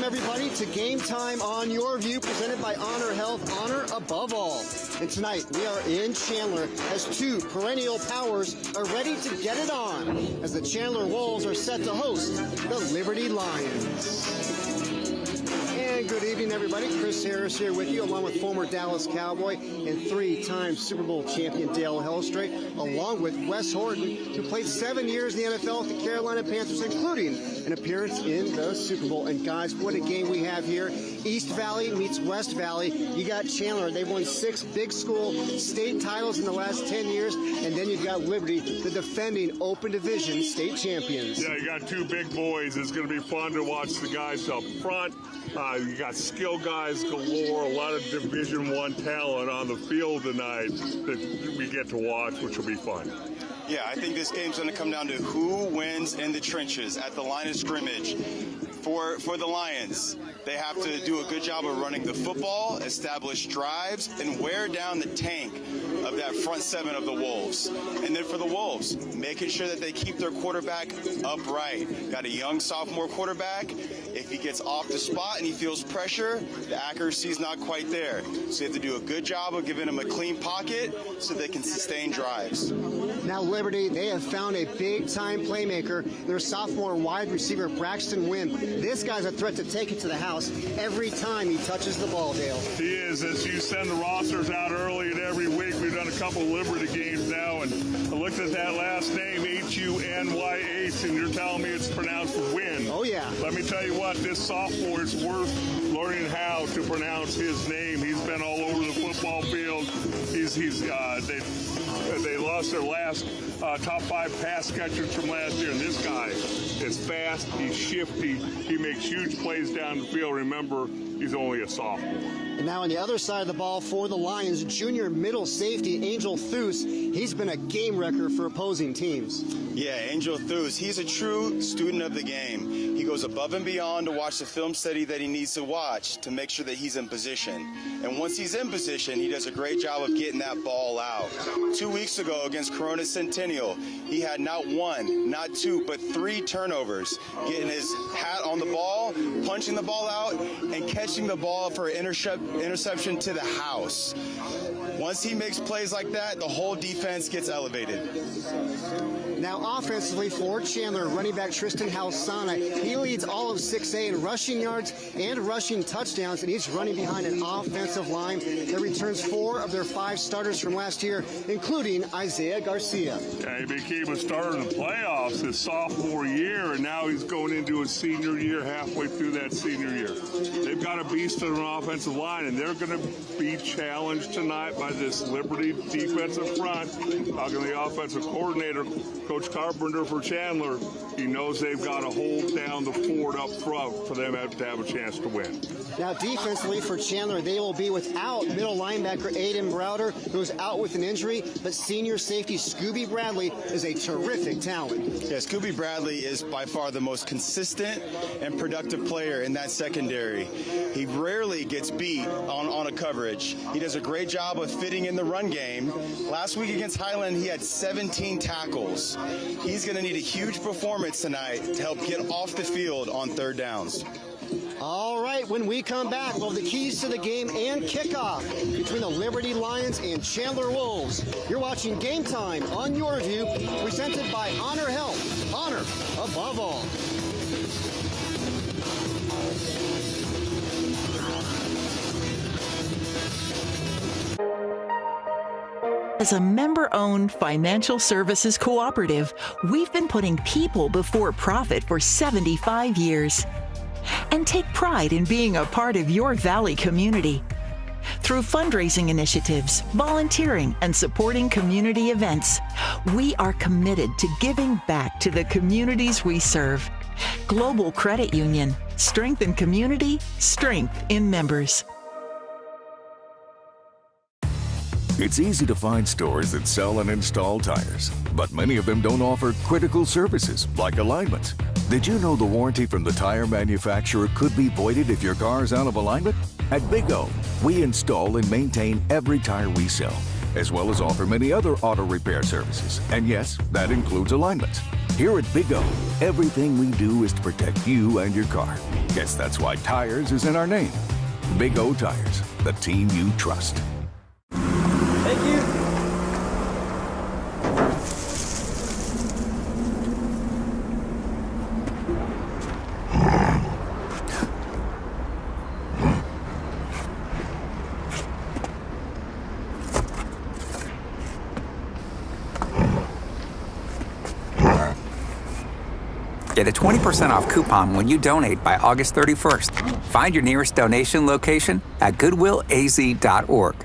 everybody, to Game Time on Yurview, presented by Honor Health, honor above all. And tonight, we are in Chandler as two perennial powers are ready to get it on, as the Chandler Wolves are set to host the Liberty Lions. And good evening, everybody. Chris Harris here with you, along with former Dallas Cowboy and three-time Super Bowl champion Dale Hellstrait, along with Wes Horton, who played 7 years in the NFL with the Carolina Panthers, including an appearance in the Super Bowl. And guys, what a game we have here. East Valley meets West Valley. You got Chandler. They've won 6 big school state titles in the last 10 years. And then you've got Liberty, the defending Open Division state champions. Yeah, you got two big boys. It's going to be fun to watch the guys up front. You got skill guys galore, a lot of Division I talent on the field tonight that we get to watch, which will be fun. Yeah, I think this game's going to come down to who wins in the trenches at the line of scrimmage. For the Lions, they have to do a good job of running the football, establish drives, and wear down the tank of that front seven of the Wolves. And then for the Wolves, making sure that they keep their quarterback upright. Got a young sophomore quarterback. If he gets off the spot and he feels pressure, the accuracy's not quite there. So you have to do a good job of giving him a clean pocket so they can sustain drives. Now Liberty, they have found a big-time playmaker. Their sophomore wide receiver, Braxton Wynn. This guy's a threat to take it to the house every time he touches the ball, Dale. He is. As you send the rosters out early and every week, we've done a couple of Liberty games now, and I looked at that last name, H-U-N-Y-H, and you're telling me it's pronounced Wynn. Oh, yeah. Let me tell you what, this sophomore is worth learning how to pronounce his name. He's been all over the football field. They lost their last top 5 pass catchers from last year, and this guy is fast, he's shifty, he makes huge plays down the field. Remember, he's only a sophomore. And now on the other side of the ball for the Lions, junior middle safety Angel Thus. He's been a game wrecker for opposing teams. Yeah, Angel Thus, he's a true student of the game. He goes above and beyond to watch the film study that he needs to watch to make sure that he's in position. And once he's in position, he does a great job of getting that ball out. 2 weeks ago against Corona Centennial, he had not 1, not 2, but 3 turnovers, getting his hat on the ball, punching the ball out, and catching the ball for an interception to the house. Once he makes plays like that, the whole defense gets elevated. Now offensively for Chandler, running back Tristan Halsana, he leads all of 6A in rushing yards and rushing touchdowns, and he's running behind an offensive line that returns 4 of their 5 starters from last year, including Isaiah Garcia. Yeah, he became a starter in the playoffs his sophomore year, and now he's going into his senior year, halfway through that senior year. They've got a beast on an offensive line, and they're going to be challenged tonight by this Liberty defensive front. Talking to the offensive coordinator, Coach Carpenter for Chandler, he knows they've got to hold down the fort up front for them to have a chance to win. Now defensively for Chandler, they will be without middle linebacker Aiden Browder, who is out with an injury, but senior safety Scooby Bradley is a terrific talent. Yeah, Scooby Bradley is by far the most consistent and productive player in that secondary. He rarely gets beat on a coverage. He does a great job of fitting in the run game. Last week against Highland, he had 17 tackles. He's going to need a huge performance tonight to help get off the field on 3rd downs. All right, when we come back, we'll have the keys to the game and kickoff between the Liberty Lions and Chandler Wolves. You're watching Game Time on Yurview, presented by Honor Health. Honor above all. As a member-owned financial services cooperative, we've been putting people before profit for 75 years. And take pride in being a part of your Valley community. Through fundraising initiatives, volunteering, and supporting community events, we are committed to giving back to the communities we serve. Global Credit Union. Strength in community, strength in members. It's easy to find stores that sell and install tires, but many of them don't offer critical services like alignments. Did you know the warranty from the tire manufacturer could be voided if your car's out of alignment? At Big O, we install and maintain every tire we sell, as well as offer many other auto repair services. And yes, that includes alignments. Here at Big O, everything we do is to protect you and your car. Guess that's why tires is in our name. Big O Tires, the team you trust. Thank you. Get a 20% off coupon when you donate by August 31st. Find your nearest donation location at goodwillaz.org.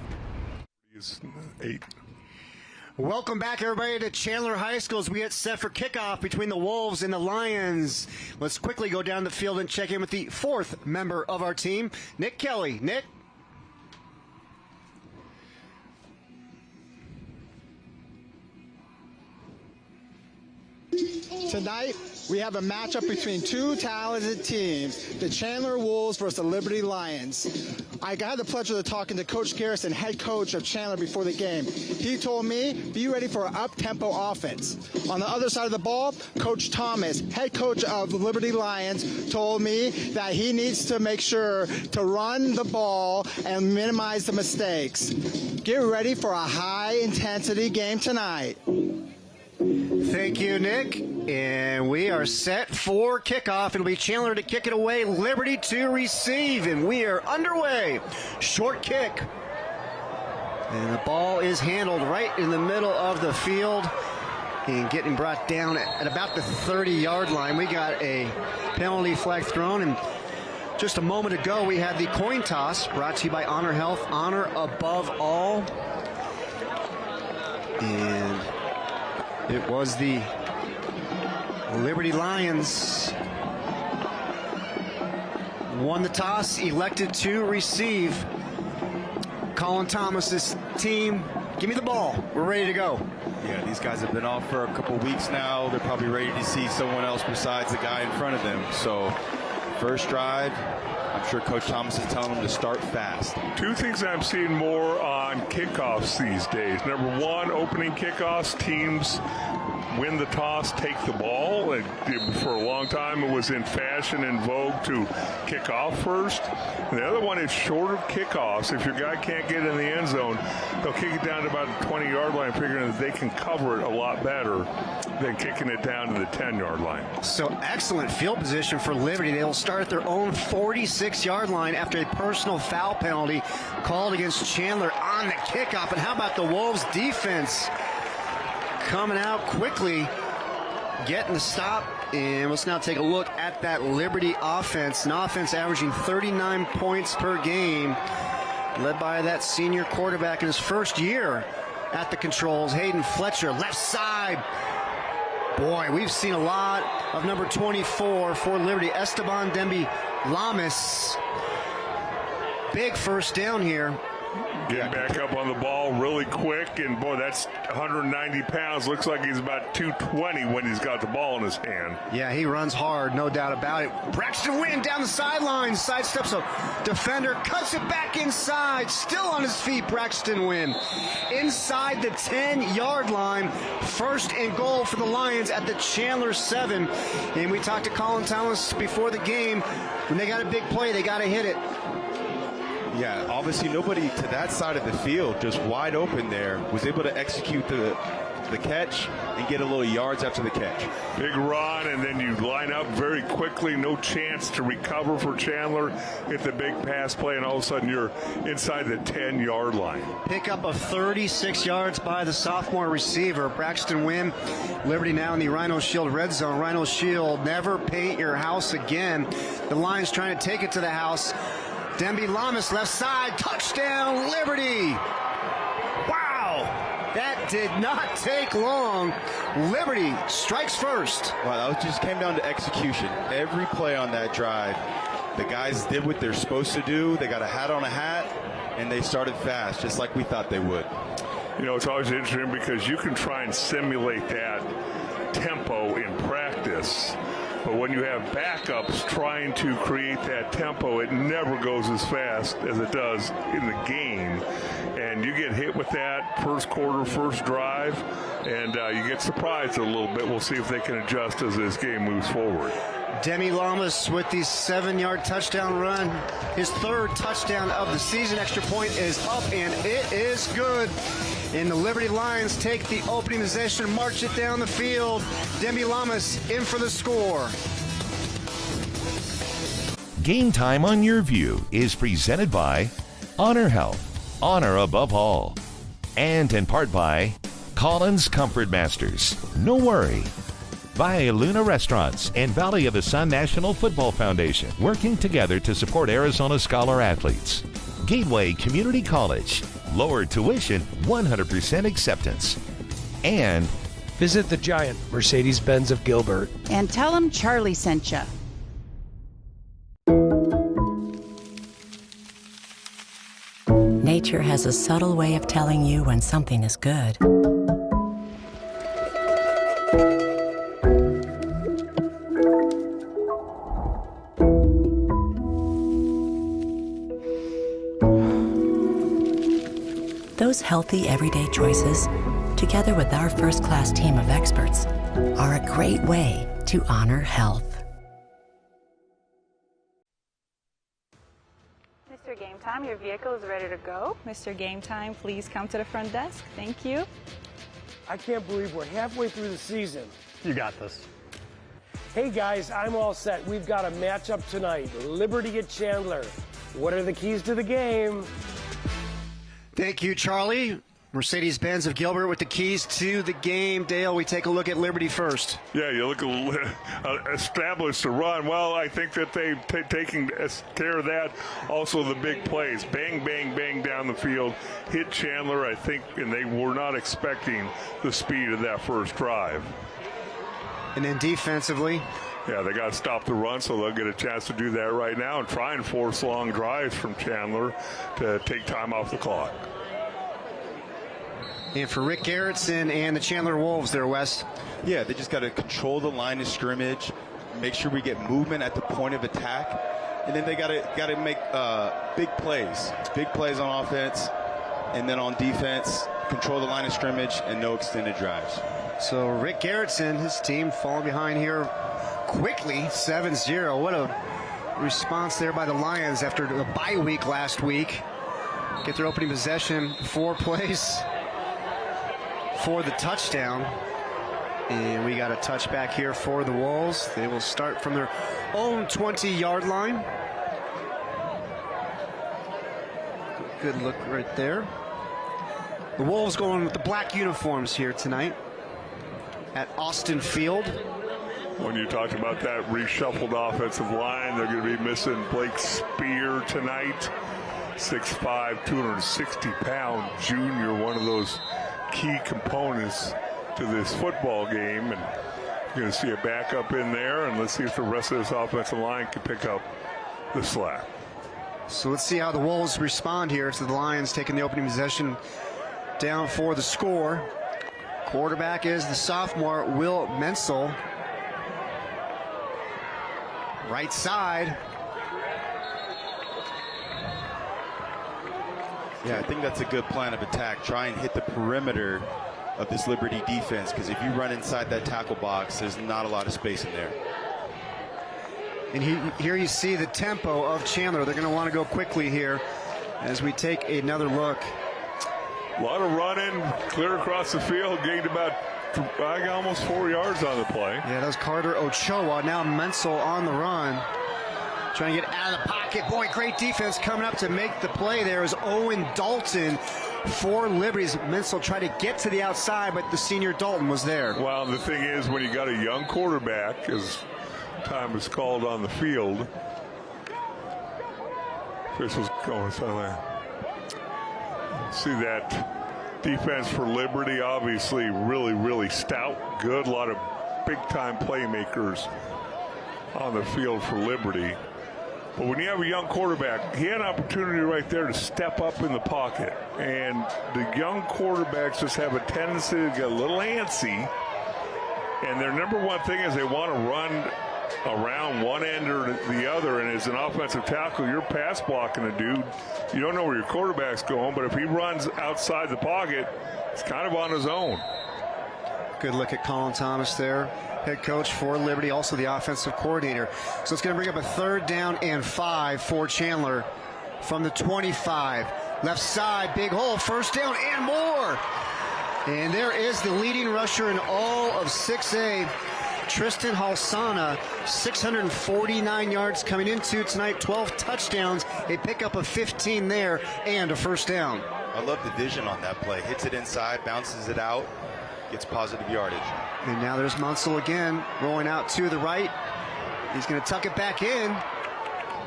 Welcome back, everybody, to Chandler High School as we get set for kickoff between the Wolves and the Lions. Let's quickly go down the field and check in with the fourth member of our team, Nick Kelly. Nick? Tonight, we have a matchup between two talented teams, the Chandler Wolves versus the Liberty Lions. I got the pleasure of talking to Coach Garretson, head coach of Chandler, before the game. He told me, be ready for an up-tempo offense. On the other side of the ball, Coach Thomas, head coach of the Liberty Lions, told me that he needs to make sure to run the ball and minimize the mistakes. Get ready for a high-intensity game tonight. Thank you, Nick. And we are set for kickoff. It'll be Chandler to kick it away, Liberty to receive, and we are underway. Short kick. And the ball is handled right in the middle of the field and getting brought down at about the 30-yard line. We got a penalty flag thrown, and just a moment ago we had the coin toss brought to you by Honor Health, honor above all. And it was the Liberty Lions won the toss, elected to receive. Colin Thomas's team, give me the ball. We're ready to go. Yeah, these guys have been off for a couple weeks now. They're probably ready to see someone else besides the guy in front of them. So, first drive, I'm sure Coach Thomas is telling them to start fast. Two things I'm seeing more on kickoffs these days. Number one, opening kickoffs, teams win the toss, take the ball. For a long time, it was in fashion and vogue to kick off first. And the other one is shorter kickoffs. If your guy can't get in the end zone, they'll kick it down to about the 20-yard line, figuring that they can cover it a lot better than kicking it down to the 10-yard line. So excellent field position for Liberty. They'll start at their own 46-yard line after a personal foul penalty called against Chandler on the kickoff. And how about the Wolves defense coming out quickly, getting the stop? And let's now take a look at that Liberty offense. An offense averaging 39 points per game, led by that senior quarterback in his first year at the controls, Hayden Fletcher, left side. Boy, we've seen a lot of number 24 for Liberty, Esteban Demby Lamas. Big first down here. Getting back up on the ball really quick, and boy, that's 190 pounds. Looks like he's about 220 when he's got the ball in his hand. Yeah, he runs hard, no doubt about it. Braxton Wynn down the sideline, sidesteps a defender, cuts it back inside, still on his feet, Braxton Wynn. Inside the 10-yard line, first and goal for the Lions at the Chandler 7. And we talked to Colin Thomas before the game. When they got a big play, they got to hit it. Yeah, obviously nobody to that side of the field, just wide open there, was able to execute the catch and get a little yards after the catch. Big run, and then you line up very quickly, no chance to recover for Chandler. Hit the big pass play, and all of a sudden you're inside the 10-yard line. Pickup of 36 yards by the sophomore receiver, Braxton Wynn. Liberty now in the Rhino Shield red zone. Rhino Shield, never paint your house again. The Lions trying to take it to the house. Demby Lamas left side, touchdown Liberty. Wow, that did not take long. Liberty strikes first. Wow, that just came down to execution. Every play on that drive, the guys did what they're supposed to do. They got a hat on a hat, and they started fast, just like we thought they would. You know, it's always interesting because you can try and simulate that tempo in practice. But when you have backups trying to create that tempo, it never goes as fast as it does in the game. And you get hit with that first quarter, first drive, and you get surprised a little bit. We'll see if they can adjust as this game moves forward. Demi Lamas with the 7-yard touchdown run. His third touchdown of the season. Extra point is up, and it is good. And the Liberty Lions take the opening possession, march it down the field. Demi Lamas in for the score. Game Time on Yurview is presented by Honor Health, honor above all. And in part by Collins Comfort Masters, no worry. By Luna Restaurants and Valley of the Sun National Football Foundation, working together to support Arizona Scholar athletes. Gateway Community College, lower tuition, 100% acceptance. And visit the giant Mercedes-Benz of Gilbert. And tell them Charlie sent you. Nature has a subtle way of telling you when something is good. Those healthy, everyday choices, together with our first-class team of experts, are a great way to honor health. Mr. Game Time, your vehicle is ready to go. Mr. Game Time, please come to the front desk. Thank you. I can't believe we're halfway through the season. You got this. Hey guys, I'm all set. We've got a matchup tonight. Liberty at Chandler. What are the keys to the game? Thank you, Charlie. Mercedes-Benz of Gilbert with the keys to the game. Dale, we take a look at Liberty first. Yeah, you look at establish the run. Well, I think that they've taken care of that. Also, the big plays. Bang, bang, bang down the field. Hit Chandler, I think, and they were not expecting the speed of that first drive. And then defensively? Yeah, they got to stop the run, so they'll get a chance to do that right now and try and force long drives from Chandler to take time off the clock. And for Rick Garretson and the Chandler Wolves there, Wes. Yeah, they just got to control the line of scrimmage, make sure we get movement at the point of attack, and then they got to make big plays on offense, and then on defense, control the line of scrimmage and no extended drives. So Rick Garretson, his team falling behind here quickly, 7-0. What a response there by the Lions after the bye week last week. Get their opening possession, 4 plays for the touchdown. And we got a touchback here for the Wolves. They will start from their own 20-yard line. Good look right there. The Wolves going with the black uniforms here tonight at Austin Field. When you talked about that reshuffled offensive line, they're going to be missing Blake Spear tonight. 6'5", 260-pound junior, one of those key components to this football game. And you're going to see a backup in there, and let's see if the rest of this offensive line can pick up the slack. So let's see how the Wolves respond here to the Lions taking the opening possession down for the score. Quarterback is the sophomore Will Mencl. Right side. Yeah, I think that's a good plan of attack. Try and hit the perimeter of this Liberty defense, because if you run inside that tackle box, there's not a lot of space in there. And here you see the tempo of Chandler. They're going to want to go quickly here as we take another look. A lot of running, clear across the field, gained about almost 4 yards on the play. Yeah, that was Carter Ochoa. Now Mencl on the run. Trying to get out of the pocket. Boy, great defense coming up to make the play there is Owen Dalton for Liberties. Mencl tried to get to the outside, but the senior Dalton was there. Well, the thing is, when you got a young quarterback, as time is called on the field, officials going somewhere. See that defense for Liberty, obviously really, really stout, good, a lot of big-time playmakers on the field for Liberty. But when you have a young quarterback, he had an opportunity right there to step up in the pocket. And the young quarterbacks just have a tendency to get a little antsy. And their number one thing is they want to run around one end or the other, and as an offensive tackle, you're pass blocking a dude. You don't know where your quarterback's going, but if he runs outside the pocket, it's kind of on his own. Good look at Colin Thomas there, head coach for Liberty, also the offensive coordinator. So it's going to bring up a 3rd down and 5 for Chandler from the 25. Left side, big hole, 1st down and more. And there is the leading rusher in all of 6A, Tristan Halsana, 649 yards coming into tonight, 12 touchdowns, a pickup of 15 there, and a 1st down. I love the vision on that play. Hits it inside, bounces it out, gets positive yardage. And now there's Mencl again, rolling out to the right. He's going to tuck it back in.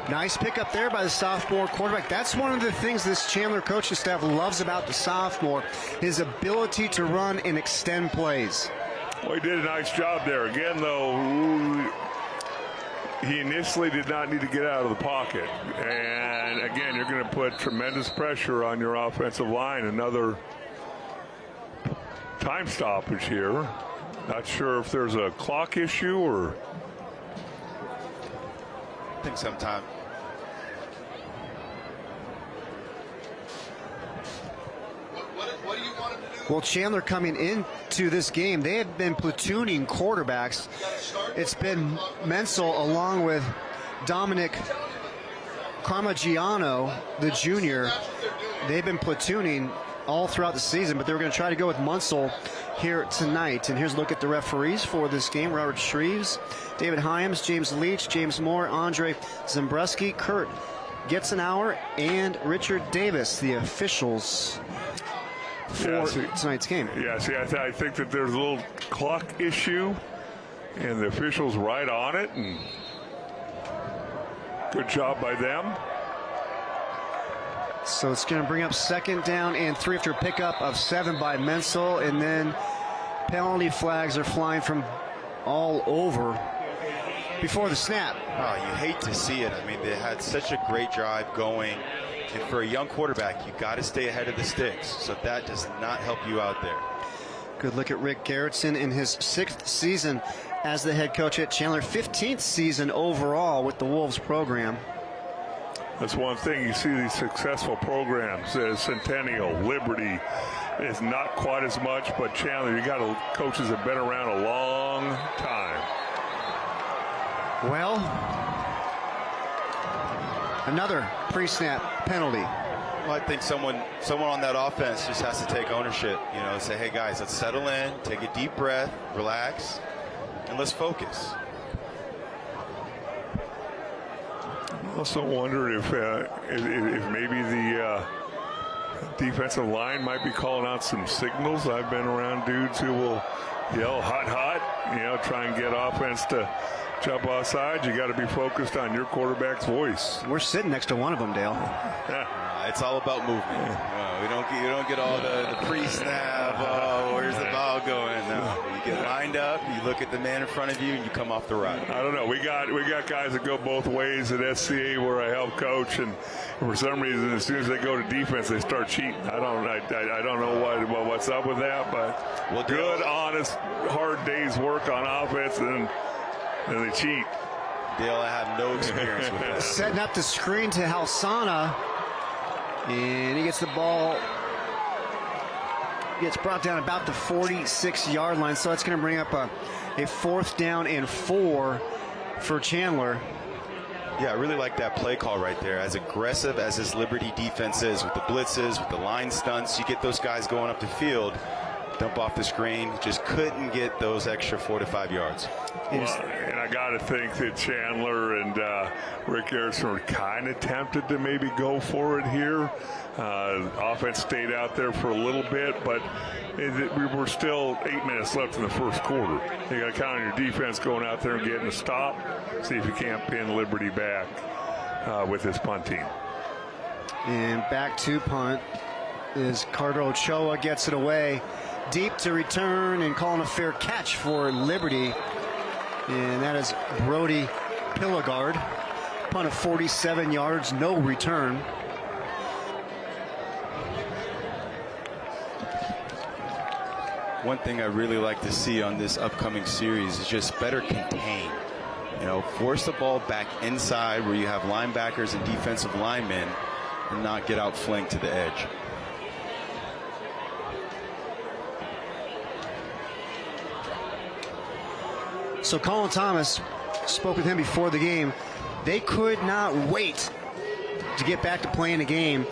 Nice pickup there by the sophomore quarterback. That's one of the things this Chandler coaching staff loves about the sophomore, his ability to run and extend plays. Well, he did a nice job there. Again, though, he initially did not need to get out of the pocket. And, again, you're going to put tremendous pressure on your offensive line. Another time stoppage here. Not sure if there's a clock issue or... I think sometime. What do you want him to do? Well, Chandler coming into this game, they had been platooning quarterbacks. It's been Mencl along with Dominic Carmagiano, the junior. They've been platooning all throughout the season, but they were going to try to go with Mencl here tonight. And here's a look at the referees for this game. Robert Shreves, David Hyams, James Leach, James Moore, Andre Zembreski, Kurt Getzenauer, and Richard Davis, the officials for tonight's game. Yeah, see, I think that there's a little clock issue, and the officials right on it, and good job by them. So it's going to bring up 2nd down and 3 after a pickup of 7 by Mencl, and then penalty flags are flying from all over before the snap. Oh, you hate to see it. I mean, they had such a great drive going, and for a young quarterback, you got to stay ahead of the sticks, so that does not help you out there. Good look at Rick Garretson in his 6th season as the head coach at Chandler, 15th season overall with the Wolves program. That's one thing. You see these successful programs, Centennial, Liberty, is not quite as much, but Chandler, you got coaches that have been around a long time. Well, another pre-snap penalty. Well, I think someone on that offense just has to take ownership, say, hey guys, let's settle in, take a deep breath, relax, and let's focus. I also wonder if maybe the defensive line might be calling out some signals. I've been around dudes who will yell hot, hot, try and get offense to jump outside. You got to be focused on your quarterback's voice. We're sitting next to one of them, Dale. It's all about movement. You don't get all the pre-snap. Oh, where's the ball going? No, you get lined up. You look at the man in front of you, and you come off the route. I don't know. We got guys that go both ways at SCA where I help coach, and for some reason, as soon as they go to defense, they start cheating. I don't know what's up with that, but good, honest, hard days work on offense, and they cheat. Dale, I have no experience with that. Setting up the screen to Halsana. And he gets the ball, gets brought down about the 46-yard line. So that's going to bring up a 4th down and 4 for Chandler. Yeah, I really like that play call right there. As aggressive as this Liberty defense is with the blitzes, with the line stunts, you get those guys going up the field, dump off the screen, just couldn't get those extra 4 to 5 yards. Well, and I got to think that Chandler and Rick Garretson were kind of tempted to maybe go for it here. Offense stayed out there for a little bit, but we were still 8 minutes left in the first quarter. You got to count on your defense going out there and getting a stop. See if you can't pin Liberty back with this punt team. And back to punt is Carter Ochoa, gets it away deep to return and calling a fair catch for Liberty. And that is Brody Pillegard. Punt of 47 yards, no return. One thing I really like to see on this upcoming series is just better contain. force the ball back inside where you have linebackers and defensive linemen and not get out flanked to the edge. So Colin Thomas, spoke with him before the game. They could not wait to get back to playing a game.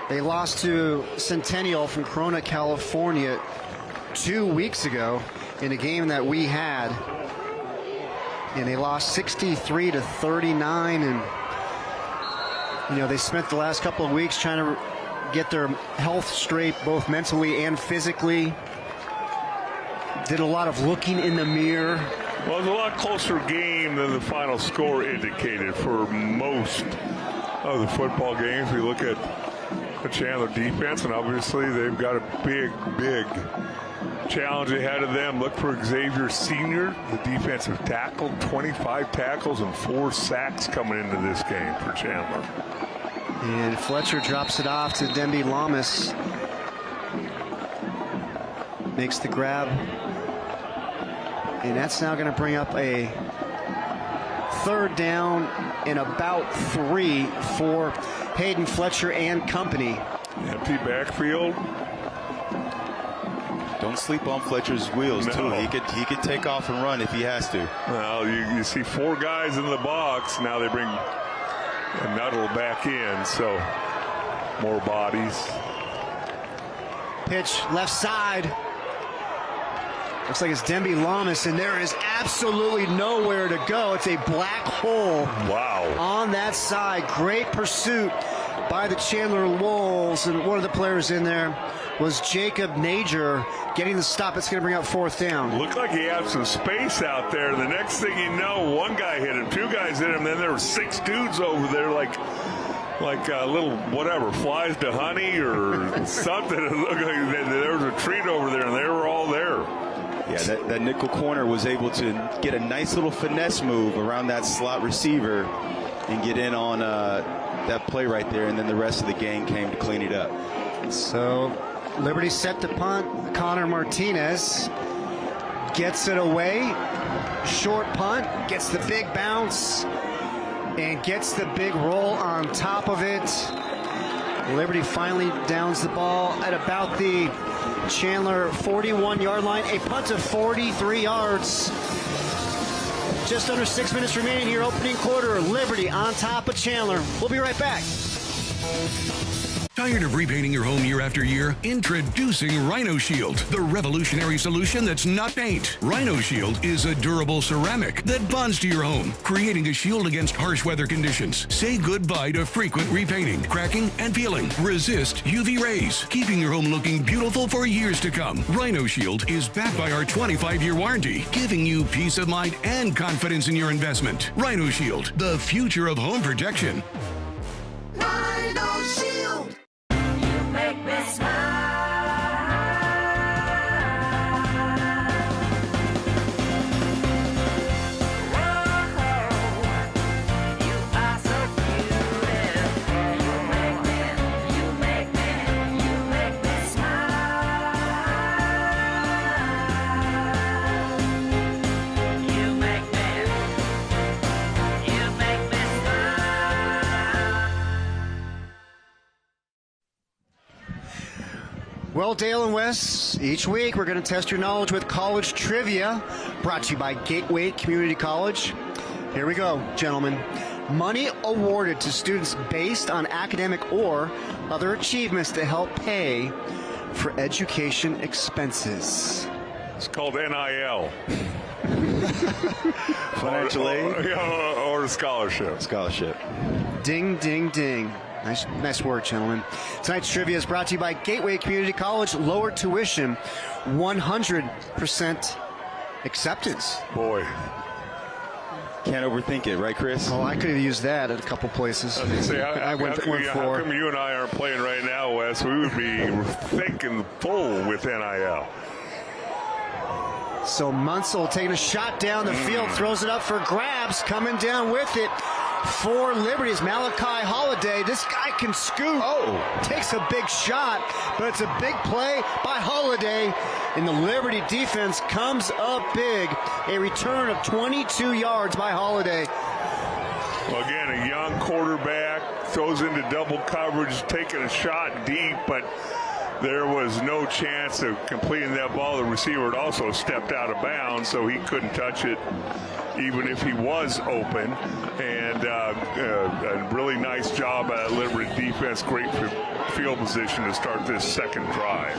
They lost to Centennial from Corona, California 2 weeks ago in a game that we had. And they lost 63-39. And, they spent the last couple of weeks trying to get their health straight, both mentally and physically. Did a lot of looking in the mirror. Well, it was a lot closer game than the final score indicated for most of the football games. We look at the Chandler defense, and obviously they've got a big challenge ahead of them. Look for Xavier Sr., the defensive tackle, 25 tackles and 4 sacks coming into this game for Chandler. And Fletcher drops it off to Demby Lamas. Makes the grab. And that's now going to bring up a 3rd down and about 3 for Hayden Fletcher and company. Empty backfield. Don't sleep on Fletcher's wheels, too. He could take off and run if he has to. Well, you see 4 guys in the box. Now they bring Nuttall back in, so more bodies. Pitch left side. Looks like it's Demby Lamas, and there is absolutely nowhere to go. It's a black hole. Wow. On that side. Great pursuit by the Chandler Wolves, and one of the players in there was Jacob Nager getting the stop. It's going to bring up 4th down. Looked like he had some space out there. The next thing you know, 1 guy hit him, 2 guys hit him, then there were 6 dudes over there like little whatever, flies to honey or something. It looked like there was a treat over there, and they were all there. Yeah, that nickel corner was able to get a nice little finesse move around that slot receiver and get in on that play right there, and then the rest of the gang came to clean it up. So Liberty set to punt. Connor Martinez gets it away. Short punt, gets the big bounce, and gets the big roll on top of it. Liberty finally downs the ball at about the Chandler 41-yard line. A punt of 43 yards. Just under 6 minutes remaining here, opening quarter. Liberty on top of Chandler. We'll be right back. Tired of repainting your home year after year? Introducing Rhino Shield, the revolutionary solution that's not paint. Rhino Shield is a durable ceramic that bonds to your home, creating a shield against harsh weather conditions. Say goodbye to frequent repainting, cracking, and peeling. Resist UV rays, keeping your home looking beautiful for years to come. Rhino Shield is backed by our 25-year warranty, giving you peace of mind and confidence in your investment. Rhino Shield, the future of home protection. Rhino Shield. Make me smile. You are so beautiful. You make me smile. You make me Well, Dale and Wes, each week we're going to test your knowledge with college trivia, brought to you by Gateway Community College. Here we go, gentlemen. Money awarded to students based on academic or other achievements to help pay for education expenses. It's called NIL. Financial aid? Or scholarship. Scholarship. Ding, ding, ding. Nice work, gentlemen. Tonight's trivia is brought to you by Gateway Community College. Lower tuition, 100% acceptance. Boy. Can't overthink it, right, Chris? Oh, I could have used that at a couple places. I went for. How come you and I aren't playing right now, Wes? We would be thinking full with NIL. So Mencl taking a shot down the field, throws it up for grabs, coming down with it for Liberty is Malachi Holiday. This guy can scoop. Takes a big shot, but it's a big play by Holiday. And the Liberty defense comes up big. A return of 22 yards by Holiday. Well, again, a young quarterback throws into double coverage, taking a shot deep, but there was no chance of completing that ball. The receiver had also stepped out of bounds, so he couldn't touch it even if he was open. And a really nice job by Liberty defense. Great field position to start this second drive.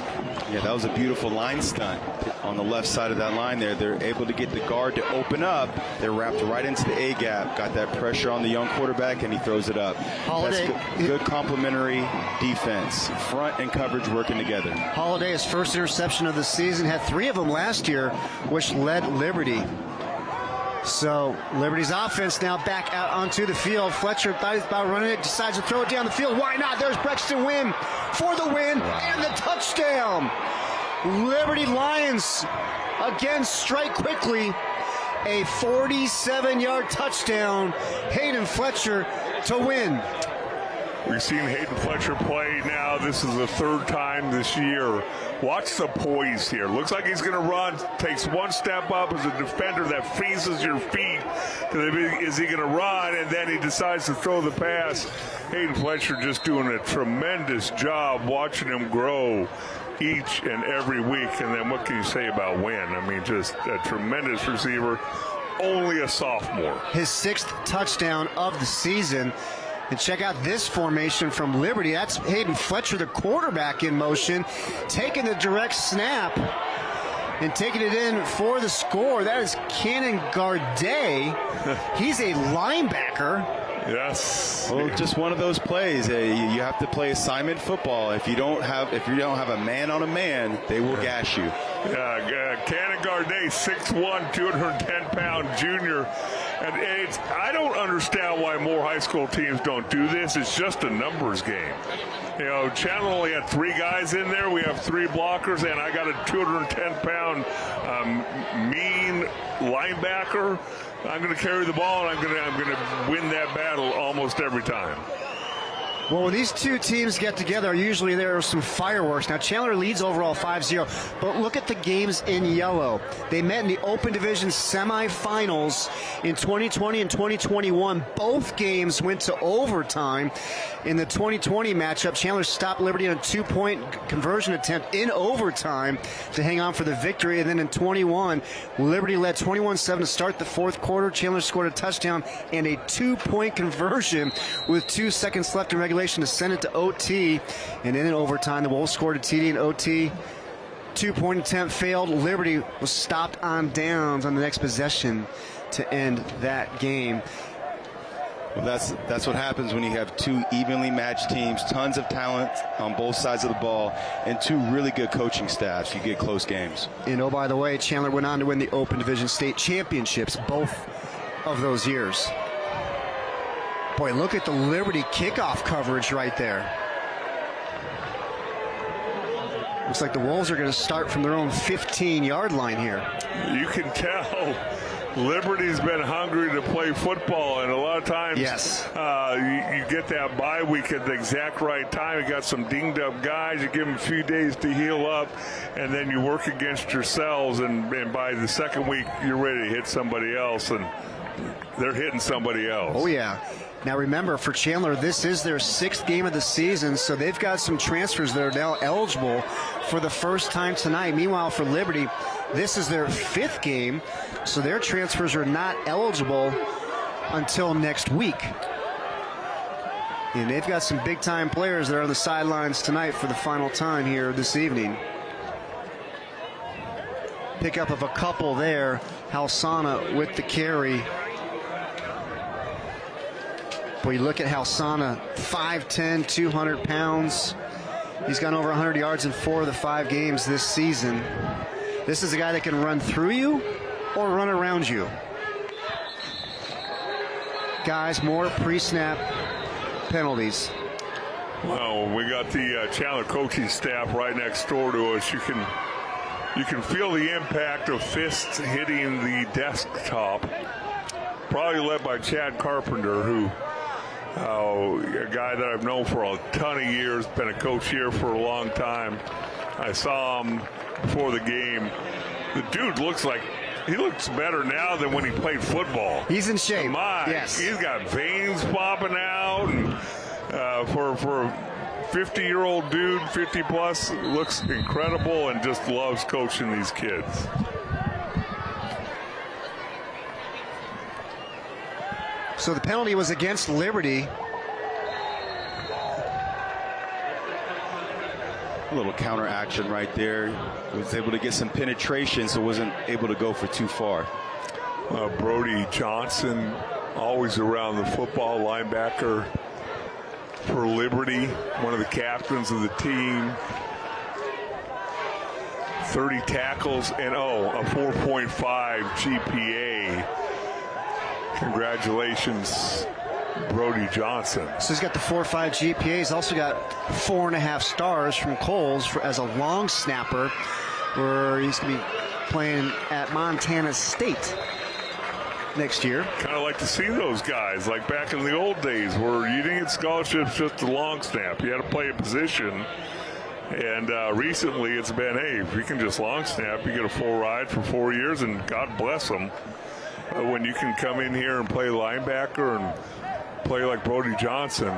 Yeah, that was a beautiful line stunt on the left side of that line there. They're able to get the guard to open up. They're wrapped right into the A-gap. Got that pressure on the young quarterback, and he throws it up. Holiday. That's good complementary defense. Front and coverage working together. Holiday, his first interception of the season, had 3 of them last year, which led Liberty. So Liberty's offense now back out onto the field. Fletcher thought he was about running it, decides to throw it down the field. Why not? There's Brexton Wynn for the win and the touchdown. Liberty Lions again strike quickly. A 47-yard touchdown. Hayden Fletcher to win. We've seen Hayden Fletcher play now. This is the 3rd time this year. Watch the poise here. Looks like he's going to run. Takes one step up as a defender that freezes your feet. Is he going to run? And then he decides to throw the pass. Hayden Fletcher just doing a tremendous job watching him grow each and every week. And then what can you say about Wynn? I mean, just a tremendous receiver. Only a sophomore. His 6th touchdown of the season. And check out this formation from Liberty. That's Hayden Fletcher, the quarterback, in motion, taking the direct snap and taking it in for the score. That is Cannon Gardet. He's a linebacker. Yes. Well, just one of those plays. You have to play assignment football. If you don't have a man on a man, they will gash you. Cannon Gardet, 6'1", 210-pound junior. And I don't understand why more high school teams don't do this. It's just a numbers game. You know, Chandler only had 3 guys in there. We have 3 blockers, and I got a 210-pound mean linebacker. I'm going to carry the ball, and I'm going to win that battle almost every time. Well, when these two teams get together, usually there are some fireworks. Now, Chandler leads overall 5-0, but look at the games in yellow. They met in the Open Division semifinals in 2020 and 2021. Both games went to overtime. In the 2020 matchup, Chandler stopped Liberty on a 2-point conversion attempt in overtime to hang on for the victory. And then in 21, Liberty led 21-7 to start the 4th quarter. Chandler scored a touchdown and a 2-point conversion with 2 seconds left in regulation to send it to OT. And then in overtime, the Wolves scored a TD in OT. 2-point attempt failed. Liberty was stopped on downs on the next possession to end that game. Well, that's what happens when you have 2 evenly matched teams, tons of talent on both sides of the ball, and 2 really good coaching staffs. You get close games. And oh, by the way, Chandler went on to win the Open Division state championships both of those years. Boy, look at the Liberty kickoff coverage right there. Looks like the Wolves are going to start from their own 15-yard line here. You can tell Liberty's been hungry to play football, and a lot of times you get that bye week at the exact right time. You got some dinged-up guys. You give them a few days to heal up, and then you work against yourselves, and by the second week, you're ready to hit somebody else, and they're hitting somebody else. Oh, yeah. Now, remember, for Chandler, this is their 6th game of the season, so they've got some transfers that are now eligible for the first time tonight. Meanwhile, for Liberty, this is their 5th game, so their transfers are not eligible until next week. And they've got some big-time players that are on the sidelines tonight for the final time here this evening. Pickup of a couple there. Halsana with the carry. Boy, you look at Halsana, 5'10", 200 pounds. He's gone over 100 yards in 4 of the 5 games this season. This is a guy that can run through you or run around you. Guys, more pre-snap penalties. Well, we got the Chandler coaching staff right next door to us. You can feel the impact of fists hitting the desktop. probably led by Chad Carpenter, who a guy that I've known for a ton of years, been a coach here for a long time. I saw him before the game. The dude looks better now than when he played football. He's in shape. Yes. He's got veins popping out, and for a 50-year-old dude, 50 plus, looks incredible and just loves coaching these kids. So the penalty was against Liberty. A little counter action right there. He was able to get some penetration, so wasn't able to go for too far. Brody Johnson, always around the football, linebacker for Liberty, one of the captains of the team. 30 tackles and a 4.5 GPA. Congratulations, Brody Johnson. So he's got the 4.5 GPA. He's also got 4.5 stars from Coles as a long snapper, where he's going to be playing at Montana State next year. Kind of like to see those guys, like back in the old days, where you didn't get scholarships just to long snap. You had to play a position. And recently it's been, hey, if you can just long snap, you get a full ride for 4 years, and God bless them. When you can come in here and play linebacker and play like Brody Johnson.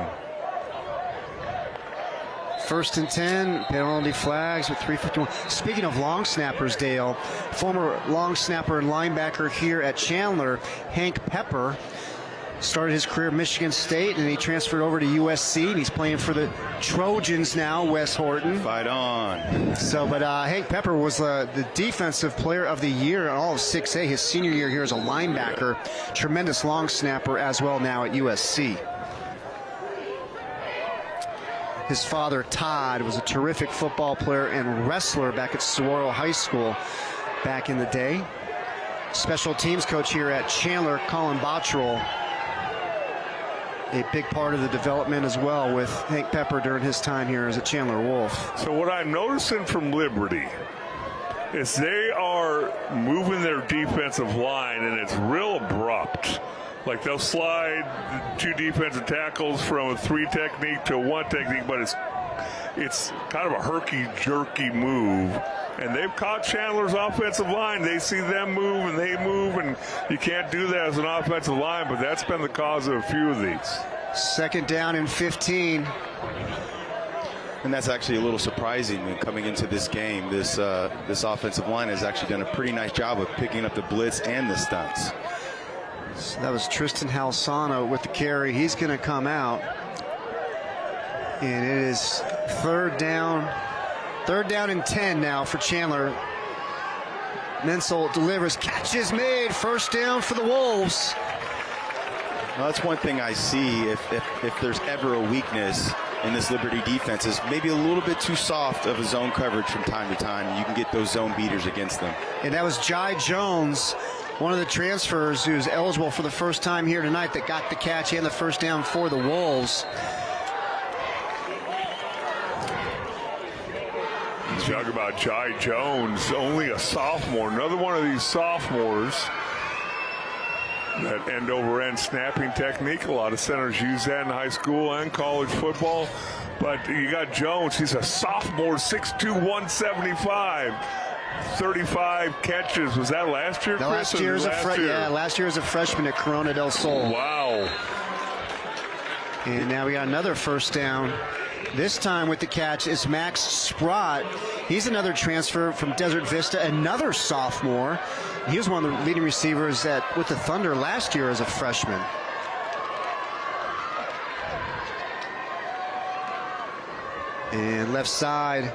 1st and 10, penalty flags with 3:51. Speaking of long snappers, Dale, former long snapper and linebacker here at Chandler, Hank Pepper, started his career at Michigan State, and he transferred over to USC, and he's playing for the Trojans now, Wes Horton. Fight on. So, but Hank Pepper was the defensive player of the year in all of 6A, his senior year here as a linebacker. Tremendous long snapper as well now at USC. His father, Todd, was a terrific football player and wrestler back at Saguaro High School back in the day. Special teams coach here at Chandler, Colin Bottrell, a big part of the development as well with Hank Pepper during his time here as a Chandler Wolf. So what I'm noticing from Liberty is they are moving their defensive line, and it's real abrupt. Like they'll slide 2 defensive tackles from a 3 technique to a 1 technique, but it's kind of a herky-jerky move. And they've caught Chandler's offensive line. They see them move, and they move, and you can't do that as an offensive line, but that's been the cause of a few of these. 2nd down and 15. And that's actually a little surprising when coming into this game. This offensive line has actually done a pretty nice job of picking up the blitz and the stunts. So that was Tristan Halsano with the carry. He's going to come out. And it is 3rd down. 3rd down and 10 now for Chandler. Mencl delivers. Catch is made. 1st down for the Wolves. Well, that's one thing I see if there's ever a weakness in this Liberty defense is maybe a little bit too soft of a zone coverage from time to time. You can get those zone beaters against them. And that was Jai Jones, one of the transfers who's eligible for the first time here tonight, that got the catch and the 1st down for the Wolves. Talk about Jai Jones, only a sophomore. Another one of these sophomores. That end-over-end snapping technique. A lot of centers use that in high school and college football. But you got Jones. He's a sophomore, 6'2", 175. 35 catches. Was that last year, Chris? Last year as a freshman at Corona del Sol. Wow. And now we got another 1st down. This time with the catch is Max Sprott. He's another transfer from Desert Vista, another sophomore. He was one of the leading receivers with the Thunder last year as a freshman. And left side,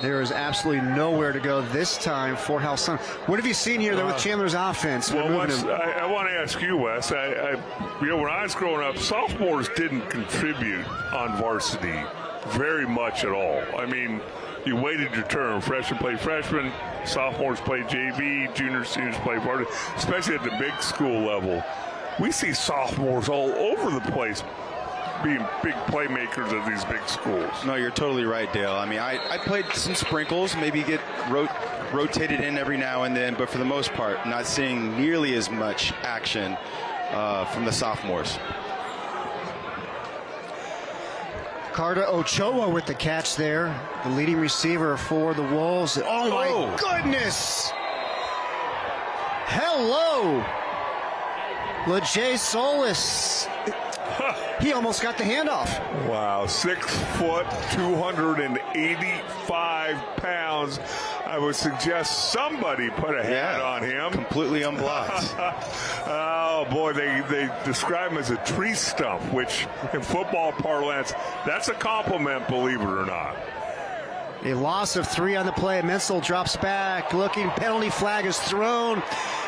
there is absolutely nowhere to go this time for Halson. What have you seen here, though, with Chandler's offense? Well, I want to ask you, Wes. When I was growing up, sophomores didn't contribute on varsity very much at all. I mean, you waited your turn. Freshmen play freshman, sophomores play JV, juniors, seniors play varsity, especially at the big school level. We see sophomores all over the place being big playmakers at these big schools. No, you're totally right, Dale. I mean, I played some sprinkles, maybe get rotated in every now and then, but for the most part, not seeing nearly as much action from the sophomores. Carter Ochoa with the catch there, the leading receiver for the Wolves. Oh my goodness! Hello! LeJay Solis. He almost got the handoff. Wow, 6 foot, 285 pounds. I would suggest somebody put a hand on him. Completely unblocked. Oh boy, they describe him as a tree stump, which in football parlance, that's a compliment, believe it or not. A loss of 3 on the play. Mencl drops back, looking. Penalty flag is thrown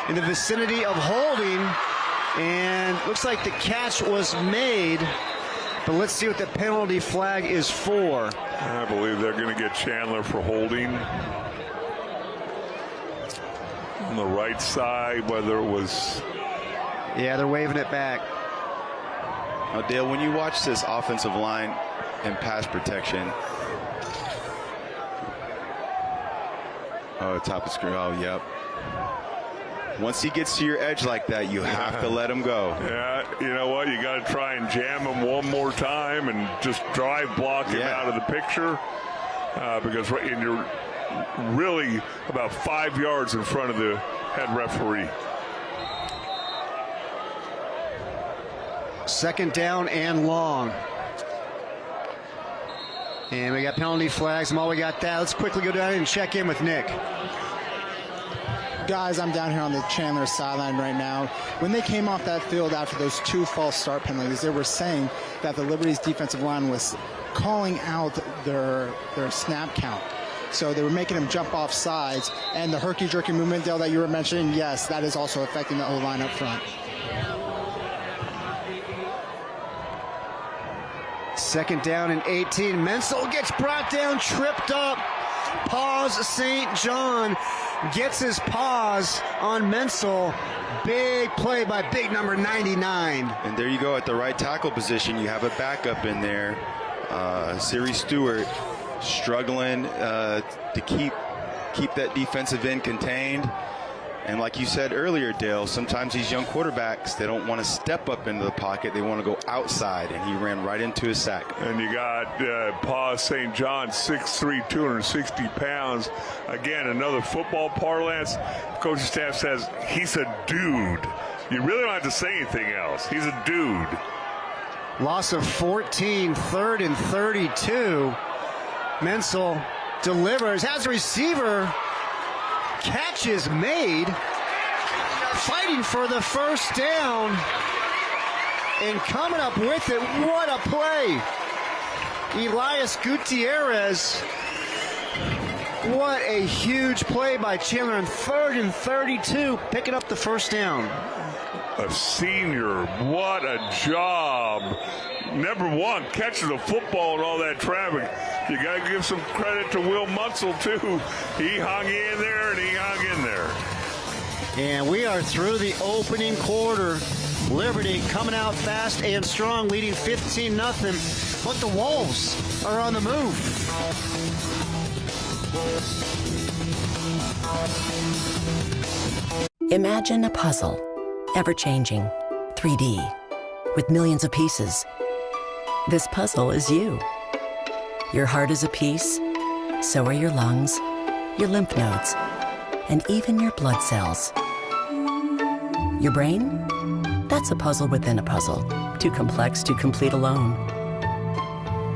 in the vicinity of holding. And looks like the catch was made, but let's see what the penalty flag is for. I believe they're going to get Chandler for holding. On the right side, whether it was... Yeah, they're waving it back. Now, Dale, when you watch this offensive line and pass protection... Oh, top of screen. Oh, yep. Once he gets to your edge like that, you have to let him go. Yeah, you know what? You got to try and jam him one more time and just drive block him out of the picture because you're really about 5 yards in front of the head referee. Second down and long. And we got penalty flags. And while we got that, let's quickly go down and check in with Nick. Guys, I'm down here on the Chandler sideline right now. When they came off that field after those 2 false start penalties, they were saying that the Liberty's defensive line was calling out their snap count. So they were making them jump off sides. And the herky-jerky movement, Dale, that you were mentioning, yes, that is also affecting the O-line up front. Second down and 18. Mencl gets brought down, tripped up. Pause St. John gets his paws on Mencl. Big play by big number 99. And there you go at the right tackle position. You have a backup in there. Siri Stewart struggling to keep that defensive end contained. And like you said earlier, Dale, sometimes these young quarterbacks, they don't want to step up into the pocket. They want to go outside, and he ran right into a sack. And you got Paul St. John, 6'3", 260 pounds. Again, another football parlance. Coaching staff says he's a dude. You really don't have to say anything else. He's a dude. Loss of 14, 3rd and 32. Mencl delivers, has a receiver. Catch is made, fighting for the first down, and coming up with it. What a play! Elias Gutierrez. What a huge play by Chandler on 3rd and 32, picking up the first down. A senior, what a job. Number one, catching the football and all that traffic. You got to give some credit to Will Mencl, too. He hung in there, and he hung in there. And we are through the opening quarter. Liberty coming out fast and strong, leading 15-0. But the Wolves are on the move. Imagine a puzzle, ever-changing, 3D, with millions of pieces. This puzzle is you. Your heart is a piece, so are your lungs, your lymph nodes, and even your blood cells. Your brain? That's a puzzle within a puzzle, too complex to complete alone.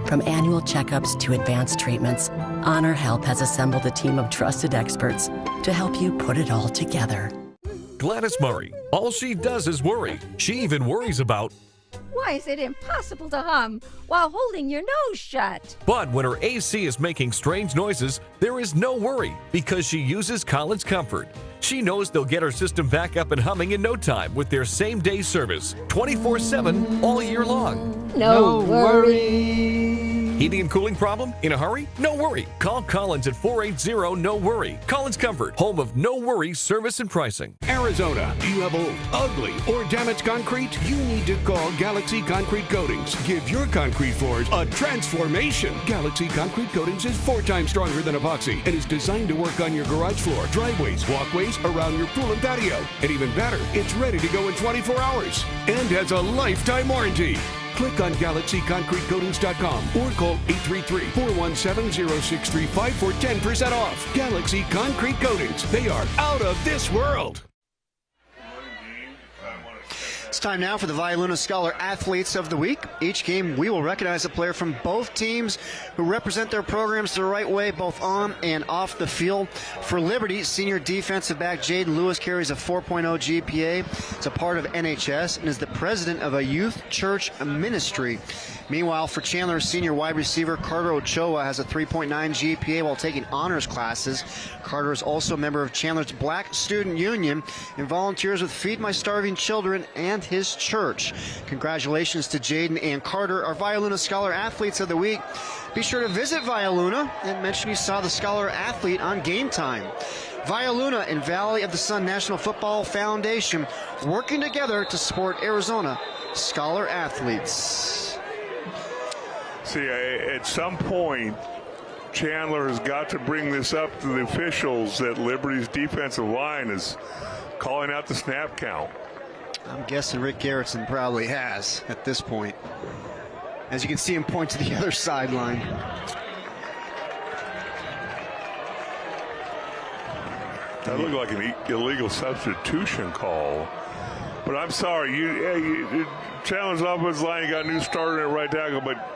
From annual checkups to advanced treatments, Honor Health has assembled a team of trusted experts to help you put it all together. Gladys Murray, all she does is worry. She even worries about... Why is it impossible to hum while holding your nose shut? But when her AC is making strange noises, there is no worry because she uses Collins Comfort. She knows they'll get her system back up and humming in no time with their same-day service, 24/7, all year long. No worries. Heating and cooling problem? In a hurry? No worry. Call Collins at 480-NO-WORRY. Collins Comfort, home of no worry service and pricing. Arizona, do you have old, ugly, or damaged concrete? You need to call Galaxy Concrete Coatings. Give your concrete floors a transformation. Galaxy Concrete Coatings is 4 times stronger than epoxy and is designed to work on your garage floor, driveways, walkways, around your pool and patio. And even better, it's ready to go in 24 hours and has a lifetime warranty. Click on GalaxyConcreteCoatings.com or call 833-417-0635 for 10% off. Galaxy Concrete Coatings. They are out of this world. It's time now for the Violuna Scholar Athletes of the Week. Each game, we will recognize a player from both teams who represent their programs the right way, both on and off the field. For Liberty, senior defensive back Jaden Lewis carries a 4.0 GPA. It's a part of NHS and is the president of a youth church ministry. Meanwhile, for Chandler, senior wide receiver Carter Ochoa has a 3.9 GPA while taking honors classes. Carter is also a member of Chandler's Black Student Union and volunteers with Feed My Starving Children and his church. Congratulations to Jaden and Carter, our Violuna Scholar Athletes of the Week. Be sure to visit Violuna and mention you saw the Scholar Athlete on Game Time. Violuna and Valley of the Sun National Football Foundation working together to support Arizona Scholar Athletes. See, at some point, Chandler has got to bring this up to the officials that Liberty's defensive line is calling out the snap count. I'm guessing Rick Garretson probably has at this point. As you can see him point to the other sideline. That looked like an illegal substitution call. But I'm sorry, Chandler's offensive line, you got a new starter at right tackle, but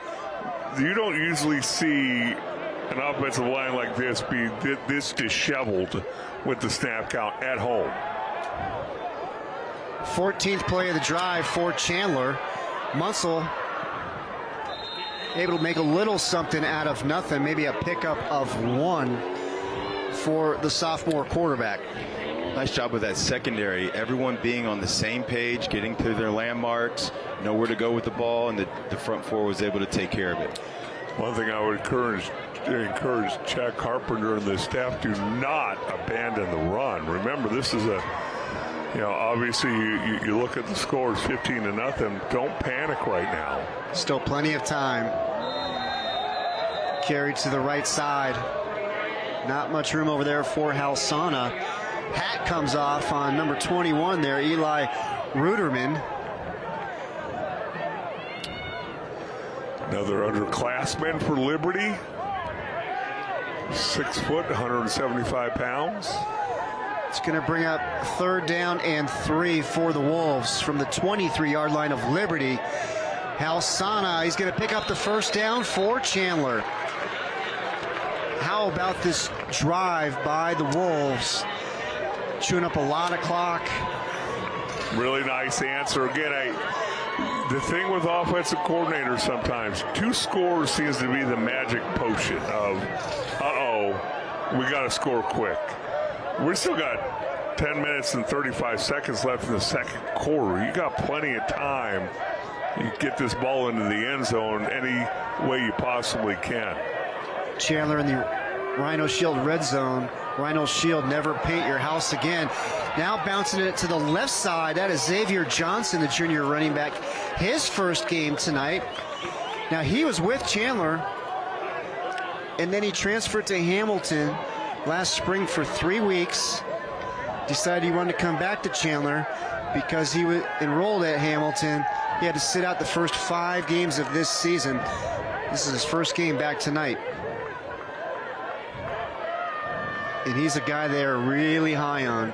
you don't usually see an offensive line like this be this disheveled with the snap count at home. 14th play of the drive for Chandler. Mencl able to make a little something out of nothing, maybe a pickup of 1 for the sophomore quarterback. Nice job with that secondary. Everyone being on the same page, getting to their landmarks, know where to go with the ball, and the front four was able to take care of it. One thing I would encourage Chad Carpenter and the staff, do not abandon the run. Remember, this is obviously you look at the scores, 15-0. Don't panic right now. Still plenty of time. Carried to the right side. Not much room over there for Halsana. Hat comes off on number 21 there, Eli Ruderman. Another underclassman for Liberty. 6 foot, 175 pounds. It's going to bring up 3rd down and 3 for the Wolves from the 23-yard line of Liberty. Halsana, he's going to pick up the 1st down for Chandler. How about this drive by the Wolves? Chewing up a lot of clock. Really nice answer. Again, the thing with offensive coordinators sometimes, 2 scores seems to be the magic potion of, we got to score quick. We still got 10 minutes and 35 seconds left in the second quarter. You got plenty of time. You get this ball into the end zone any way you possibly can. Chandler in the Rhino Shield red zone. Rhino Shield, never paint your house again. Now bouncing it to the left side. That is Xavier Johnson, the junior running back. His first game tonight. Now he was with Chandler, and then he transferred to Hamilton last spring for 3 weeks. Decided he wanted to come back to Chandler because he was enrolled at Hamilton. He had to sit out the first 5 games of this season. This is his first game back tonight. And he's a guy they're really high on.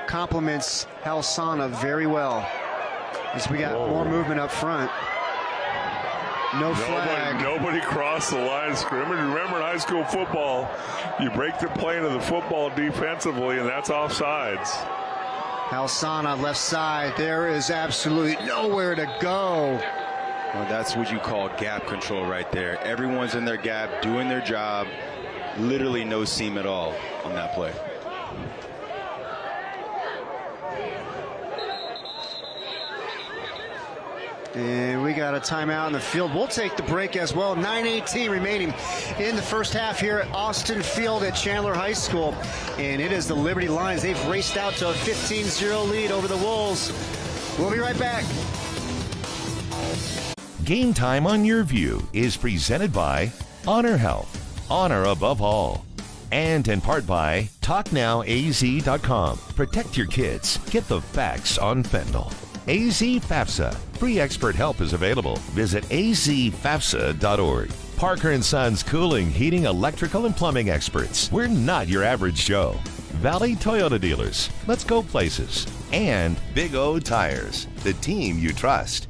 Compliments Halsana very well. As we got more movement up front. No flag. Nobody crossed the line of scrimmage. Remember, in high school football, you break the plane of the football defensively, and that's offsides. Halsana left side. There is absolutely nowhere to go. Well, that's what you call gap control right there. Everyone's in their gap, doing their job. Literally no seam at all on that play. And we got a timeout in the field. We'll take the break as well. 9:18 remaining in the first half here at Austin Field at Chandler High School. And it is the Liberty Lions. They've raced out to a 15-0 lead over the Wolves. We'll be right back. Game Time on Yurview is presented by Honor Health, Honor Above All, and in part by TalkNowAZ.com. Protect your kids. Get the facts on fentanyl. AZ FAFSA. Free expert help is available. Visit azfafsa.org. Parker & Sons Cooling, Heating, Electrical, and Plumbing Experts. We're not your average Joe. Valley Toyota Dealers. Let's go places. And Big O Tires, the team you trust.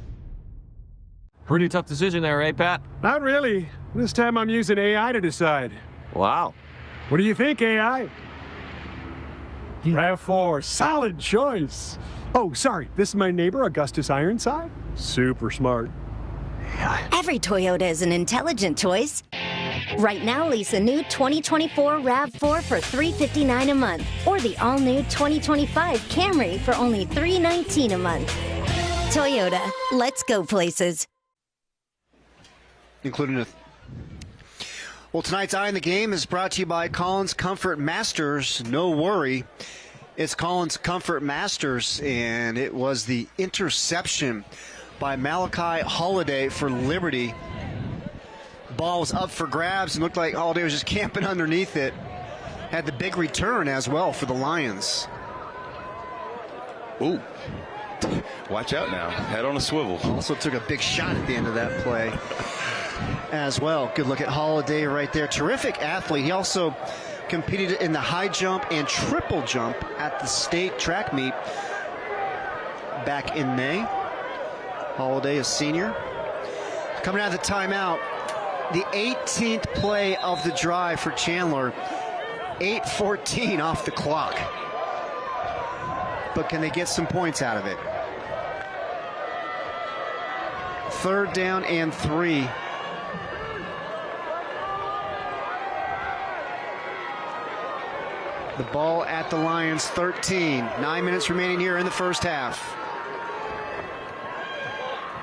Pretty tough decision there, eh, Pat? Not really. This time I'm using AI to decide. Wow. What do you think, AI? RAV4, solid choice. Oh, sorry, this is my neighbor, Augustus Ironside. Super smart. Every Toyota is an intelligent choice. Right now, lease a new 2024 RAV4 for $359 a month, or the all-new 2025 Camry for only $319 a month. Toyota, let's go places. Including well, tonight's Eye in the Game is brought to you by Collins Comfort Masters. No worry, it's Collins Comfort Masters, and it was the interception by Malachi Holiday for Liberty. Ball was up for grabs and looked like Holiday was just camping underneath it. Had the big return as well for the Lions. Ooh. Watch out now. Head on a swivel. Also took a big shot at the end of that play as well. Good look at Holiday right there. Terrific athlete. He also competed in the high jump and triple jump at the state track meet back in May. Holiday, a senior. Coming out of the timeout, the 18th play of the drive for Chandler. 8:14 off the clock. But can they get some points out of it? 3rd down and 3. The ball at the Lions 13. 9 minutes remaining here in the first half.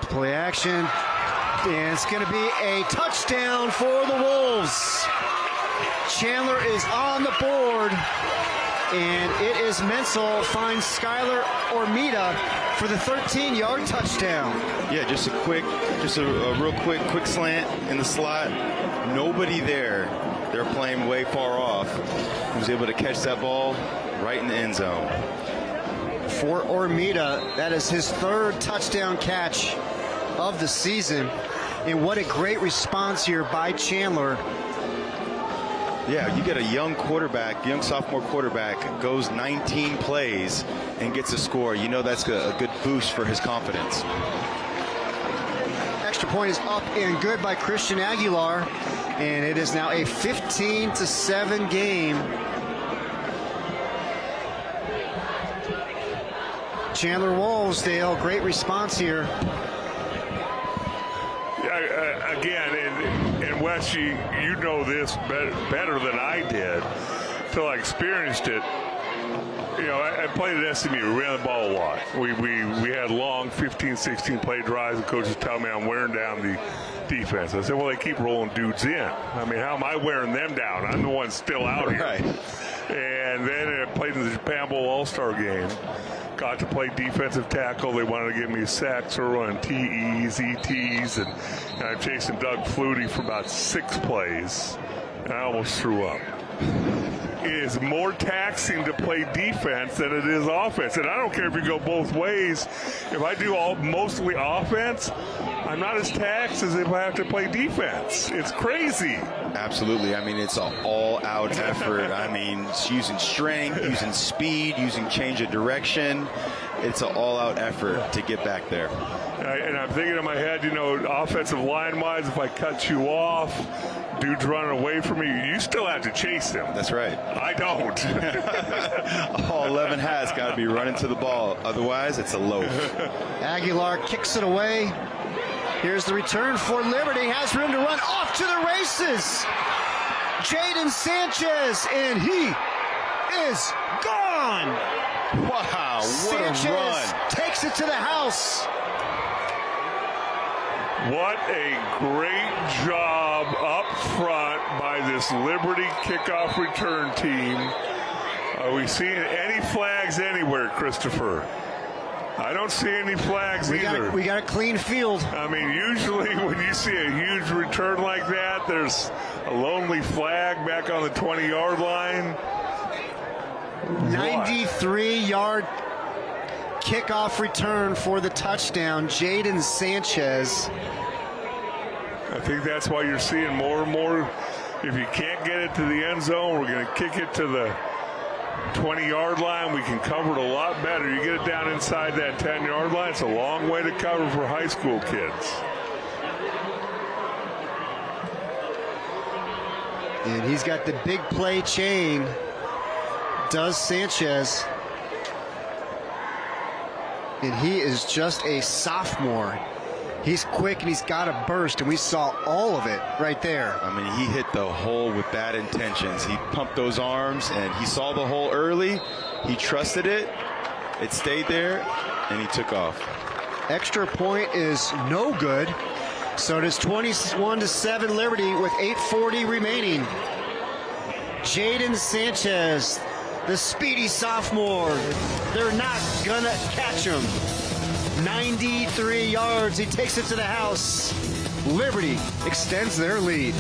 Play action. And it's going to be a touchdown for the Wolves. Chandler is on the board. And it is Mencl finds Skylar Ormita for the 13-yard touchdown. Yeah, just a real quick slant in the slot. Nobody there. They're playing way far off. He was able to catch that ball right in the end zone. For Ormita, that is his 3rd touchdown catch of the season. And what a great response here by Chandler. Yeah, you get a young sophomore quarterback, goes 19 plays and gets a score. You know that's a good boost for his confidence. Extra point is up and good by Christian Aguilar. And it is now a 15-7 game. Chandler Wolvesdale, great response here. Again, and Wes, you know this better than I did until I experienced it. You know, I played at SMU. We ran the ball a lot. We had long 15, 16 play drives, and coaches tell me I'm wearing down the defense. I said, well, they keep rolling dudes in. I mean, how am I wearing them down? I'm the one still out here. Right. And then I played in the Japan Bowl All-Star game. Got to play defensive tackle. They wanted to give me sacks or run TEs, ETs, and I'm chasing Doug Flutie for about 6 plays. And I almost threw up. It is more taxing to play defense than it is offense. And I don't care if you go both ways. If I do mostly offense, I'm not as taxed as if I have to play defense. It's crazy. Absolutely. I mean, it's an all-out effort. I mean, it's using strength, using speed, using change of direction. It's an all-out effort to get back there. And I'm thinking in my head, you know, offensive line-wise, if I cut you off, dude's running away from me, you still have to chase him. That's right. I don't. All 11 has got to be running to the ball. Otherwise, it's a loaf. Aguilar kicks it away. Here's the return for Liberty. Has room to run off to the races. Jaden Sanchez, and he is gone. Wow, what Sanchez a run. Takes it to the house. What a great job up front by this Liberty kickoff return team. Are we seeing any flags anywhere, Christopher? I don't see any flags either. We got a clean field. I mean, usually when you see a huge return like that, there's a lonely flag back on the 20-yard line. 93-yard kickoff return for the touchdown. Jaden Sanchez. I think that's why you're seeing more and more. If you can't get it to the end zone, we're going to kick it to the 20-yard line. We can cover it a lot better. You get it down inside that 10-yard line, it's a long way to cover for high school kids. And he's got the big play chain, does Sanchez. And he is just a sophomore. He's quick and he's got a burst, and we saw all of it right there. I mean, he hit the hole with bad intentions. He pumped those arms, and he saw the hole early. He trusted it. It stayed there, and he took off. Extra point is no good. So it is 21-7 Liberty with 8:40 remaining. Jaden Sanchez, the speedy sophomore. They're not gonna catch him. 93 yards. He takes it to the house. Liberty extends their lead.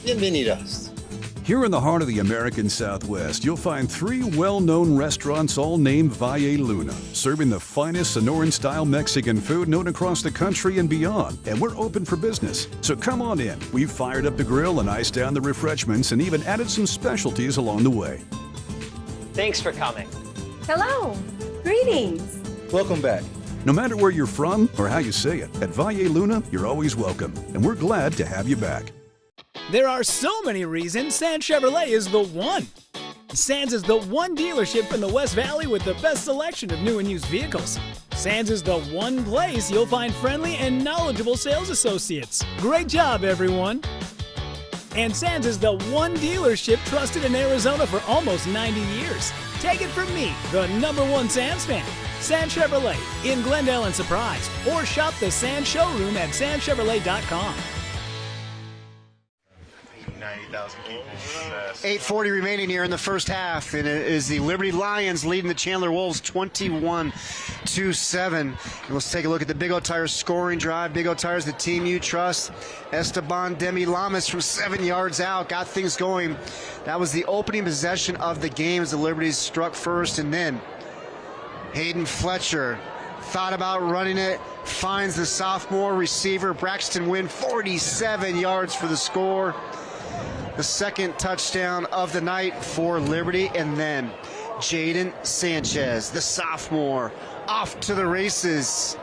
Bienvenidos. Here in the heart of the American Southwest, you'll find 3 well-known restaurants all named Valle Luna, serving the finest Sonoran-style Mexican food known across the country and beyond. And we're open for business, so come on in. We've fired up the grill and iced down the refreshments and even added some specialties along the way. Thanks for coming. Hello. Greetings. Welcome back. No matter where you're from or how you say it, at Valle Luna, you're always welcome, and we're glad to have you back. There are so many reasons Sands Chevrolet is the one. Sands is the one dealership in the West Valley with the best selection of new and used vehicles. Sands is the one place you'll find friendly and knowledgeable sales associates. Great job, everyone. And Sands is the one dealership trusted in Arizona for almost 90 years. Take it from me, the #1 Sands fan. Sands Chevrolet in Glendale and Surprise, or shop the Sands showroom at sandschevrolet.com. 8:40 remaining here in the first half, and it is the Liberty Lions leading the Chandler Wolves 21-7. And let's take a look at the Big O Tires scoring drive. Big O Tires, the team you trust. Esteban Demi Lamas from 7 yards out got things going. That was the opening possession of the game as the Liberties struck first, and then Hayden Fletcher thought about running it, finds the sophomore receiver Braxton Wynn, 47 yards for the score. The second touchdown of the night for Liberty, and then Jaden Sanchez, the sophomore, off to the races.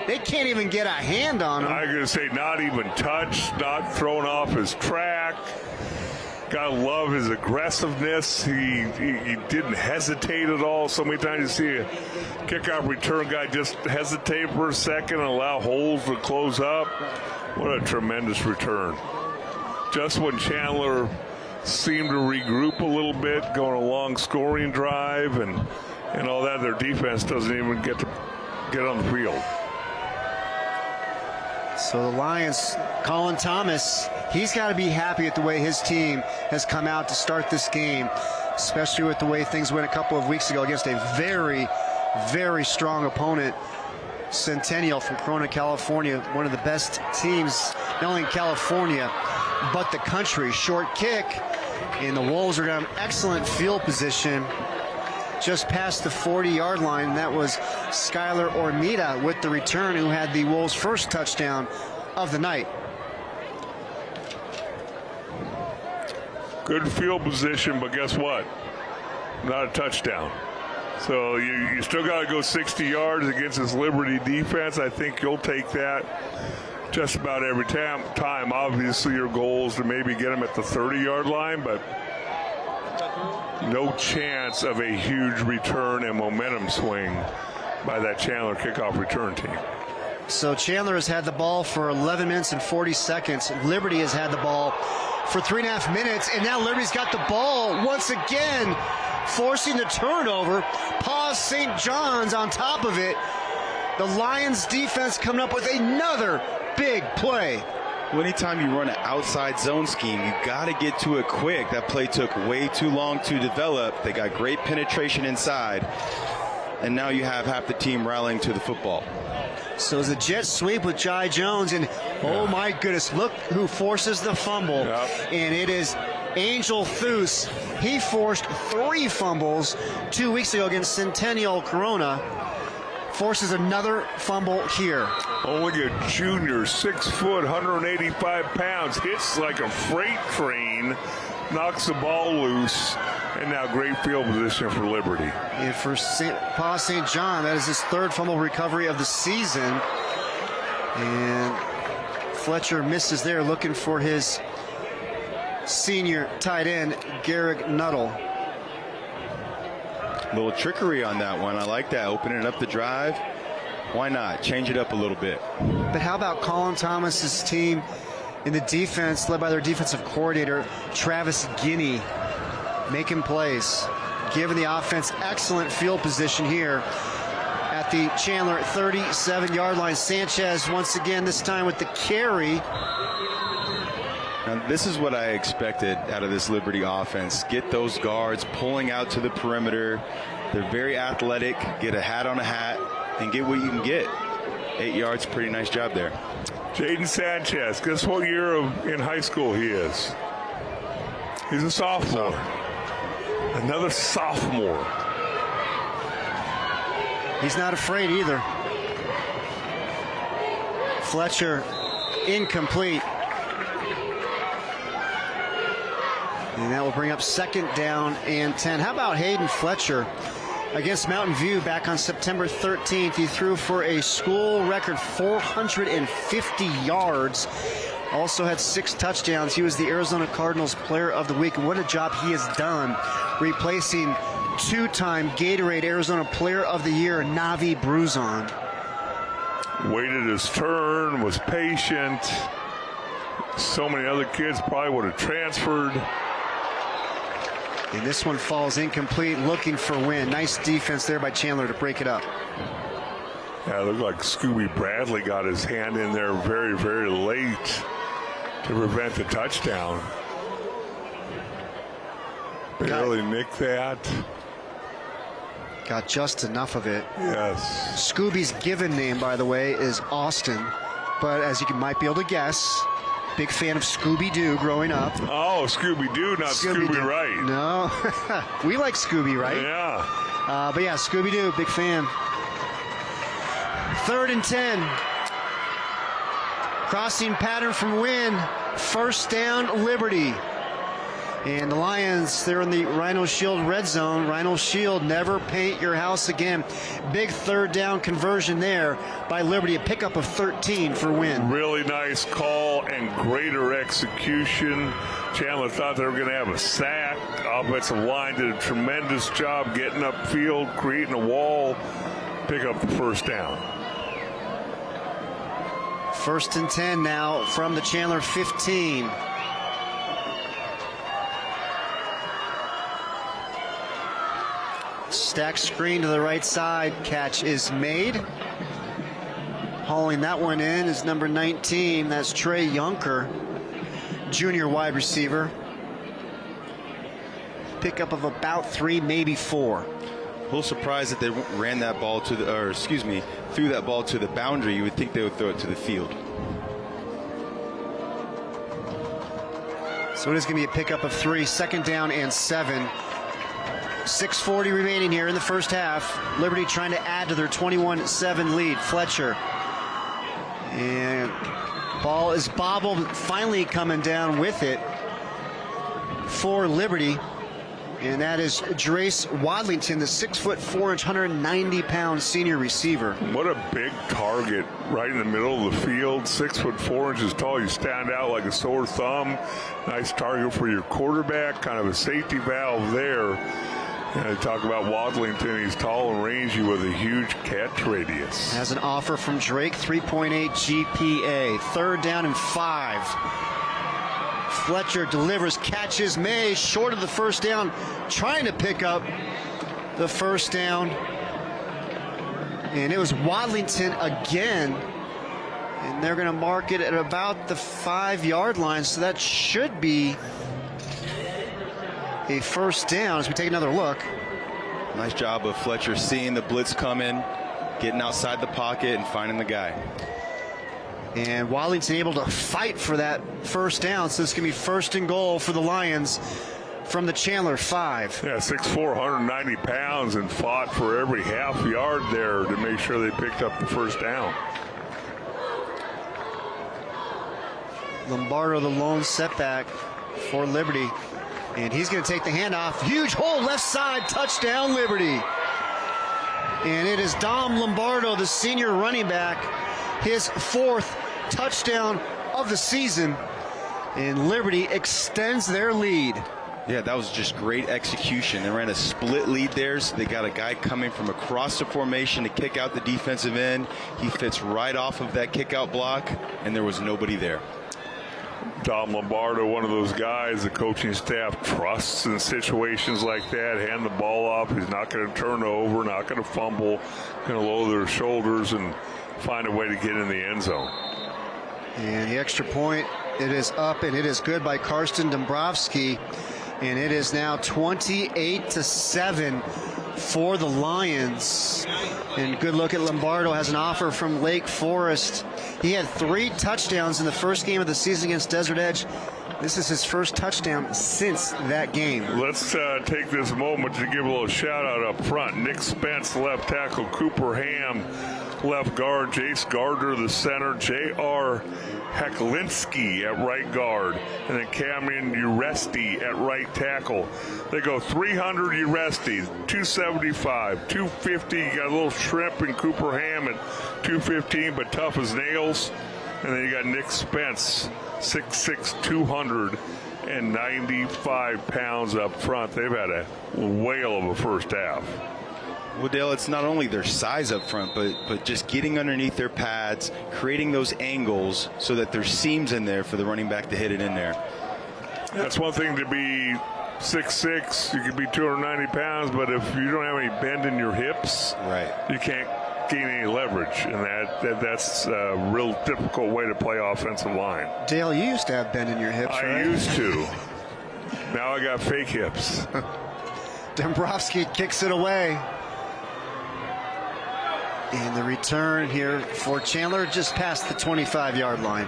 They can't even get a hand on him. I'm going to say not even touched, not thrown off his track. Gotta love his aggressiveness. He didn't hesitate at all. So many times you see a kickoff return guy just hesitate for a second and allow holes to close up. What a tremendous return. Just when Chandler seemed to regroup a little bit, going a long scoring drive and all that, their defense doesn't even get on the field. So the Lions, Colin Thomas, he's got to be happy with the way his team has come out to start this game, especially with the way things went a couple of weeks ago against a very, very strong opponent, Centennial from Corona, California, one of the best teams, not only in California, but the country. Short kick, and the Wolves are going to have excellent field position just past the 40-yard line. That was Skylar Ormita with the return, who had the Wolves' first touchdown of the night. Good field position, but guess what? Not a touchdown. So you still got to go 60 yards against this Liberty defense. I think you'll take that just about every time. Obviously, your goal is to maybe get them at the 30-yard line, but no chance of a huge return and momentum swing by that Chandler kickoff return team. So Chandler has had the ball for 11 minutes and 40 seconds. Liberty has had the ball for 3.5 minutes, and now Liberty's got the ball once again, forcing the turnover. Pause St. John's on top of it. The Lions defense coming up with another big play. Well, anytime you run an outside zone scheme, you got to get to it quick. That play took way too long to develop. They got great penetration inside, and now you have half the team rallying to the football. So it's a jet sweep with Jai Jones, and oh my goodness, look who forces the fumble. And it is Angel Thus. He forced 3 fumbles 2 weeks ago against Centennial Corona. Forces another fumble here. Only a junior, 6 foot, 185 pounds, hits like a freight train, knocks the ball loose, and now great field position for Liberty. And for Paul St. John, that is his 3rd fumble recovery of the season. And Fletcher misses there, looking for his senior tight end, Garrick Nuttall. A little trickery on that one. I like that, opening up the drive. Why not? Change it up a little bit. But how about Colin Thomas's team in the defense, led by their defensive coordinator, Travis Guinea, making plays, giving the offense excellent field position here at the Chandler 37-yard line. Sanchez once again, this time with the carry. Now, this is what I expected out of this Liberty offense. Get those guards pulling out to the perimeter. They're very athletic. Get a hat on a hat and get what you can get. 8 yards, pretty nice job there. Jaden Sanchez, guess what year in high school he is? He's a sophomore. Another sophomore. He's not afraid either. Fletcher, incomplete. And that will bring up 2nd down and 10. How about Hayden Fletcher against Mountain View back on September 13th? He threw for a school record 450 yards. Also had 6 touchdowns. He was the Arizona Cardinals Player of the Week. And what a job he has done, replacing 2-time Gatorade Arizona Player of the Year, Navi Bruzon. Waited his turn, was patient. So many other kids probably would have transferred. And this one falls incomplete, looking for win. Nice defense there by Chandler to break it up. Yeah, it looked like Scooby Bradley got his hand in there very, very late to prevent the touchdown. Barely nicked that. Got just enough of it. Yes. Scooby's given name, by the way, is Austin. But as you might be able to guess, big fan of Scooby-Doo growing up. Oh, Scooby-Doo, not Scooby Right. No. We like Scooby, right? Yeah. But yeah, Scooby-Doo, big fan. 3rd and 10. Crossing pattern from Wynn. 1st down, Liberty. And the Lions, they're in the Rhino Shield red zone. Rhino Shield, never paint your house again. Big 3rd down conversion there by Liberty. A pickup of 13 for Wynn. Really nice call and greater execution. Chandler thought they were going to have a sack. Offensive line did a tremendous job getting upfield, creating a wall. Pick up the 1st down. 1st and 10 now from the Chandler 15. Stack screen to the right side. Catch is made. Hauling that one in is number 19. That's Trey Yunker, junior wide receiver. Pickup of about 3, maybe 4. A little surprised that they ran that ball to the, or excuse me, threw that ball to the boundary. You would think they would throw it to the field. So it is going to be a pickup of 3, 2nd down and 7. 6:40 remaining here in the first half. Liberty trying to add to their 21-7 lead. Fletcher. And ball is bobbled, finally coming down with it for Liberty. And that is Drace Wadlington, the 6'4", 190-pound senior receiver. What a big target right in the middle of the field. 6'4" tall. You stand out like a sore thumb. Nice target for your quarterback. Kind of a safety valve there. And talk about Wadlington. He's tall and rangy with a huge catch radius. Has an offer from Drake, 3.8 GPA. 3rd down and 5 Fletcher delivers, catches May short of the first down, trying to pick up the first down. And it was Wadlington again. And they're going to mark it at about the 5-yard line. So that should be a first down as we take another look. Nice job of Fletcher seeing the blitz come in, getting outside the pocket and finding the guy. And Wadlington able to fight for that first down. So this can be first and goal for the Lions from the Chandler 5. Yeah, 6'4", 190 pounds, and fought for every half yard there to make sure they picked up the first down. Lombardo, the lone setback for Liberty. And he's going to take the handoff. Huge hole left side, touchdown Liberty. And it is Dom Lombardo, the senior running back, his 4th touchdown of the season. And Liberty extends their lead. Yeah, that was just great execution. They ran a split lead there, so they got a guy coming from across the formation to kick out the defensive end. He fits right off of that kick out block, and there was nobody there. Dom Lombardo, one of those guys the coaching staff trusts in situations like that. Hand the ball off. He's not going to turn over, not going to fumble, going to lower their shoulders and find a way to get in the end zone. And the extra point, it is up, and it is good by Karsten Dombrowski. And it is now 28-7 for the Lions. And good look at Lombardo, has an offer from Lake Forest. He had 3 touchdowns in the first game of the season against Desert Edge. This is his first touchdown since that game. Let's take this moment to give a little shout out up front. Nick Spence, left tackle. Cooper Ham, left guard. Jace Gardner, the center. J.R. Heklinski at right guard. And then Cameron Uresti at right tackle. They go 300 Uresti, 275, 250. You got a little shrimp in Cooper Ham at 215, but tough as nails. And then you got Nick Spence, 6'6", 295 pounds up front. They've had a whale of a first half. Well, Dale, it's not only their size up front, but just getting underneath their pads, creating those angles so that there's seams in there for the running back to hit it in there. That's one thing to be 6'6", you could be 290 pounds, but if you don't have any bend in your hips, right, you can't gain any leverage, and that's a real difficult way to play offensive line. Dale, you used to have bend in your hips, right? I used to. Now I got fake hips. Dombrowski kicks it away. And the return here for Chandler just past the 25-yard line.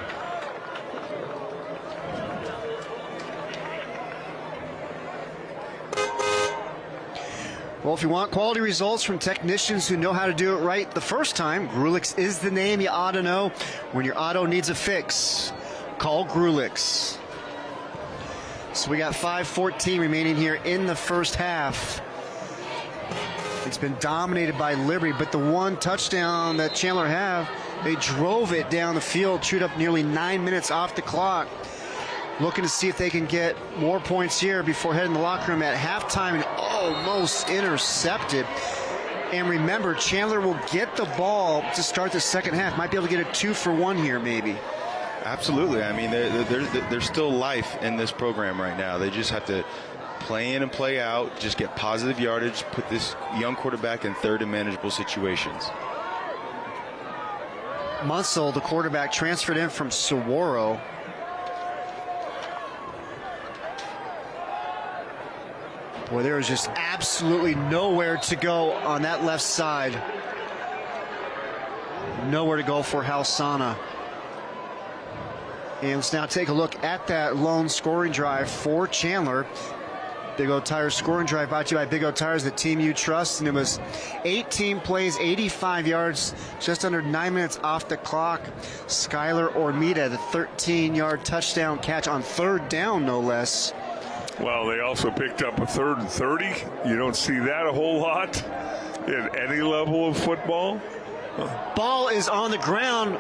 Well, if you want quality results from technicians who know how to do it right the first time, Grulix is the name you ought to know. When your auto needs a fix, call Grulix. So we got 5:14 remaining here in the first half. It's been dominated by Liberty, but the one touchdown that Chandler have, they drove it down the field, chewed up nearly 9 minutes off the clock. Looking to see if they can get more points here before heading to the locker room at halftime, and almost intercepted. And remember, Chandler will get the ball to start the second half. Might be able to get a 2-for-1 here, maybe. Absolutely. I mean, there's still life in this program right now. They just have to play in and play out, just get positive yardage, put this young quarterback in third and manageable situations. Mencl, the quarterback, transferred in from Saguaro. Boy, there is just absolutely nowhere to go on that left side. Nowhere to go for Halsana. And let's now take a look at that lone scoring drive for Chandler. Big O Tires scoring drive brought to you by Big O Tires, the team you trust. And it was 18 plays, 85 yards, just under 9 minutes off the clock. Skylar Ormida, the 13-yard touchdown catch on third down, no less. Well, they also picked up a 3rd and 30. You don't see that a whole lot in any level of football. Ball is on the ground.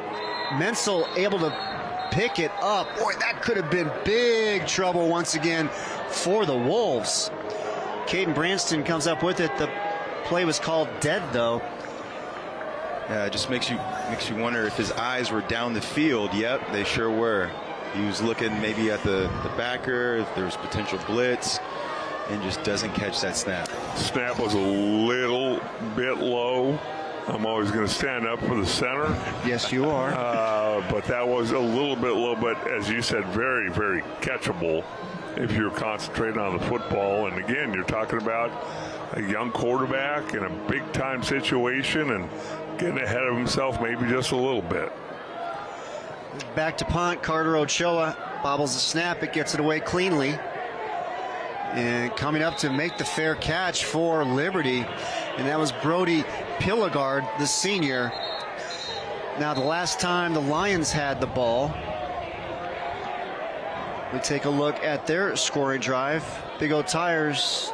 Mencl able to pick it up. Boy, that could have been big trouble once again for the Wolves. Caden Branston comes up with it. The play was called dead, though. Yeah, it just makes you wonder if his eyes were down the field. Yep, they sure were. He was looking maybe at the backer, if there was potential blitz, and just doesn't catch that snap. Snap was a little bit low. I'm always going to stand up for the center. Yes, you are. But that was a little bit low, but as you said, very, very catchable if you're concentrating on the football. And again, you're talking about a young quarterback in a big-time situation and getting ahead of himself maybe just a little bit. Back to punt. Carter Ochoa bobbles the snap. It gets it away cleanly. And coming up to make the fair catch for Liberty, and that was Brody Pillegard, the senior. Now, the last time the Lions had the ball, we take a look at their scoring drive. Big O Tires,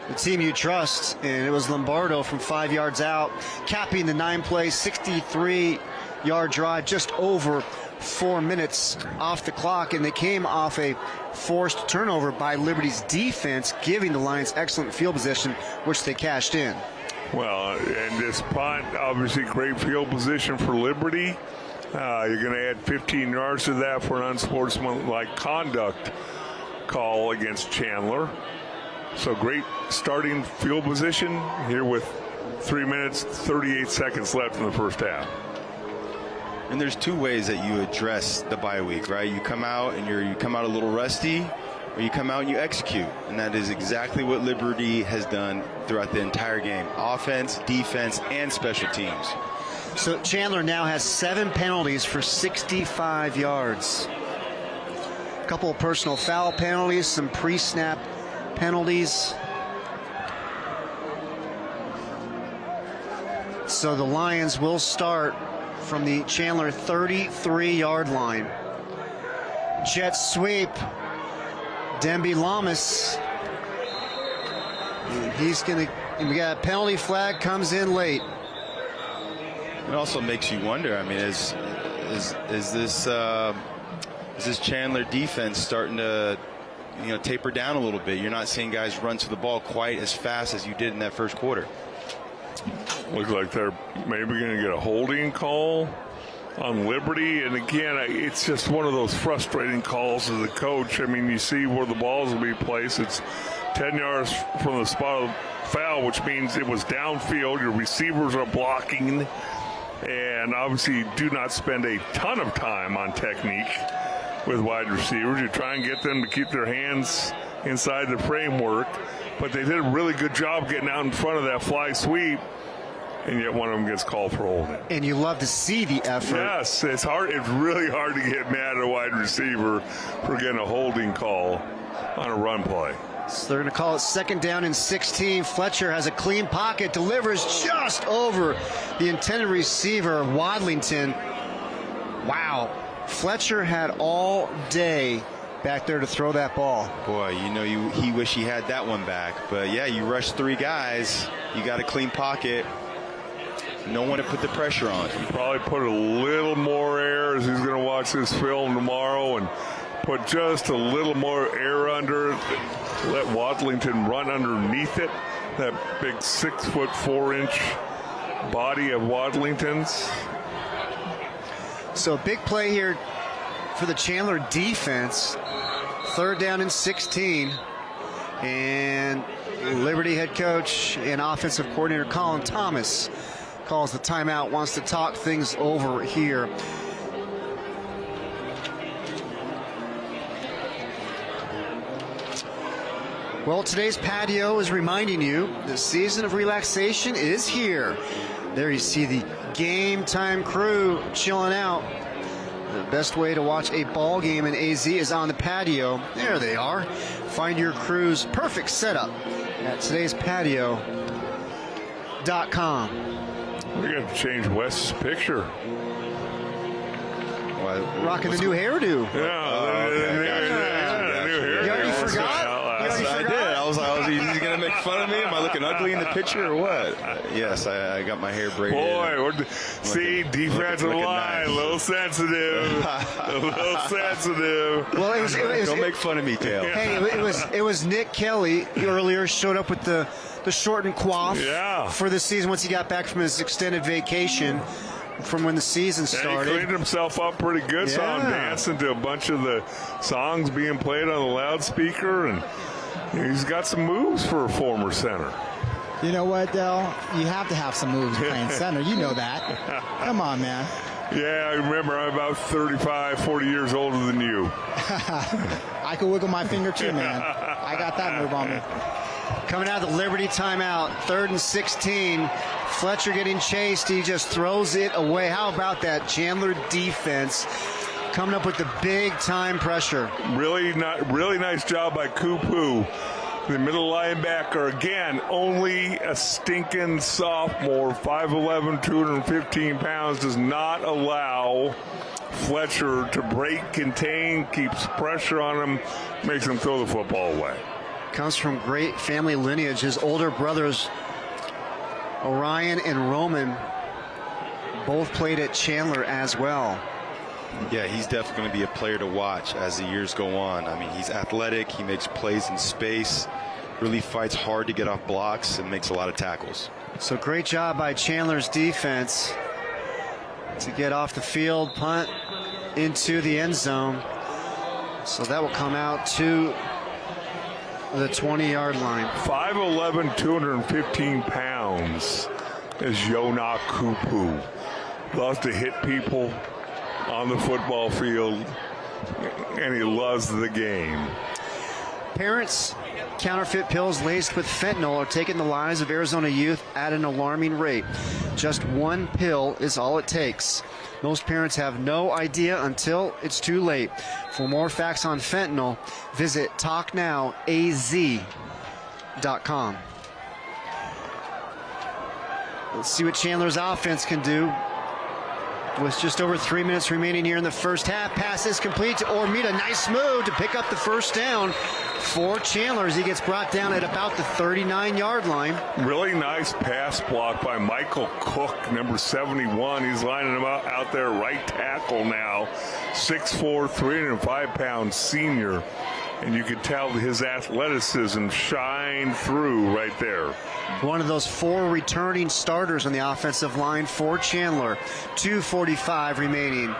the team you trust, and it was Lombardo from 5 yards out, capping the 9-play, 63-yard drive, just over 4 minutes off the clock, and they came off a forced turnover by Liberty's defense, giving the Lions excellent field position, which they cashed in. Well, and this punt, obviously great field position for Liberty. You're going to add 15 yards to that for an unsportsmanlike conduct call against Chandler. So great starting field position here with 3 minutes, 38 seconds left in the first half. And there's two ways that you address the bye week, right? You come out and you come out a little rusty, or you come out and you execute. And that is exactly what Liberty has done throughout the entire game. Offense, defense, and special teams. So Chandler now has 7 penalties for 65 yards. A couple of personal foul penalties, some pre-snap penalties. So the Lions will start from the Chandler 33-yard line. Jet sweep. Demby Lamas. And we got a penalty flag, comes in late. It also makes you wonder, I mean, is this Chandler defense starting to taper down a little bit? You're not seeing guys run to the ball quite as fast as you did in that first quarter. Looks like they're maybe going to get a holding call on Liberty. And again, it's just one of those frustrating calls as a coach. I mean, you see where the balls will be placed. It's 10 yards from the spot of foul, which means it was downfield. Your receivers are blocking. And obviously do not spend a ton of time on technique with wide receivers. You try and get them to keep their hands inside the framework. But they did a really good job getting out in front of that fly sweep. And yet one of them gets called for holding. And you love to see the effort. Yes, it's hard. It's really hard to get mad at a wide receiver for getting a holding call on a run play. So they're going to call it 2nd down and 16. Fletcher has a clean pocket, delivers just over the intended receiver, Wadlington. Wow. Fletcher had all day back there to throw that ball. Boy, he wish he had that one back. But yeah, you rush 3 guys. You got a clean pocket. No one to put the pressure on. Probably put a little more air as he's going to watch this film tomorrow and put just a little more air under it. Let Wadlington run underneath it. That big 6'4" body of Wadlington's. So a big play here for the Chandler defense. 3rd down and 16. And Liberty head coach and offensive coordinator Colin Thomas calls the timeout, wants to talk things over here. Well, today's patio is reminding you the season of relaxation is here. There you see the Game Time crew chilling out. The best way to watch a ball game in AZ is on the patio. There they are. Find your crew's perfect setup at todayspatio.com. We got to change Wes's picture. Rocking the new hairdo. Yeah, the new hairdo. You already forgot? I did. I was like, is he going to make fun of me? Am I looking ugly in the picture or what? Yes, I got my hair braided. Boy, defensive line, a little sensitive. A little sensitive. Well, it was don't make fun of me, Kale. Hey, it was Nick Kelly earlier showed up with the shortened coif for the season once he got back from his extended vacation. from when the season started. He cleaned himself up pretty good. Saw him dancing to a bunch of the songs being played on the loudspeaker, and he's got some moves for a former center. You know what, Del? You have to have some moves playing center. You know that. Come on, man. Yeah, I remember. I'm about 35, 40 years older than you. I could wiggle my finger too, man. I got that move on me. Coming out of the Liberty timeout, 3rd and 16. Fletcher getting chased. He just throws it away. How about that Chandler defense coming up with the big-time pressure? Really nice job by Kupu. The middle linebacker, again, only a stinking sophomore, 5'11", 215 pounds, does not allow Fletcher to break, contain, keeps pressure on him, makes him throw the football away. Comes from great family lineage. His older brothers, Orion and Roman, both played at Chandler as well. Yeah, he's definitely going to be a player to watch as the years go on. I mean, he's athletic. He makes plays in space, really fights hard to get off blocks, and makes a lot of tackles. So great job by Chandler's defense to get off the field, punt into the end zone. So that will come out to the 20-yard line. 5'11", 215 pounds is Yona Kupu. Loves to hit people on the football field, and he loves the game. Parents, counterfeit pills laced with fentanyl are taking the lives of Arizona youth at an alarming rate. Just one pill is all it takes. Most parents have no idea until it's too late. For more facts on fentanyl, visit talknowaz.com. Let's see what Chandler's offense can do. With just over 3 minutes remaining here in the first half. Pass is complete to Ormita. Nice move to pick up the first down for Chandler as he gets brought down at about the 39-yard line. Really nice pass block by Michael Cook, number 71. He's lining him out there, right tackle now. 6'4", 305-pound senior. And you can tell his athleticism shine through right there. One of those 4 returning starters on the offensive line for Chandler. 2:45 remaining.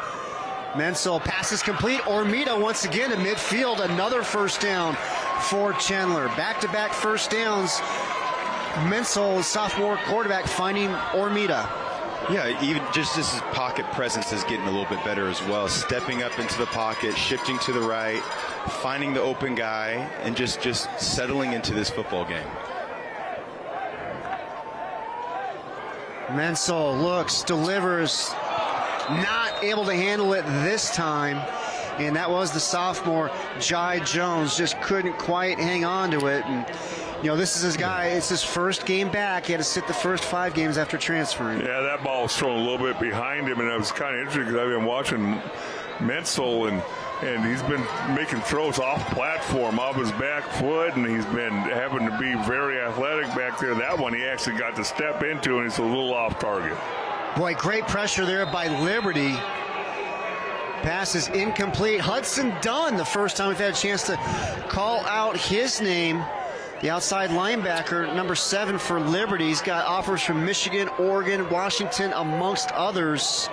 Mencl passes complete. Ormita once again to midfield. Another first down for Chandler. Back-to-back first downs. Mencl, sophomore quarterback, finding Ormita. Yeah, even just his pocket presence is getting a little bit better as well. Stepping up into the pocket, shifting to the right, finding the open guy, and just settling into this football game. Mencl looks, delivers, not able to handle it this time. And that was the sophomore, Jai Jones, just couldn't quite hang on to it. And, you know, this is his guy. It's his first game back. He had to sit the first 5 games after transferring. Yeah, that ball was thrown a little bit behind him, and I was kind of interested because I've been watching Mencl, and he's been making throws off platform, off his back foot, and he's been having to be very athletic back there. That one he actually got to step into, and it's a little off target. Boy, great pressure there by Liberty. Pass is incomplete. Hudson Dunn, the first time we've had a chance to call out his name. The outside linebacker, number 7 for Liberty. He's got offers from Michigan, Oregon, Washington, amongst others.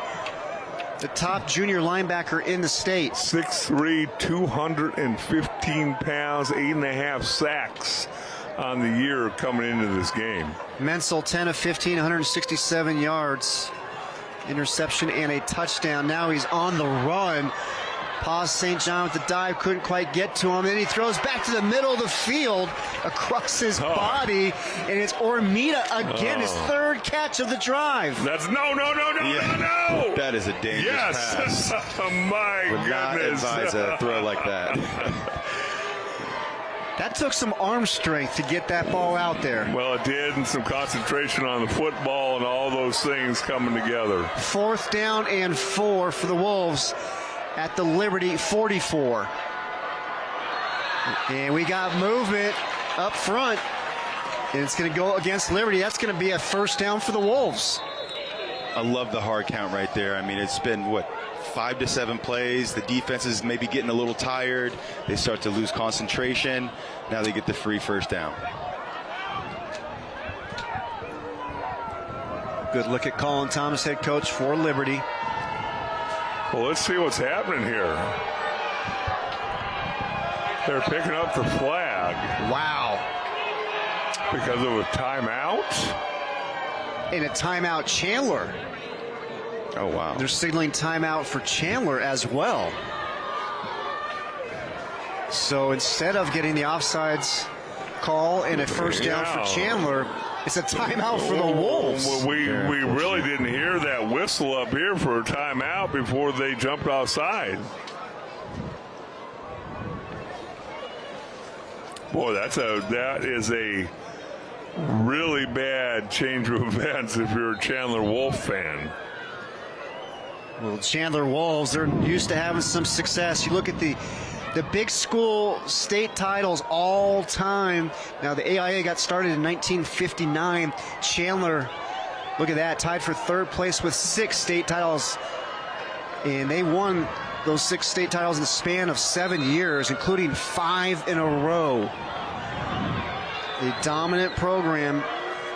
The top junior linebacker in the state. 6'3", 215 pounds, 8.5 sacks on the year coming into this game. Mencl, 10 of 15, 167 yards. Interception and a touchdown. Now he's on the run. Pause St. John with the dive, couldn't quite get to him. Then he throws back to the middle of the field across his body, and it's Ormita again, his 3rd catch of the drive. That's no. That is a dangerous pass. Oh, my Would not goodness. advise a throw like that. That took some arm strength to get that ball out there. Well, it did, and some concentration on the football and all those things coming together. 4th down and 4 for the Wolves at the Liberty 44. And we got movement up front, and it's going to go against Liberty. That's going to be a first down for the Wolves. I love the hard count right there. I mean, it's been, 5 to 7 plays. The defense is maybe getting a little tired. They start to lose concentration. Now they get the free first down. Good look at Colin Thomas, head coach for Liberty. Well, let's see what's happening here. They're picking up the flag. Wow. Because of a timeout? And a timeout, Chandler. Oh, wow. They're signaling timeout for Chandler as well. So instead of getting the offsides call and a first down for Chandler, it's a timeout for the Wolves. Well, we really didn't hear that whistle up here for a timeout before they jumped offside. Boy, that is a really bad change of events if you're a Chandler Wolf fan. Well, Chandler Wolves, they're used to having some success. You look at the big school state titles all time. Now, the AIA got started in 1959. Chandler, look at that, tied for third place with 6 state titles. And they won those 6 state titles in the span of 7 years, including 5 in a row. A dominant program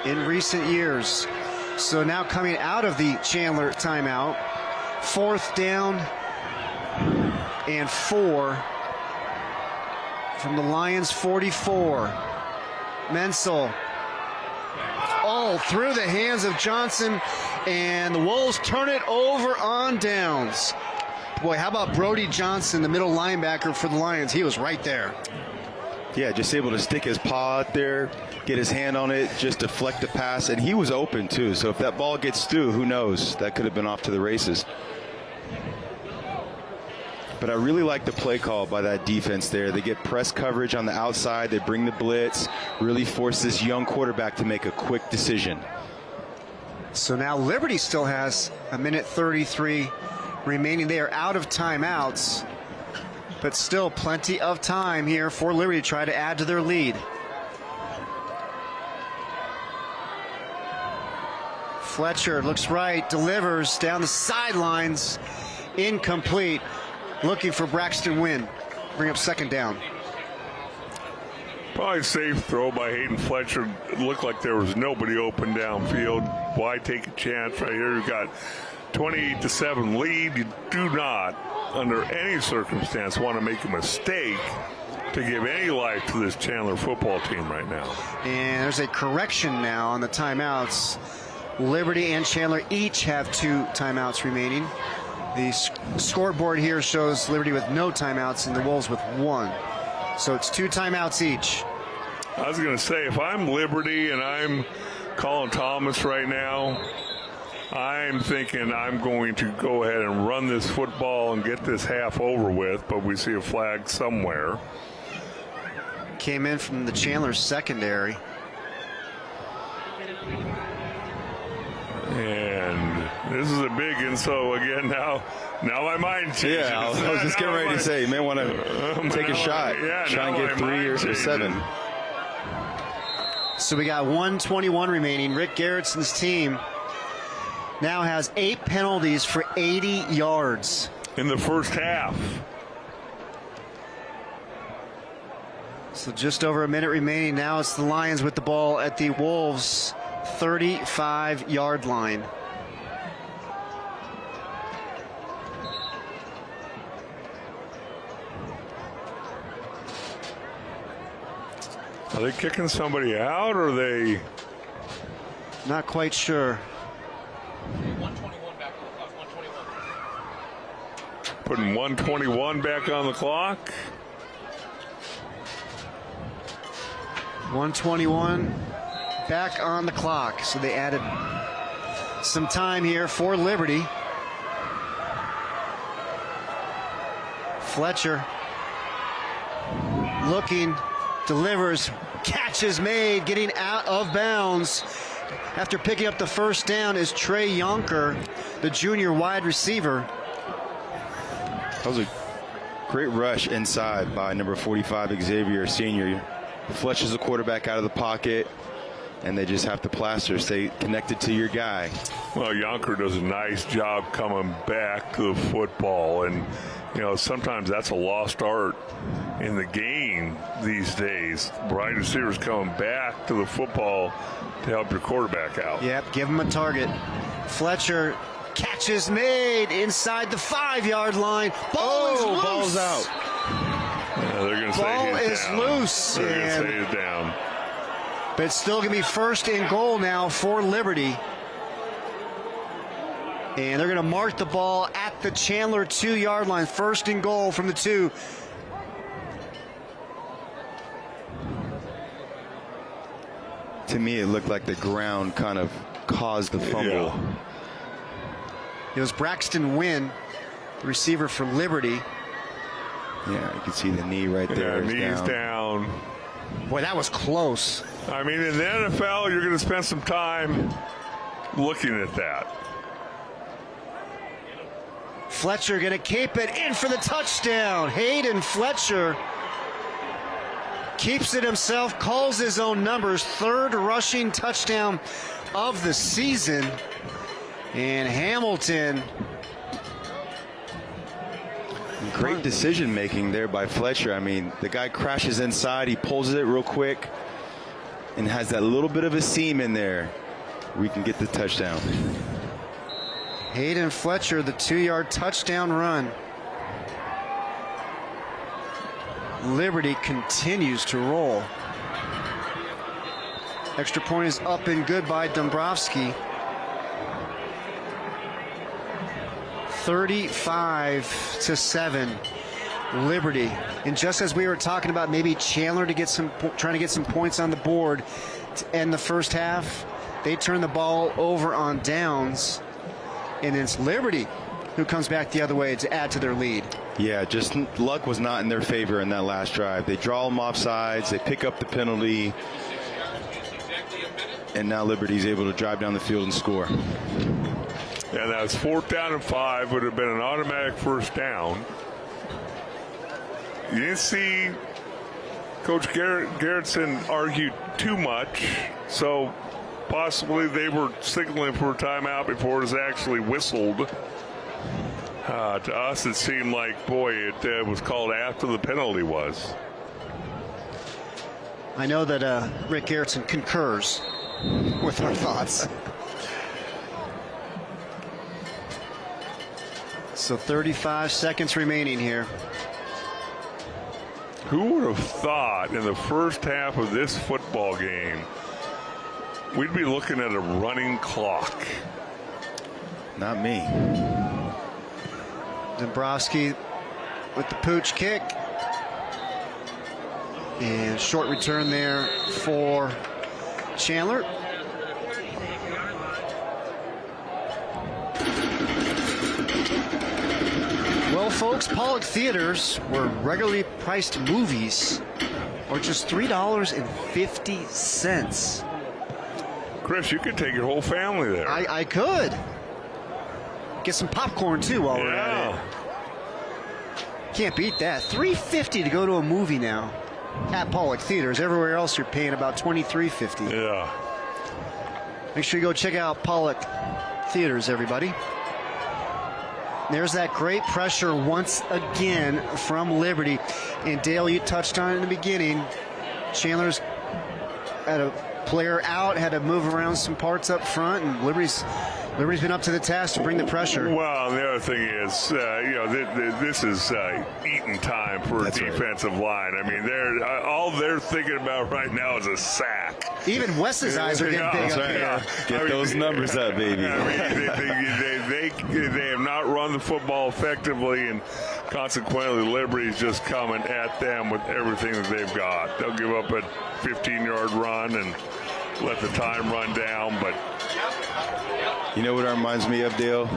in recent years. So now coming out of the Chandler timeout, 4th down and 4 from the Lions 44. Mencl all through the hands of Johnson, and the Wolves turn it over on downs. Boy, how about Brody Johnson, the middle linebacker for the Lions? He was right there. Yeah, just able to stick his paw out there, get his hand on it, just deflect the pass, and he was open too. So if that ball gets through, who knows? That could have been off to the races. But I really like the play call by that defense there. They get press coverage on the outside. They bring the blitz, really force this young quarterback to make a quick decision. So now Liberty still has 1:33 remaining. They are out of timeouts, but still plenty of time here for Liberty to try to add to their lead. Fletcher looks right, delivers down the sidelines, incomplete. Looking for Braxton Wynn. Bring up 2nd down. Probably a safe throw by Hayden Fletcher. It looked like there was nobody open downfield. Why take a chance right here? You've got 28-7 lead. You do not, under any circumstance, want to make a mistake to give any life to this Chandler football team right now. And there's a correction now on the timeouts. Liberty and Chandler each have 2 timeouts remaining. The scoreboard here shows Liberty with no timeouts and the Wolves with 1. So it's 2 timeouts each. I was going to say, if I'm Liberty and I'm Colin Thomas right now, I'm thinking I'm going to go ahead and run this football and get this half over with, but we see a flag somewhere. Came in from the Chandler secondary. And this is a big, and so again, now my mind changes. Yeah, I was just getting ready to say, you may want to take a shot. Yeah, try and get 3 or 7. So we got 1:21 remaining. Rick Garretson's team now has 8 penalties for 80 yards. In the first half. So just over a minute remaining. Now it's the Lions with the ball at the Wolves' 35-yard line. Are they kicking somebody out, or are they? Not quite sure. 121 back on the clock. 121. Putting 121 back on the clock. 121 back on the clock. So they added some time here for Liberty. Fletcher looking, delivers, catch is made, getting out of bounds. After picking up the first down is Trey Yonker, the junior wide receiver. That was a great rush inside by number 45, Xavier, senior. Fletches the quarterback out of the pocket, and they just have to plaster, stay connected to your guy. Well, Yonker does a nice job coming back to the football, and, you know, sometimes that's a lost art in the game these days. Wide receivers coming back to the football to help your quarterback out. Yep, give him a target. Fletcher, catch is made inside the 5-yard line. Ball is loose. Ball's out. Yeah, they're going to say Ball he's is down. loose. They're going to say he's down. But it's still going to be first and goal now for Liberty. And they're going to mark the ball at the Chandler 2-yard line. First and goal from the 2. To me, it looked like the ground kind of caused the fumble. Yeah. It was Braxton Wynn, the receiver for Liberty. Yeah, you can see the knee right there. Yeah, knees down. Boy, that was close. I mean, in the NFL, you're going to spend some time looking at that. Fletcher going to cape it in for the touchdown. Hayden Fletcher keeps it himself, calls his own numbers. 3rd rushing touchdown of the season. And Hamilton. Great decision making there by Fletcher. I mean, the guy crashes inside, he pulls it real quick, and has that little bit of a seam in there. We can get the touchdown. Hayden Fletcher, the 2-yard touchdown run. Liberty continues to roll. Extra point is up and good by Dombrowski. 35-7, Liberty. And just as we were talking about maybe Chandler to get trying to get some points on the board to end the first half, they turn the ball over on downs, and it's Liberty who comes back the other way to add to their lead. Yeah, just luck was not in their favor in that last drive. They draw them off sides, they pick up the penalty, and now Liberty's able to drive down the field and score. And that's 4th down and 5. Would have been an automatic first down. You didn't see Coach Garretson argue too much, so possibly they were signaling for a timeout before it was actually whistled. To us, it seemed like, boy, it was called after the penalty was. I know that Rick Garretson concurs with our thoughts. So 35 seconds remaining here. Who would have thought in the first half of this football game we'd be looking at a running clock? Not me. Dombrowski with the pooch kick. And short return there for Chandler. Well, folks, Pollock Theaters, where regularly priced movies are just $3.50. Chris, you could take your whole family there. I could. Get some popcorn, too, while we're at it. Can't beat that. $3.50 to go to a movie now at Pollock Theaters. Everywhere else, you're paying about $23.50. Yeah. Make sure you go check out Pollock Theaters, everybody. There's that great pressure once again from Liberty. And Dale, you touched on it in the beginning. Chandler's had a player out, had to move around some parts up front, and Liberty's been up to the task to bring the pressure. Well, the other thing is, this is eating time for a defensive line. I mean, all they're thinking about right now is a sack. Even Wes's eyes are getting big up here. Get those numbers up, baby. I mean, they have not run the football effectively, and consequently, Liberty's just coming at them with everything that they've got. They'll give up a 15-yard run and let the time run down, but you know what it reminds me of, Dale?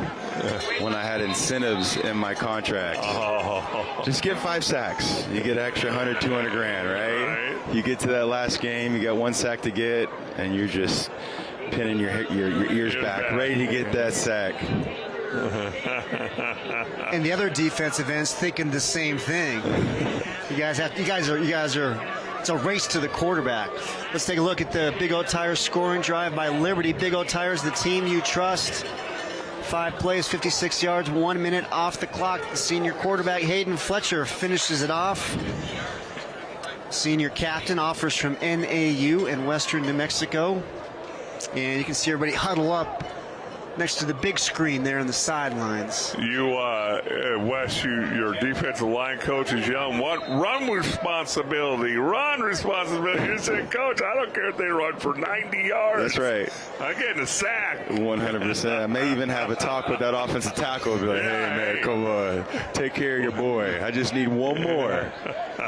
When I had incentives in my contract. Just get 5 sacks. You get extra 100, 200 grand, right? You get to that last game, you got 1 sack to get, and you're just pinning your ears back, ready to get that sack. And the other defensive ends thinking the same thing. You guys are. It's a race to the quarterback. Let's take a look at the Big O Tires scoring drive by Liberty. Big O Tires, the team you trust. 5 plays, 56 yards, 1 minute off the clock. The senior quarterback, Hayden Fletcher, finishes it off. Senior captain offers from NAU in western New Mexico. And you can see everybody huddle up next to the big screen there in the sidelines. You, Wes, your defensive line coach is yelling, what? Run responsibility. You said, Coach, I don't care if they run for 90 yards. That's right. I'm getting a sack. 100%. I may even have a talk with that offensive tackle. Be like, hey, man, come on. Take care of your boy. I just need one more.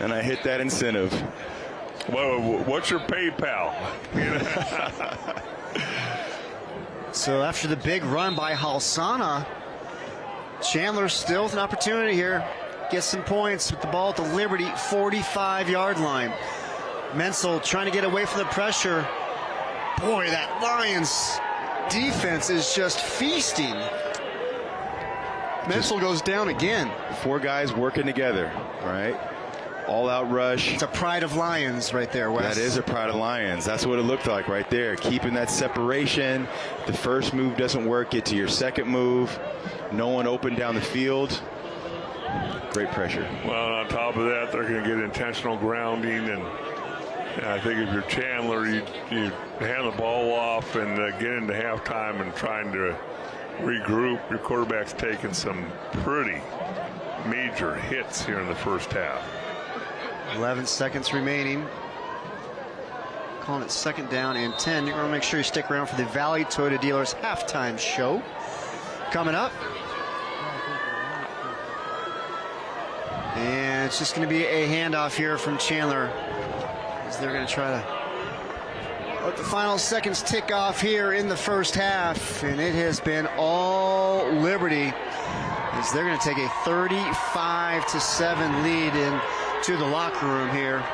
And I hit that incentive. Well, what's your PayPal? So after the big run by Halsana, Chandler still with an opportunity here. Get some points with the ball at the Liberty 45-yard line. Mencl trying to get away from the pressure. Boy, that Lions defense is just feasting. Mencl goes down again. 4 guys working together, right? All-out rush. It's a pride of Lions right there, Wes. That is a pride of Lions. That's what it looked like right there. Keeping that separation. The first move doesn't work. Get to your second move. No one open down the field. Great pressure. Well, on top of that, they're going to get intentional grounding. And I think if you're Chandler, you hand the ball off and get into halftime and trying to regroup. Your quarterback's taking some pretty major hits here in the first half. 11 seconds remaining. Calling it 2nd down and 10. You're going to make sure you stick around for the Valley Toyota Dealers halftime show. Coming up. And it's just going to be a handoff here from Chandler as they're going to try to let the final seconds tick off here in the first half. And it has been all Liberty as they're going to take a 35-7 lead into the locker room here.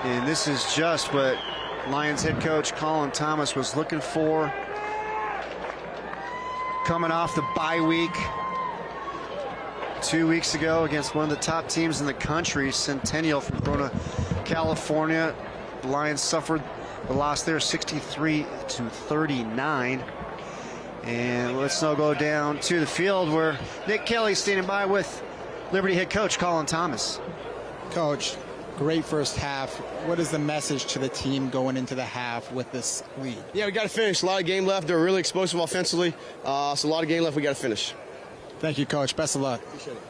And this is just what Lions head coach Colin Thomas was looking for. Coming off the bye week 2 weeks ago against one of the top teams in the country, Centennial from Corona, California. The Lions suffered the loss there 63-39. And let's now go down to the field where Nick Kelly standing by with Liberty head coach Colin Thomas. Coach, great first half. What is the message to the team going into the half with this lead? Yeah, we got to finish. A lot of game left. They're really explosive offensively. So a lot of game left. We got to finish. Thank you, Coach. Best of luck. Appreciate it.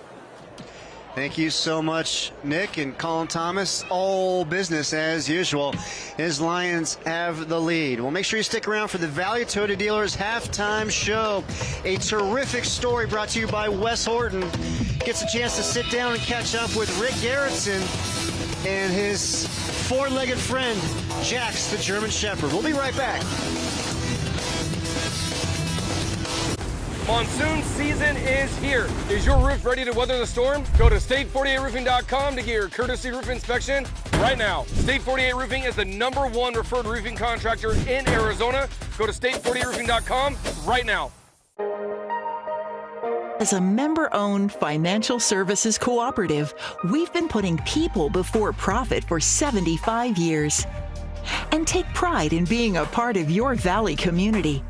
Thank you so much, Nick and Colin Thomas. All business as usual. His Lions have the lead. Well, make sure you stick around for the Valley Toyota Dealers halftime show. A terrific story brought to you by Wes Horton. Gets a chance to sit down and catch up with Rick Garretson and his four-legged friend, Jax, the German Shepherd. We'll be right back. Monsoon season is here. Is your roof ready to weather the storm? Go to state48roofing.com to get your courtesy roof inspection right now. State 48 Roofing is the #1 referred roofing contractor in Arizona. Go to state48roofing.com right now. As a member-owned financial services cooperative, we've been putting people before profit for 75 years and take pride in being a part of your Valley community.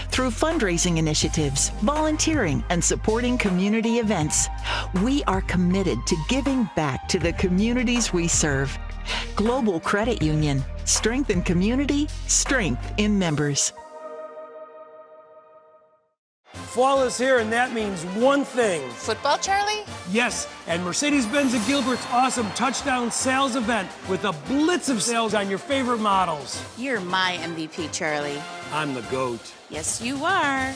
Through fundraising initiatives, volunteering, and supporting community events, we are committed to giving back to the communities we serve. Global Credit Union. Strength in community, strength in members. Fall is here, and that means one thing. Football, Charlie? Yes, and Mercedes-Benz of Gilbert's awesome touchdown sales event with a blitz of sales on your favorite models. You're my MVP, Charlie. I'm the GOAT. Yes, you are.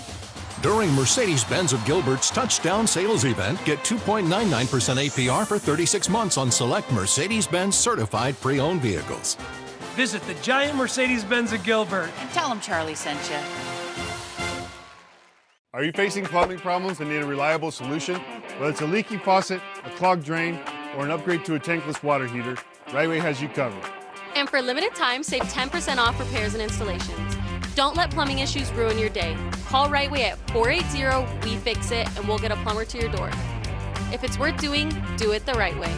During Mercedes-Benz of Gilbert's touchdown sales event, get 2.99% APR for 36 months on select Mercedes-Benz certified pre-owned vehicles. Visit the giant Mercedes-Benz of Gilbert. And tell them Charlie sent you. Are you facing plumbing problems and need a reliable solution? Whether it's a leaky faucet, a clogged drain, or an upgrade to a tankless water heater, Rightway has you covered. And for a limited time, save 10% off repairs and installations. Don't let plumbing issues ruin your day. Call Rightway at 480-WE-FIX-IT and we'll get a plumber to your door. If it's worth doing, do it the right way.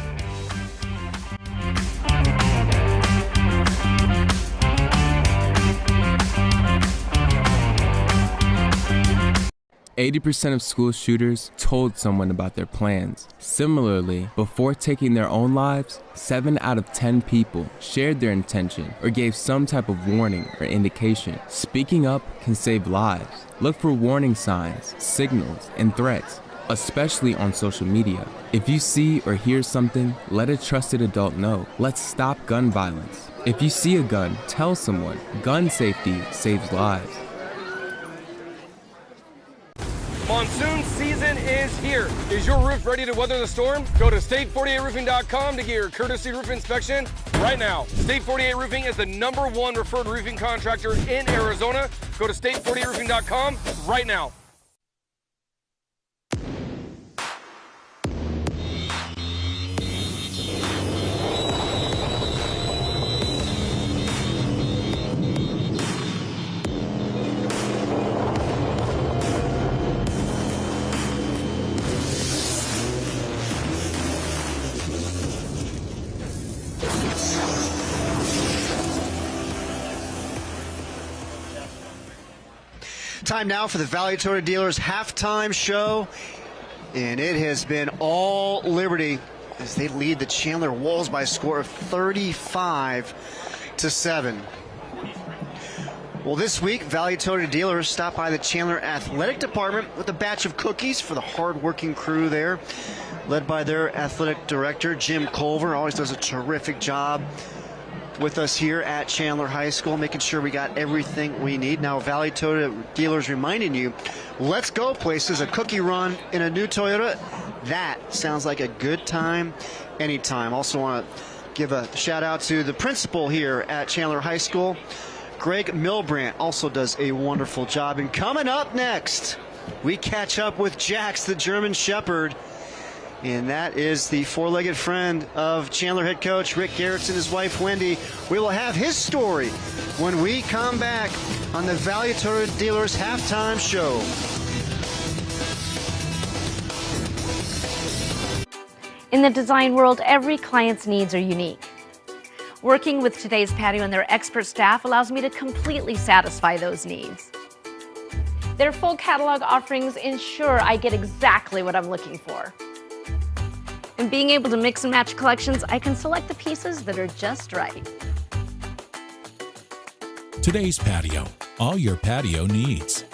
80% of school shooters told someone about their plans. Similarly, before taking their own lives, 7 out of 10 people shared their intention or gave some type of warning or indication. Speaking up can save lives. Look for warning signs, signals, and threats, especially on social media. If you see or hear something, let a trusted adult know. Let's stop gun violence. If you see a gun, tell someone. Gun safety saves lives. Monsoon season is here. Is your roof ready to weather the storm? Go to state48roofing.com to get your courtesy roof inspection right now. State 48 Roofing is the #1 referred roofing contractor in Arizona. Go to state48roofing.com right now. Time now for the Valley Toyota Dealers halftime show, and it has been all Liberty as they lead the Chandler Wolves by a score of 35-7. Well, this week, Valley Toyota Dealers stopped by the Chandler Athletic Department with a batch of cookies for the hard-working crew there, led by their athletic director, Jim Culver. Always does a terrific job with us here at Chandler High School, making sure we got everything we need. Now, Valley Toyota Dealers reminding you, let's go places, a cookie run in a new Toyota. That sounds like a good time anytime. Also want to give a shout out to the principal here at Chandler High School. Greg Milbrandt also does a wonderful job. And coming up next, we catch up with Jax, the German Shepherd. And that is the four-legged friend of Chandler head coach Rick Garretson, his wife Wendy. We will have his story when we come back on the Valley Toyota Dealers halftime show. In the design world, every client's needs are unique. Working with today's patio and their expert staff allows me to completely satisfy those needs. Their full catalog offerings ensure I get exactly what I'm looking for. And being able to mix and match collections, I can select the pieces that are just right. Today's patio, all your patio needs.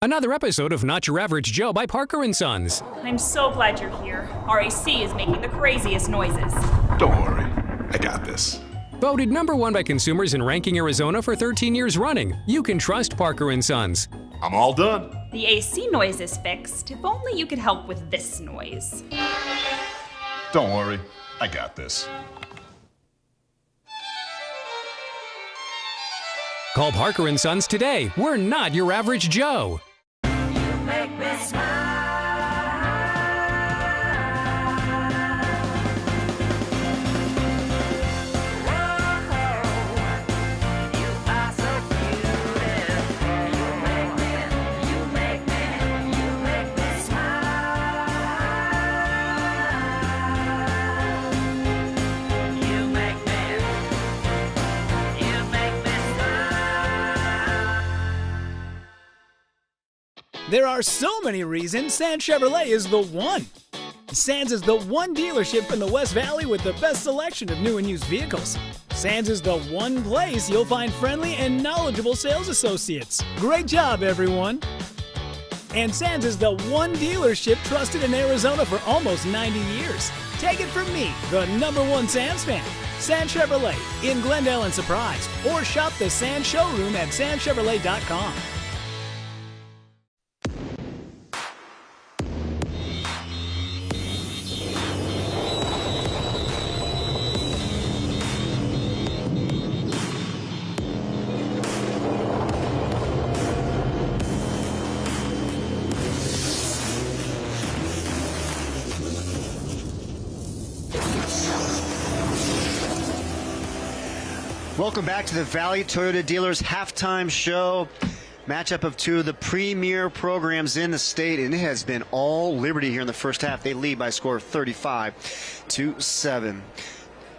Another episode of Not Your Average Joe by Parker & Sons. I'm so glad you're here. RAC is making the craziest noises. Don't worry, I got this. Voted #1 by consumers in Ranking, Arizona for 13 years running. You can trust Parker & Sons. I'm all done. The AC noise is fixed. If only you could help with this noise. Don't worry, I got this. Call Parker & Sons today. We're not your average Joe. Make me smile. There are so many reasons Sands Chevrolet is the one. Sands is the one dealership in the West Valley with the best selection of new and used vehicles. Sands is the one place you'll find friendly and knowledgeable sales associates. Great job, everyone. And Sands is the one dealership trusted in Arizona for almost 90 years. Take it from me, the #1 Sands fan. Sands Chevrolet in Glendale and Surprise, or shop the Sands showroom at sandschevrolet.com. Welcome back to the Valley Toyota Dealers halftime show. Matchup of two of the premier programs in the state, and it has been all Liberty here in the first half. They lead by a score of 35-7.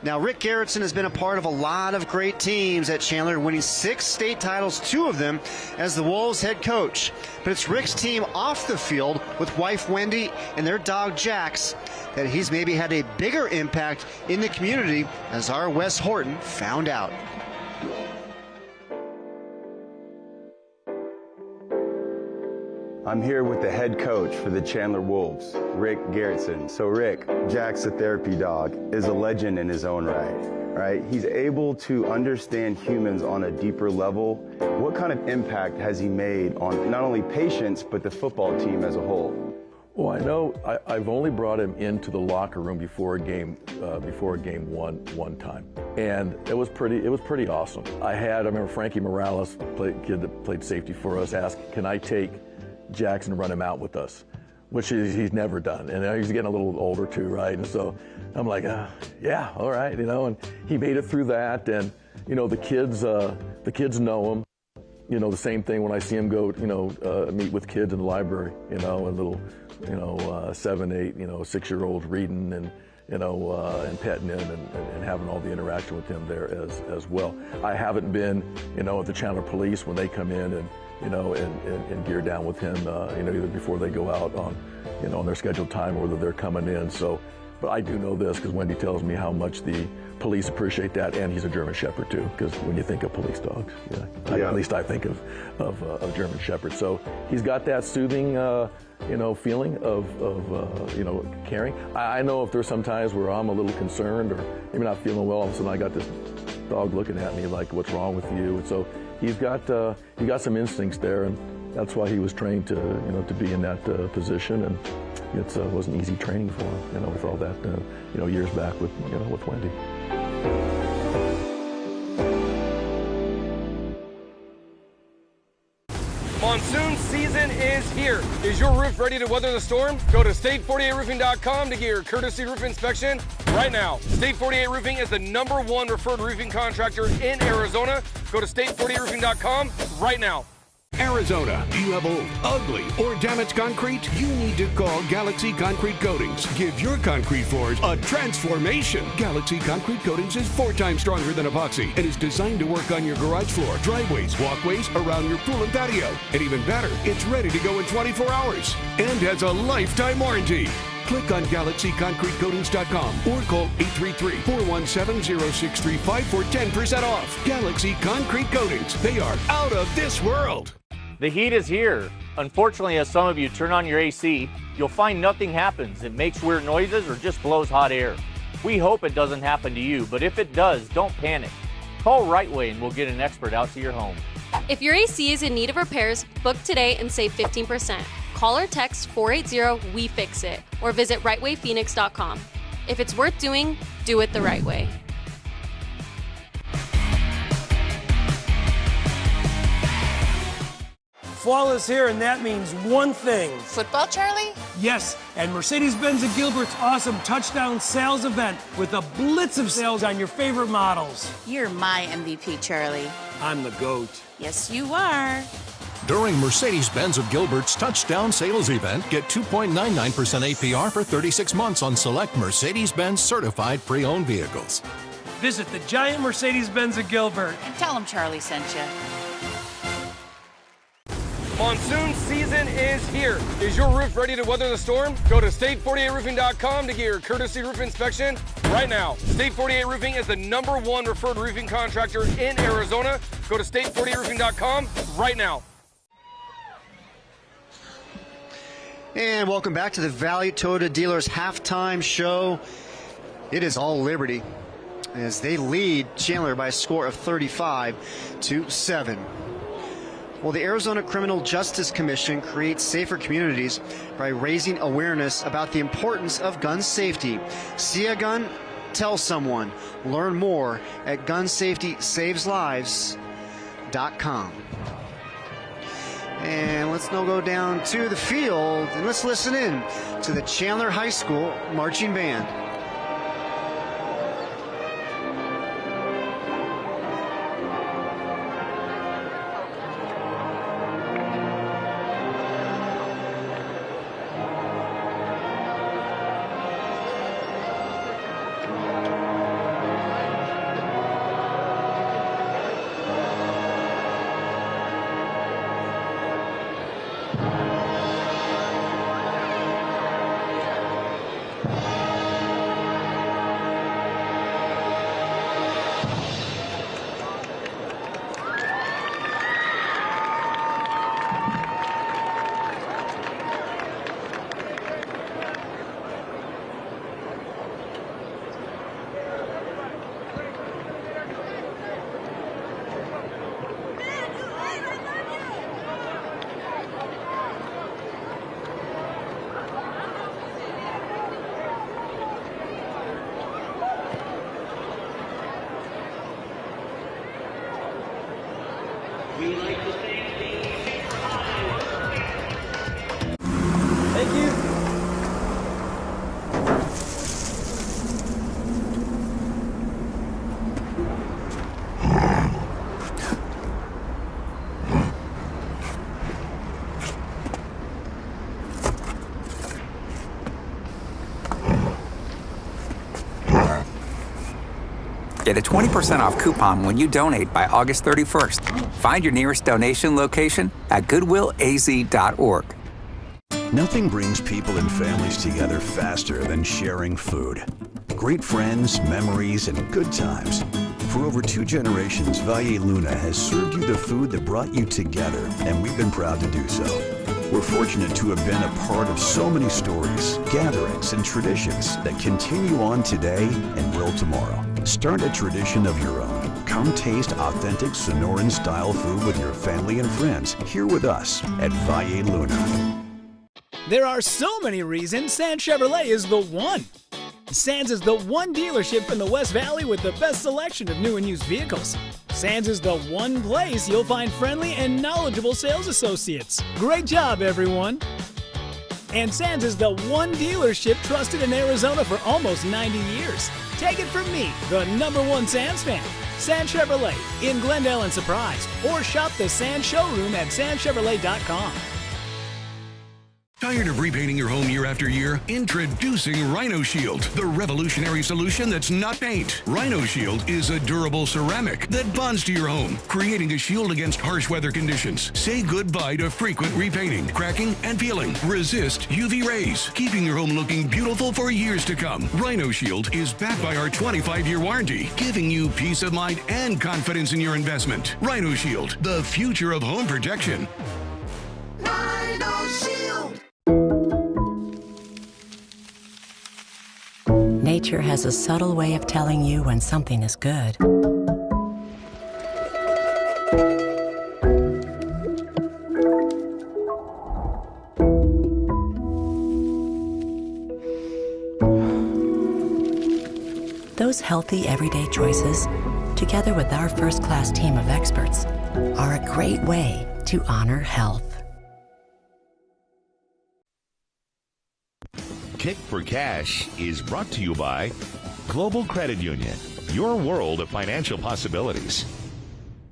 Now, Rick Garretson has been a part of a lot of great teams at Chandler, winning 6 state titles, 2 of them as the Wolves head coach. But it's Rick's team off the field with wife Wendy and their dog Jax that he's maybe had a bigger impact in the community, as our Wes Horton found out. I'm here with the head coach for the Chandler Wolves, Rick Garretson. So Rick, Jack's a therapy dog, is a legend in his own right? He's able to understand humans on a deeper level. What kind of impact has he made on not only patients, but the football team as a whole? Well, I know I've only brought him into the locker room before a game one time, and it was pretty awesome. I remember Frankie Morales, kid that played safety for us, asked, "Can I take Jackson run him out with us?" Which he's never done, and he's getting a little older too, right? And so I'm like, yeah, all right, and he made it through that, and the kids know him. The same thing when I see him go, meet with kids in the library, and little, 7, 8, 6-year-olds reading and petting him and having all the interaction with him there as well. I haven't been, at the Chandler Police when they come in and gear down with him, either before they go out on their scheduled time or whether they're coming in. So, but I do know this because Wendy tells me how much the police appreciate that, and he's a German Shepherd too. Because when you think of police dogs, at least I think of German Shepherd. So he's got that soothing, feeling of caring. I know if there's some times where I'm a little concerned or maybe not feeling well, all of a sudden I got this dog looking at me like, "What's wrong with you?" And so he got some instincts there, and that's why he was trained to be in that position. And it wasn't easy training for him, with all that years back with Wendy. Monsoon season is here. Is your roof ready to weather the storm? Go to state48roofing.com to get your courtesy roof inspection right now. State 48 Roofing is the #1 referred roofing contractor in Arizona. Go to state48roofing.com right now. Arizona, do you have old, ugly, or damaged concrete? You need to call Galaxy Concrete Coatings. Give your concrete floors a transformation. Galaxy Concrete Coatings is 4 times stronger than epoxy and is designed to work on your garage floor, driveways, walkways, around your pool and patio. And even better, it's ready to go in 24 hours and has a lifetime warranty. Click on GalaxyConcreteCoatings.com or call 833-417-0635 for 10% off. Galaxy Concrete Coatings. They are out of this world. The heat is here. Unfortunately, as some of you turn on your AC, you'll find nothing happens. It makes weird noises or just blows hot air. We hope it doesn't happen to you, but if it does, don't panic. Call Right Way and we'll get an expert out to your home. If your AC is in need of repairs, book today and save 15%. Call or text 480-WE-FIX-IT or visit rightwayphoenix.com. If it's worth doing, do it the right way. Fall is here, and that means one thing. Football, Charlie? Yes, and Mercedes-Benz of Gilbert's awesome touchdown sales event with a blitz of sales on your favorite models. You're my MVP, Charlie. I'm the GOAT. Yes, you are. During Mercedes-Benz of Gilbert's touchdown sales event, get 2.99% APR for 36 months on select Mercedes-Benz certified pre-owned vehicles. Visit the giant Mercedes-Benz of Gilbert. And tell them Charlie sent you. Monsoon season is here. Is your roof ready to weather the storm? Go to state48roofing.com to get your courtesy roof inspection right now. State 48 Roofing is the #1 referred roofing contractor in Arizona. Go to state48roofing.com right now. And welcome back to the Valley Toyota Dealers halftime show. It is all Liberty as they lead Chandler by a score of 35-7. Well, the Arizona Criminal Justice Commission creates safer communities by raising awareness about the importance of gun safety. See a gun? Tell someone. Learn more at gunsafetysaveslives.com. And let's now go down to the field and let's listen in to the Chandler High School Marching Band. Get a 20% off coupon when you donate by August 31st. Find your nearest donation location at goodwillaz.org. Nothing brings people and families together faster than sharing food. Great friends, memories, and good times. For over 2 generations, Valle Luna has served you the food that brought you together, and we've been proud to do so. We're fortunate to have been a part of so many stories, gatherings, and traditions that continue on today and will tomorrow. Start a tradition of your own. Come taste authentic Sonoran-style food with your family and friends here with us at Valle Luna. There are so many reasons Sands Chevrolet is the one. Sands is the one dealership in the West Valley with the best selection of new and used vehicles. Sands is the one place you'll find friendly and knowledgeable sales associates. Great job, everyone. And Sands is the one dealership trusted in Arizona for almost 90 years. Take it from me, the #1 Sands fan. Sands Chevrolet in Glendale and Surprise, or shop the Sands showroom at sandschevrolet.com. Tired of repainting your home year after year? Introducing Rhino Shield, the revolutionary solution that's not paint. Rhino Shield is a durable ceramic that bonds to your home, creating a shield against harsh weather conditions. Say goodbye to frequent repainting, cracking, and peeling. Resist UV rays, keeping your home looking beautiful for years to come. Rhino Shield is backed by our 25-year warranty, giving you peace of mind and confidence in your investment. Rhino Shield, the future of home protection. Rhino Shield. Nature has a subtle way of telling you when something is good. Those healthy, everyday choices, together with our first-class team of experts, are a great way to honor health. Kick for Cash is brought to you by Global Credit Union, your world of financial possibilities.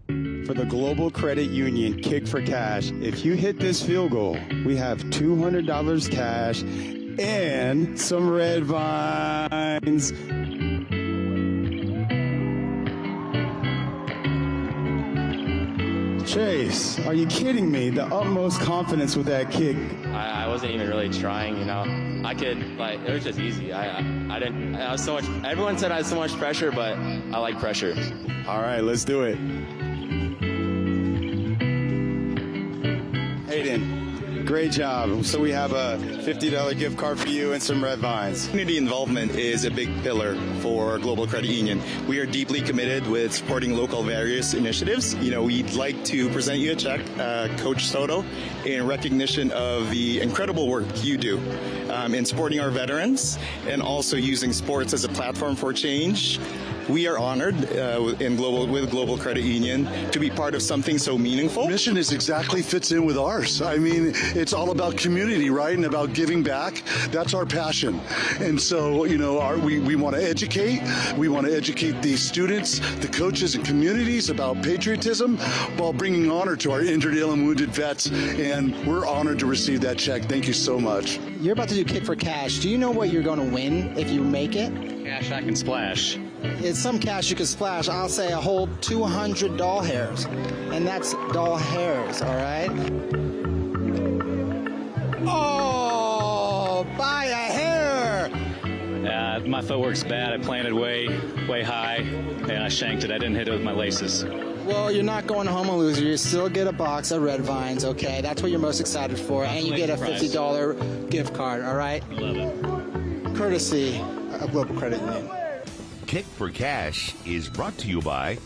For the Global Credit Union Kick for Cash, if you hit this field goal, we have $200 cash and some red vines. Chase, are you kidding me? The utmost confidence with that kick. I wasn't even really trying, you know. I could, like, it was just easy. I was so much, everyone said I had so much pressure, but I like pressure. All right, let's do it. Hayden, great job. So we have a $50 gift card for you and some red vines. Community involvement is a big pillar for Global Credit Union. We are deeply committed with supporting local various initiatives. You know, we'd like to present you a check, Coach Soto, in recognition of the incredible work you do in supporting our veterans and also using sports as a platform for change. We are honored with Global Credit Union to be part of something so meaningful. Mission is exactly fits in with ours. I mean, it's all about community, right? And about giving back. That's our passion. And so, you know, we want to educate. We want to educate the students, the coaches, and communities about patriotism while bringing honor to our injured, ill, and wounded vets. And we're honored to receive that check. Thank you so much. You're about to do Kick for Cash. Do you know what you're going to win if you make it? Cash I can splash. It's some cash you can splash. I'll say a whole 200 doll hairs. And that's doll hairs, all right? Oh, buy a hair! My footwork's bad. I planted way high, and I shanked it. I didn't hit it with my laces. Well, you're not going home a loser. You still get a box of red vines, okay? That's what you're most excited for. And you get a $50 gift card, all right? I love it. Courtesy of Global Credit Union. Kick for Cash is brought to you by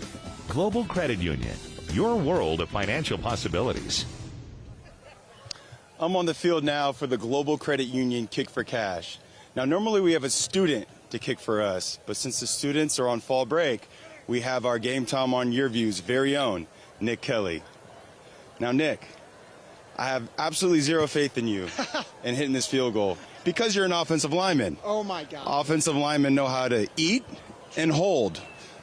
Global Credit Union, your world of financial possibilities. I'm on the field now for the Global Credit Union Kick for Cash. Now, normally we have a student to kick for us, but since the students are on fall break, we have our Game Time on Yurview's very own Nick Kelly. Now, Nick, I have absolutely zero faith in you in hitting this field goal because you're an offensive lineman. Oh, my God. Offensive linemen know how to eat and hold,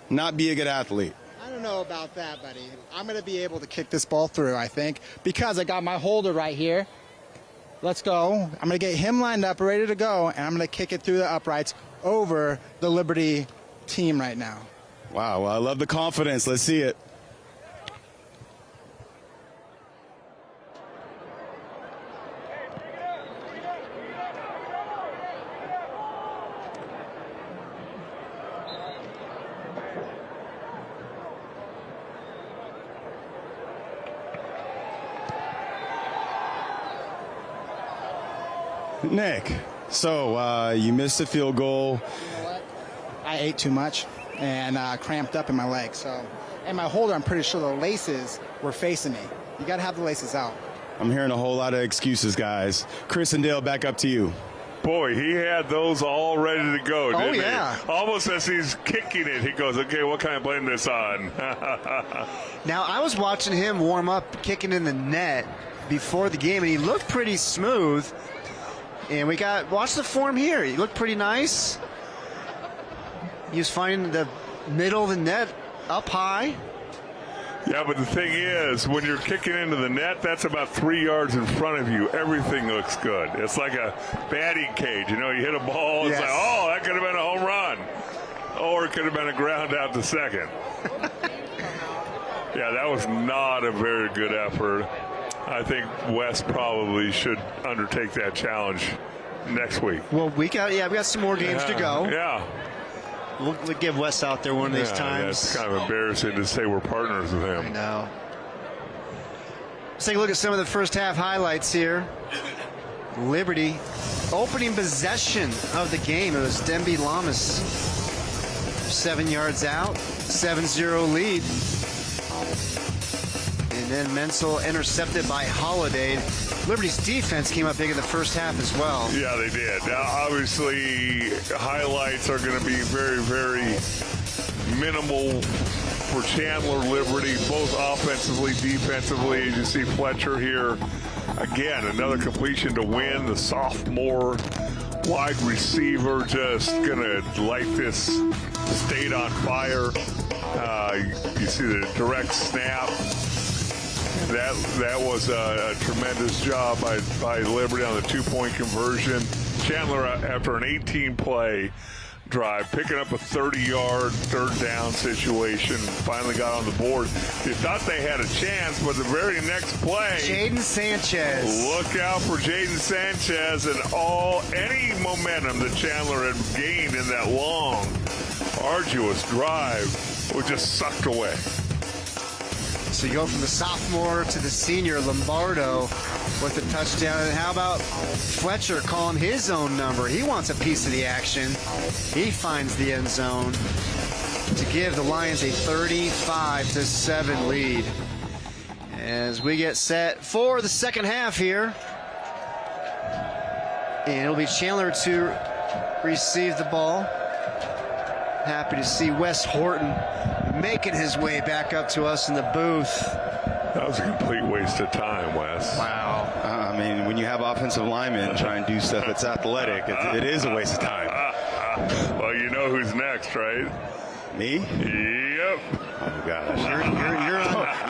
not be a good athlete. I don't know about that, buddy. I'm going to be able to kick this ball through, I think, because I got my holder right here. Let's go. I'm going to get him lined up, ready to go, and I'm going to kick it through the uprights over the Liberty team right now. Wow, well, I love the confidence. Let's see it. Nick, so you missed a field goal. I ate too much and cramped up in my leg. So, and my holder, I'm pretty sure the laces were facing me. You got to have the laces out. I'm hearing a whole lot of excuses, guys. Chris and Dale, back up to you. Boy, he had those all ready to go, didn't he? Yeah. Almost as he's kicking it, he goes, okay, what can I blame this on? Now, I was watching him warm up, kicking in the net before the game, and he looked pretty smooth. And watch the form here. He looked pretty nice. He was finding the middle of the net up high. Yeah, but the thing is, when you're kicking into the net, that's about 3 yards in front of you. Everything looks good. It's like a batting cage. You know, you hit a ball, it's like, oh, that could have been a home run. Or it could have been a ground out to second. Yeah, that was not a very good effort. I think Wes probably should undertake that challenge next week. Well, we got some more games to go. Yeah. We'll get Wes out there one of these times. It's kind of embarrassing to say we're partners with him. I know. Let's take a look at some of the first half highlights here. Liberty opening possession of the game. It was Demby Lamas 7 yards out, 7-0 lead. And then Mencl intercepted by Holiday. Liberty's defense came up big in the first half as well. Yeah, they did. Now, obviously, highlights are going to be very, very minimal for Chandler Liberty, both offensively, defensively. As you see Fletcher here, again, another completion to win. The sophomore wide receiver just going to light this state on fire. You see the direct snap. That was a tremendous job by Liberty on the 2-point conversion. Chandler, after an 18-play drive, picking up a 30-yard third down situation, finally got on the board. You thought they had a chance, but the very next play, Jaden Sanchez. Look out for Jaden Sanchez and any momentum that Chandler had gained in that long, arduous drive was just sucked away. So you go from the sophomore to the senior, Lombardo, with the touchdown. And how about Fletcher calling his own number? He wants a piece of the action. He finds the end zone to give the Lions a 35-7 lead. As we get set for the second half here. And it'll be Chandler to receive the ball. Happy to see Wes Horton making his way back up to us in the booth. That was a complete waste of time, Wes. Wow. I mean, when you have offensive linemen try and do stuff that's athletic, it is a waste of time. Well, you know who's next, right? Me? Yep. Oh, gosh.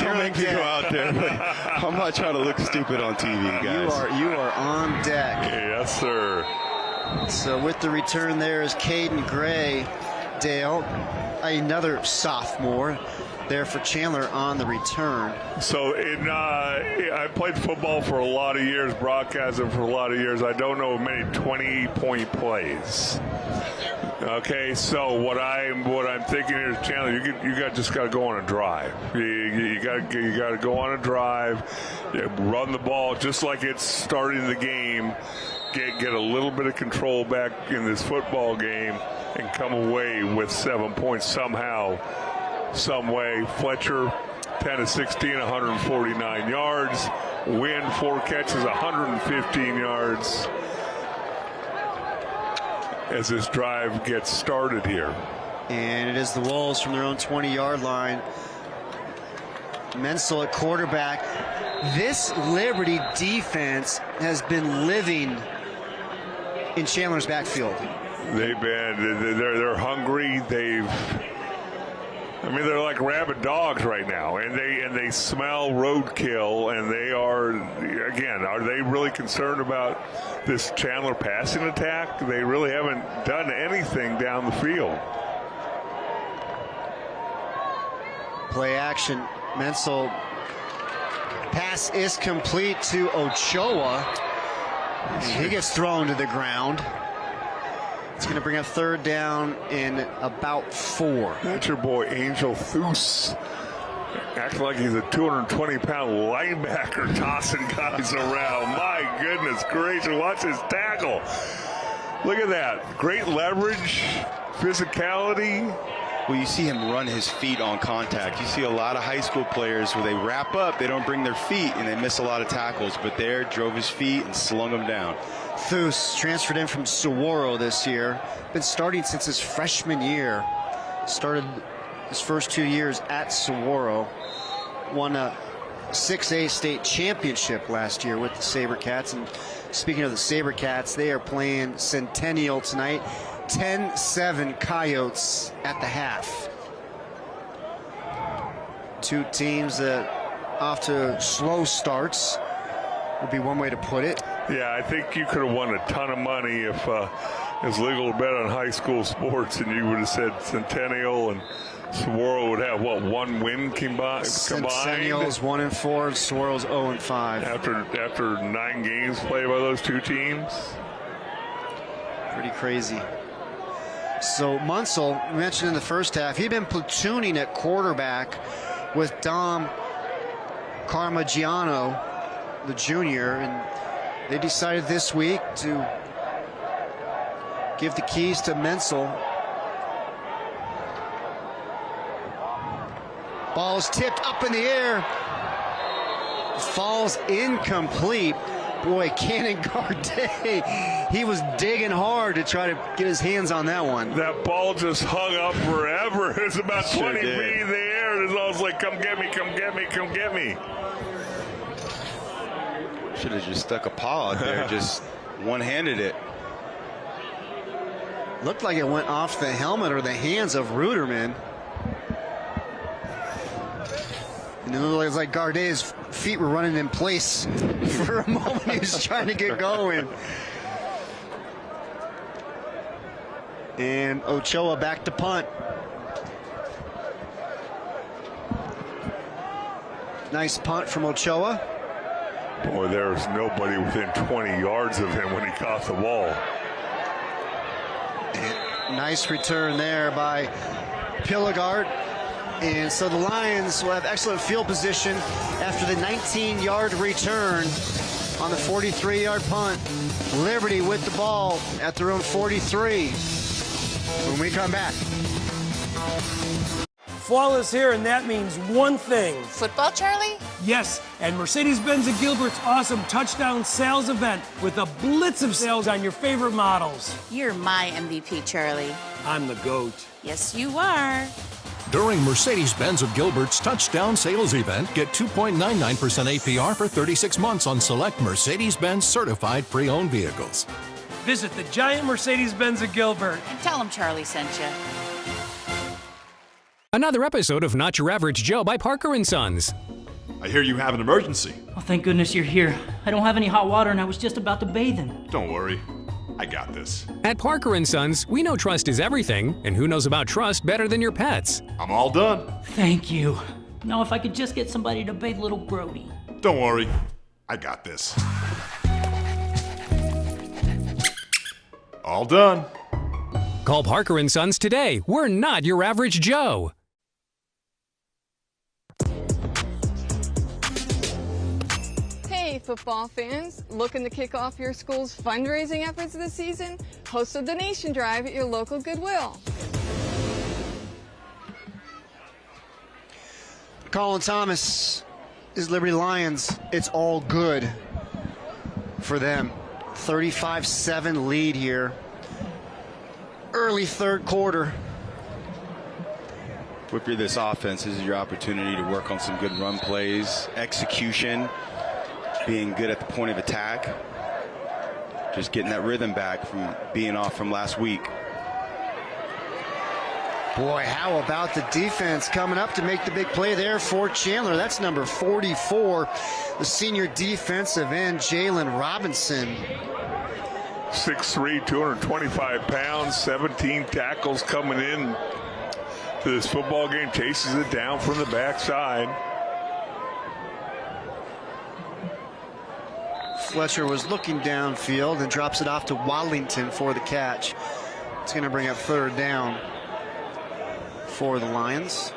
You're make me go out there. But I'm not trying to look stupid on TV, guys. You are on deck. Yes, sir. So with the return there is Caden Gray. Dale, another sophomore there for Chandler on the return. So I played football for a lot of years, broadcasting for a lot of years. I don't know many 20-point plays. Okay, so what I'm thinking here is, Chandler, you just got to go on a drive. You got to go on a drive, run the ball just like it's starting the game. Get a little bit of control back in this football game and come away with 7 points somehow, some way. Fletcher, 10-16, 149 yards. Win, 4 catches, 115 yards. As this drive gets started here. And it is the Wolves from their own 20-yard line. Mencl at quarterback. This Liberty defense has been living in Chandler's backfield. They're hungry. They're like rabid dogs right now, and they smell roadkill, and are they really concerned about this Chandler passing attack? They really haven't done anything down the field. Play action. Mencl. Pass is complete to Ochoa. He gets thrown to the ground. It's going to bring up third down in about 4. That's your boy Angel Foose. Acting like he's a 220-pound linebacker tossing guys around. My goodness gracious, watch his tackle. Look at that. Great leverage, physicality. Well, you see him run his feet on contact. You see a lot of high school players where they wrap up, they don't bring their feet, and they miss a lot of tackles. But there, drove his feet and slung them down. Foose transferred in from Saguaro this year. Been starting since his freshman year. Started his first 2 years at Saguaro. Won a 6A state championship last year with the SaberCats. And speaking of the SaberCats, they are playing Centennial tonight. 10-7 Coyotes at the half. Two teams that off to slow starts would be one way to put it. Yeah, I think you could have won a ton of money if it was legal to bet on high school sports, and you would have said Centennial and Saguaro would have, what, 1 win combined? Centennial's 1-4, Saguaro's 0-5. After 9 games played by those two teams? Pretty crazy. So Mencl, we mentioned in the first half, he'd been platooning at quarterback with Dom Carmagiano, the junior, and they decided this week to give the keys to Mencl. Ball's tipped up in the air. Falls incomplete. Boy, Cannon Gardet, he was digging hard to try to get his hands on that one. That ball just hung up forever. It was about 20 feet in the air. It was almost like, come get me, come get me, come get me. Should have just stuck a paw out there, just one-handed it. Looked like it went off the helmet or the hands of Ruderman. And it looked like Gardet's feet were running in place for a moment. He was trying to get going. And Ochoa back to punt. Nice punt from Ochoa. Boy, there's nobody within 20 yards of him when he caught the ball. And nice return there by Pillegard. And so the Lions will have excellent field position after the 19-yard return on the 43-yard punt. Liberty with the ball at their own 43 when we come back. Fall is here, and that means one thing. Football, Charlie? Yes, and Mercedes-Benz of Gilbert's awesome touchdown sales event with a blitz of sales on your favorite models. You're my MVP, Charlie. I'm the GOAT. Yes, you are. During Mercedes-Benz of Gilbert's touchdown sales event, get 2.99% APR for 36 months on select Mercedes-Benz certified pre-owned vehicles. Visit the giant Mercedes-Benz of Gilbert. And tell them Charlie sent you. Another episode of Not Your Average Joe by Parker & Sons. I hear you have an emergency. Oh, thank goodness you're here. I don't have any hot water and I was just about to bathe in. Don't worry. I got this. At Parker & Sons, we know trust is everything, and who knows about trust better than your pets? I'm all done. Thank you. Now if I could just get somebody to bathe little Brody. Don't worry. I got this. All done. Call Parker & Sons today. We're not your average Joe. Hey, football fans. Looking to kick off your school's fundraising efforts this season? Host a donation drive at your local Goodwill. Colin Thomas is Liberty Lions. It's all good for them. 35-7 lead here. Early third quarter. If you're this offense, this is your opportunity to work on some good run plays, execution, being good at the point of attack, just getting that rhythm back from being off from last week. Boy, how about the defense coming up to make the big play there for Chandler? That's number 44, the senior defensive end, Jalen Robinson. 6'3", 225 pounds, 17 tackles coming in. to this football game, chases it down from the backside. Fletcher was looking downfield and drops it off to Wallington for the catch. It's going to bring up third down for the Lions.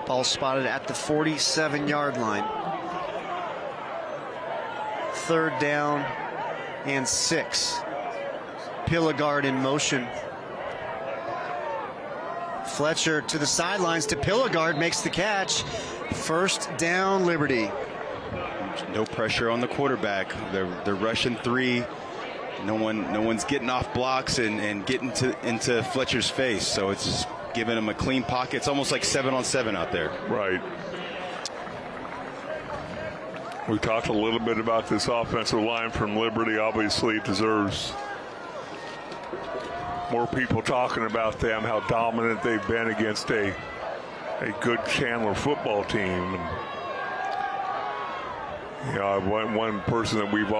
Ball spotted at the 47-yard line. Third down and 6. Pillegard in motion. Fletcher to the sidelines to Pillegard, makes the catch. First down, Liberty. No pressure on the quarterback. They're rushing 3. No one's getting off blocks and getting into Fletcher's face. So it's just giving him a clean pocket. It's almost like 7-on-7 out there. Right. We talked a little bit about this offensive line from Liberty. Obviously, it deserves more people talking about them, how dominant they've been against a good Chandler football team. You know, one person that I've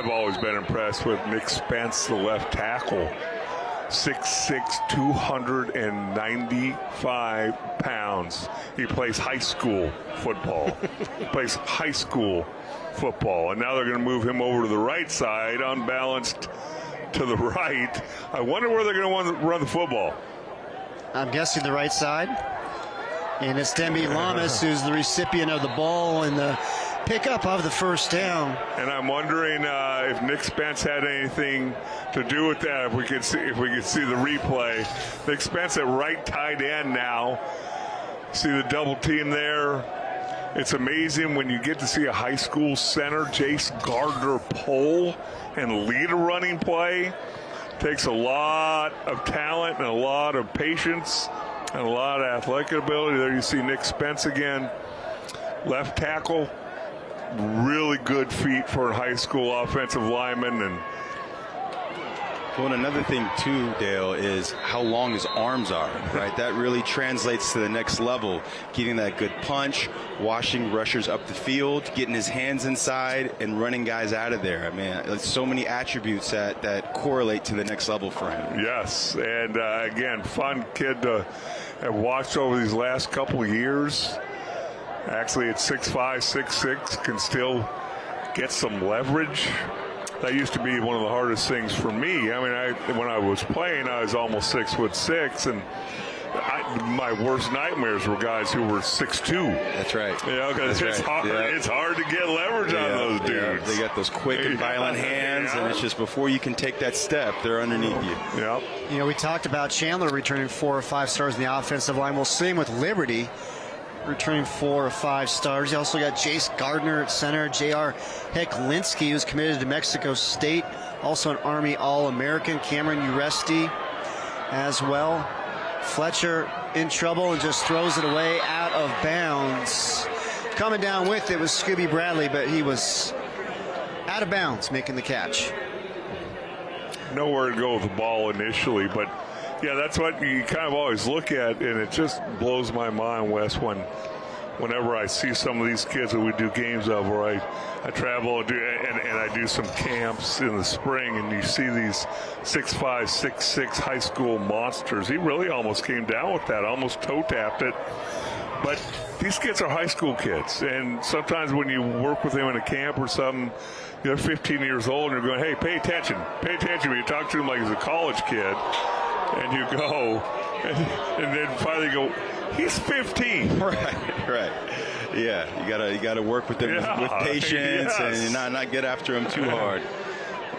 always been impressed with, Nick Spence, the left tackle. 6'6", 295 pounds. He plays high school football. And now they're going to move him over to the right side, unbalanced to the right. I wonder where they're going to run the football. I'm guessing the right side. And it's Demby Lamas who's the recipient of the ball and the pickup of the first down. And I'm wondering if Nick Spence had anything to do with that. If we could see the replay. Nick Spence at right tight end now. See the double team there. It's amazing when you get to see a high school center, Jace Gardner, pull and lead a running play. Takes a lot of talent and a lot of patience and a lot of athletic ability. There you see Nick Spence again, left tackle. Really good feet for a high school offensive lineman. And another thing too, Dale, is how long his arms are, right? That really translates to the next level. Getting that good punch, washing rushers up the field, getting his hands inside, and running guys out of there. I mean, there's so many attributes that correlate to the next level for him. Yes, and again, fun kid to have watched over these last couple of years. Actually, at 6'5", 6'6", can still get some leverage. That used to be one of the hardest things for me. I mean, when I was playing, I was almost 6'6", and my worst nightmares were guys who were 6'2". That's right. You know, because it's hard. Yeah. It's hard to get leverage on those dudes. They got those quick and violent hands, and it's just before you can take that step, they're underneath you. Yeah. You know, we talked about Chandler returning 4 or 5 stars in the offensive line. We'll see him with Liberty, returning 4 or 5 stars. You also got Jace Gardner at center, J.R. Hecklinski, who's committed to Mexico State, also an Army All-American, Cameron Uresti as well. Fletcher in trouble and just throws it away out of bounds. Coming down with it was Scooby Bradley, but he was out of bounds making the catch. Nowhere to go with the ball initially, but yeah, that's what you kind of always look at, and it just blows my mind, Wes, whenever I see some of these kids that we do games of, where I travel and I do some camps in the spring, and you see these 6'5", 6'6" high school monsters. He really almost came down with that, almost toe-tapped it. But these kids are high school kids, and sometimes when you work with them in a camp or something, they're 15 years old, and you're going, hey, pay attention. When you talk to them like he's a college kid, and you go, and then finally go, he's 15. Right. Yeah, you gotta work with them with patience and not get after them too hard.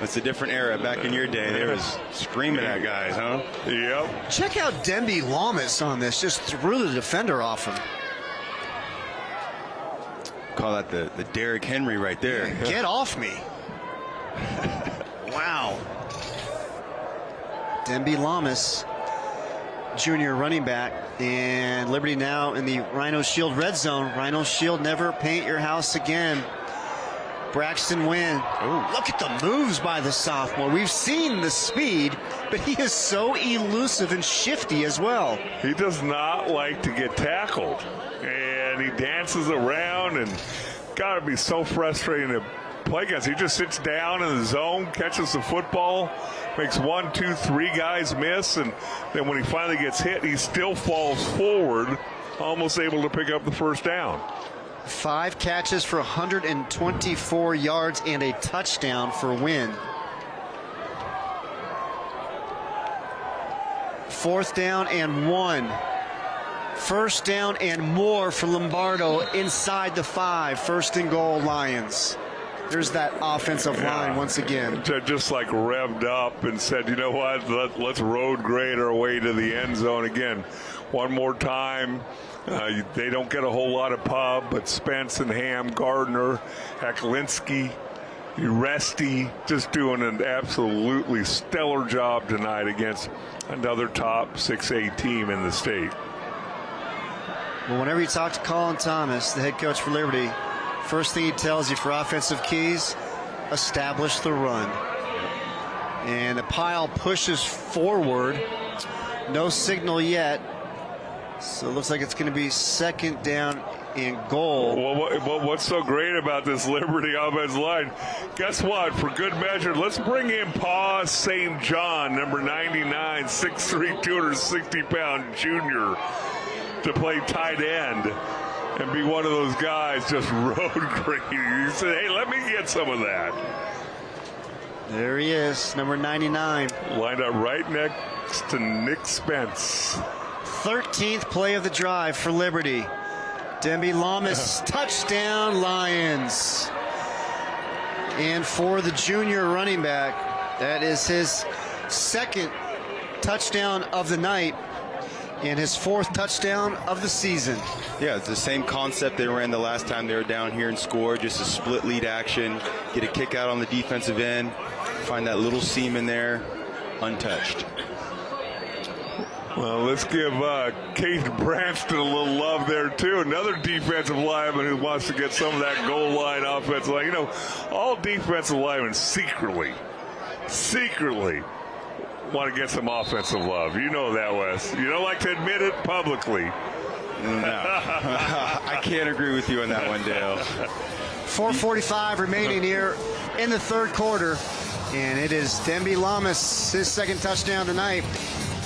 It's a different era. Back in your day, they was screaming at guys, huh? Yep. Check out Demby Lamas on this. Just threw the defender off him. Call that the Derrick Henry right there. Get off me. Wow. Demby Lamas, junior running back, and Liberty now in the Rhino Shield red zone. Rhino Shield, never paint your house again. Braxton Wynn. Look at the moves by the sophomore. We've seen the speed, but he is so elusive and shifty as well. He does not like to get tackled, and he dances around, and got to be so frustrating to play against. He just sits down in the zone, catches the football, makes 1, 2, 3 guys miss, and then when he finally gets hit, he still falls forward, almost able to pick up the first down. 5 catches for 124 yards and a touchdown for Wynn. 4th down and 1. 1st down and more for Lombardo inside the 5. 1st and goal, Lions. There's that offensive line once again. Just like revved up and said, you know what, let's road grade our way to the end zone again. One more time. They don't get a whole lot of pub, but Spence and Ham, Gardner, Heklinski, Uresti just doing an absolutely stellar job tonight against another top 6A team in the state. Well, whenever you talk to Colin Thomas, the head coach for Liberty, first thing he tells you for offensive keys, establish the run. And the pile pushes forward. No signal yet. So it looks like it's going to be 2nd down and goal. Well, what's so great about this Liberty offensive line? Guess what? For good measure, let's bring in Paul St. John, number 99, 6'3", 260-pound junior, to play tight end and be one of those guys just road grading. You say, hey, let me get some of that. There he is, number 99. Lined up right next to Nick Spence. 13th play of the drive for Liberty. Demby Lamas, touchdown Lions. And for the junior running back, that is his 2nd touchdown of the night and his 4th touchdown of the season. Yeah, it's the same concept they ran the last time they were down here and scored, just a split lead action, get a kick out on the defensive end, find that little seam in there, untouched. Well, let's give Keith Branston a little love there, too. Another defensive lineman who wants to get some of that goal line offensive line. You know, all defensive linemen secretly want to get some offensive love. You know that, Wes. You don't like to admit it publicly. No. I can't agree with you on that one, Dale. 4:45 remaining here in the 3rd quarter. And it is Demby Lamas, his 2nd touchdown tonight.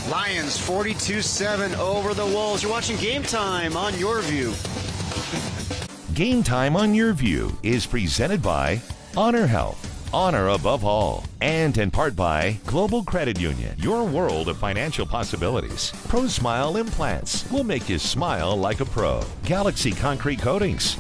Lions 42-7 over the Wolves. You're watching Game Time on Yurview. Game Time on Yurview is presented by Honor Health, honor above all, and in part by Global Credit Union, your world of financial possibilities. Pro Smile Implants will make you smile like a pro. Galaxy Concrete Coatings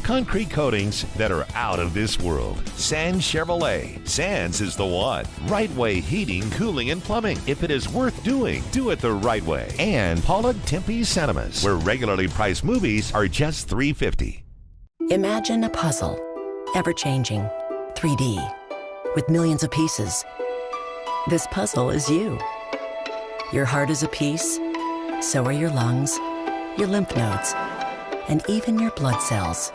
that are out of this world. Sands Chevrolet, Sands is the one. Right Way Heating, Cooling, and Plumbing. If it is worth doing, do it the right way. And Pollock Tempe Cinemas, where regularly priced movies are just $3.50. Imagine a puzzle, ever-changing, 3D, with millions of pieces. This puzzle is you. Your heart is a piece, so are your lungs, your lymph nodes, and even your blood cells.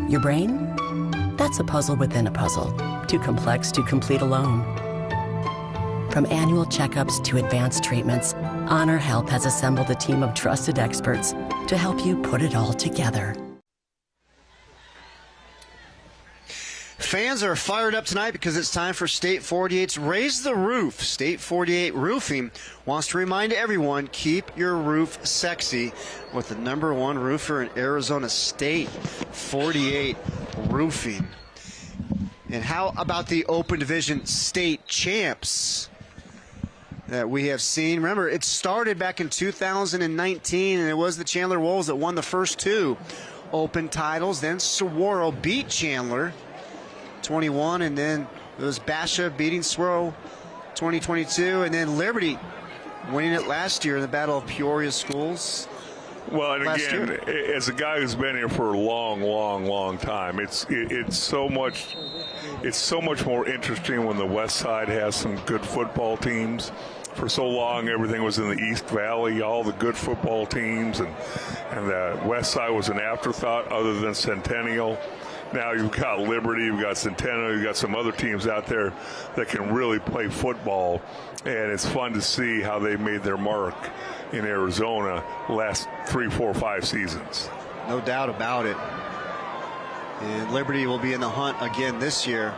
Your brain? That's a puzzle within a puzzle, too complex to complete alone. From annual checkups to advanced treatments, Honor Health has assembled a team of trusted experts to help you put it all together. Fans are fired up tonight because it's time for State 48's Raise the Roof. State 48 Roofing wants to remind everyone, keep your roof sexy with the #1 roofer in Arizona State, 48 Roofing. And how about the Open Division State champs that we have seen? Remember, it started back in 2019, and it was the Chandler Wolves that won the first 2 Open titles. Then Saguaro beat Chandler 21, and then it was Basha beating Saguaro 2022, and then Liberty winning it last year in the Battle of Peoria Schools. Well, and again, as a guy who's been here for a long time, it's so much more interesting when the West Side has some good football teams. For so long, everything was in the East Valley, all the good football teams, and the West Side was an afterthought other than Centennial. Now you've got Liberty, you've got Centennial, you've got some other teams out there that can really play football, and it's fun to see how they made their mark in Arizona last 3, 4, 5 seasons. No doubt about it. And Liberty will be in the hunt again this year.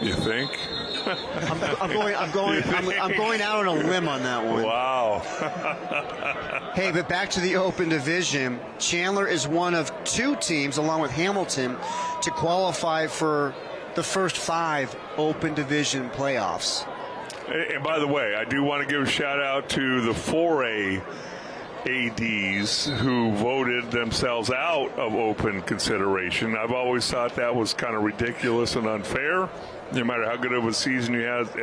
You think? I'm going out on a limb on that one. Wow. Hey, but back to the Open Division. Chandler is one of 2 teams, along with Hamilton, to qualify for the first 5 Open Division playoffs. And by the way, I do want to give a shout out to the 4A ADs who voted themselves out of open consideration. I've always thought that was kind of ridiculous and unfair. No matter how good of a season you have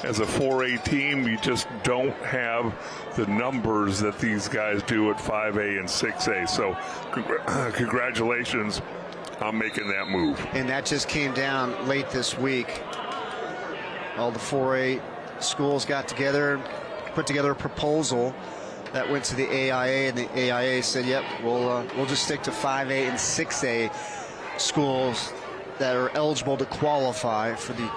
as a 4A team, you just don't have the numbers that these guys do at 5A and 6A. So congratulations on making that move. And that just came down late this week. All the 4A schools got together, put together a proposal that went to the AIA, and the AIA said, yep, we'll just stick to 5A and 6A schools that are eligible to qualify for the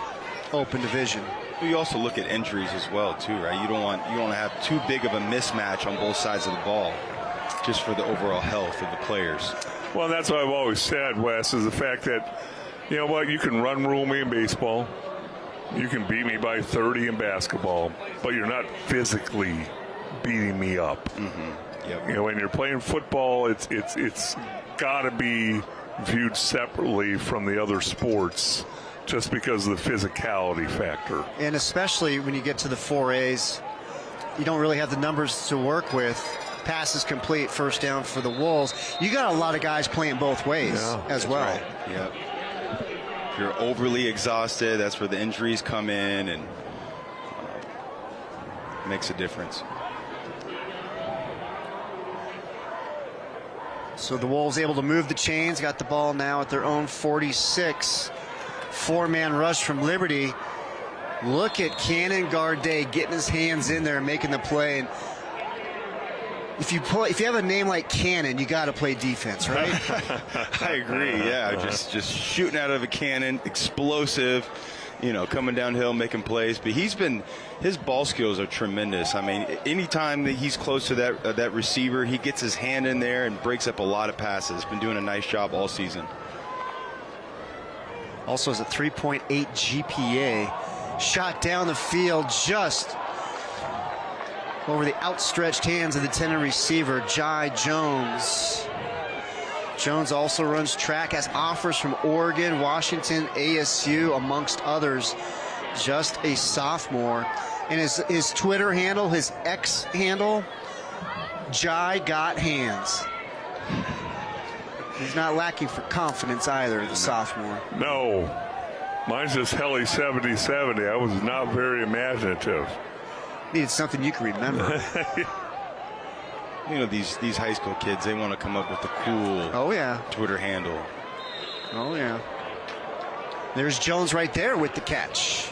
Open Division. You also look at injuries as well, too, right? You don't want to have too big of a mismatch on both sides of the ball, just for the overall health of the players. Well, that's what I've always said, Wes, is the fact that, you know what, you can run rule me in baseball, you can beat me by 30 in basketball, but you're not physically beating me up. Mm-hmm. Yep. You know, when you're playing football, it's got to be viewed separately from the other sports, just because of the physicality factor. And especially when you get to the 4As, you don't really have the numbers to work with. Passes complete, first down for the Wolves. You got a lot of guys playing both ways as well. Right. Yep. If you're overly exhausted, that's where the injuries come in, and makes a difference. So the Wolves able to move the chains, got the ball now at their own 46. 4-man rush from Liberty. Look at Cannon Gardet getting his hands in there and making the play. And if you have a name like Cannon, you got to play defense, right? I agree. Yeah, just shooting out of a cannon, explosive. You know, coming downhill, making plays. But his ball skills are tremendous. I mean, anytime that he's close to that receiver, he gets his hand in there and breaks up a lot of passes. Been doing a nice job all season. Also has a 3.8 GPA. Shot down the field just over the outstretched hands of the tender receiver, Jai Jones. Jones also runs track, has offers from Oregon, Washington, ASU, amongst others. Just a sophomore. And his Twitter handle, his X handle, Jai Got Hands. He's not lacking for confidence either, the sophomore. No. Mine's just Helly 7070. I was not very imaginative. Needed something you can remember. You know, these high school kids, they want to come up with a cool Twitter handle. Oh, yeah. There's Jones right there with the catch.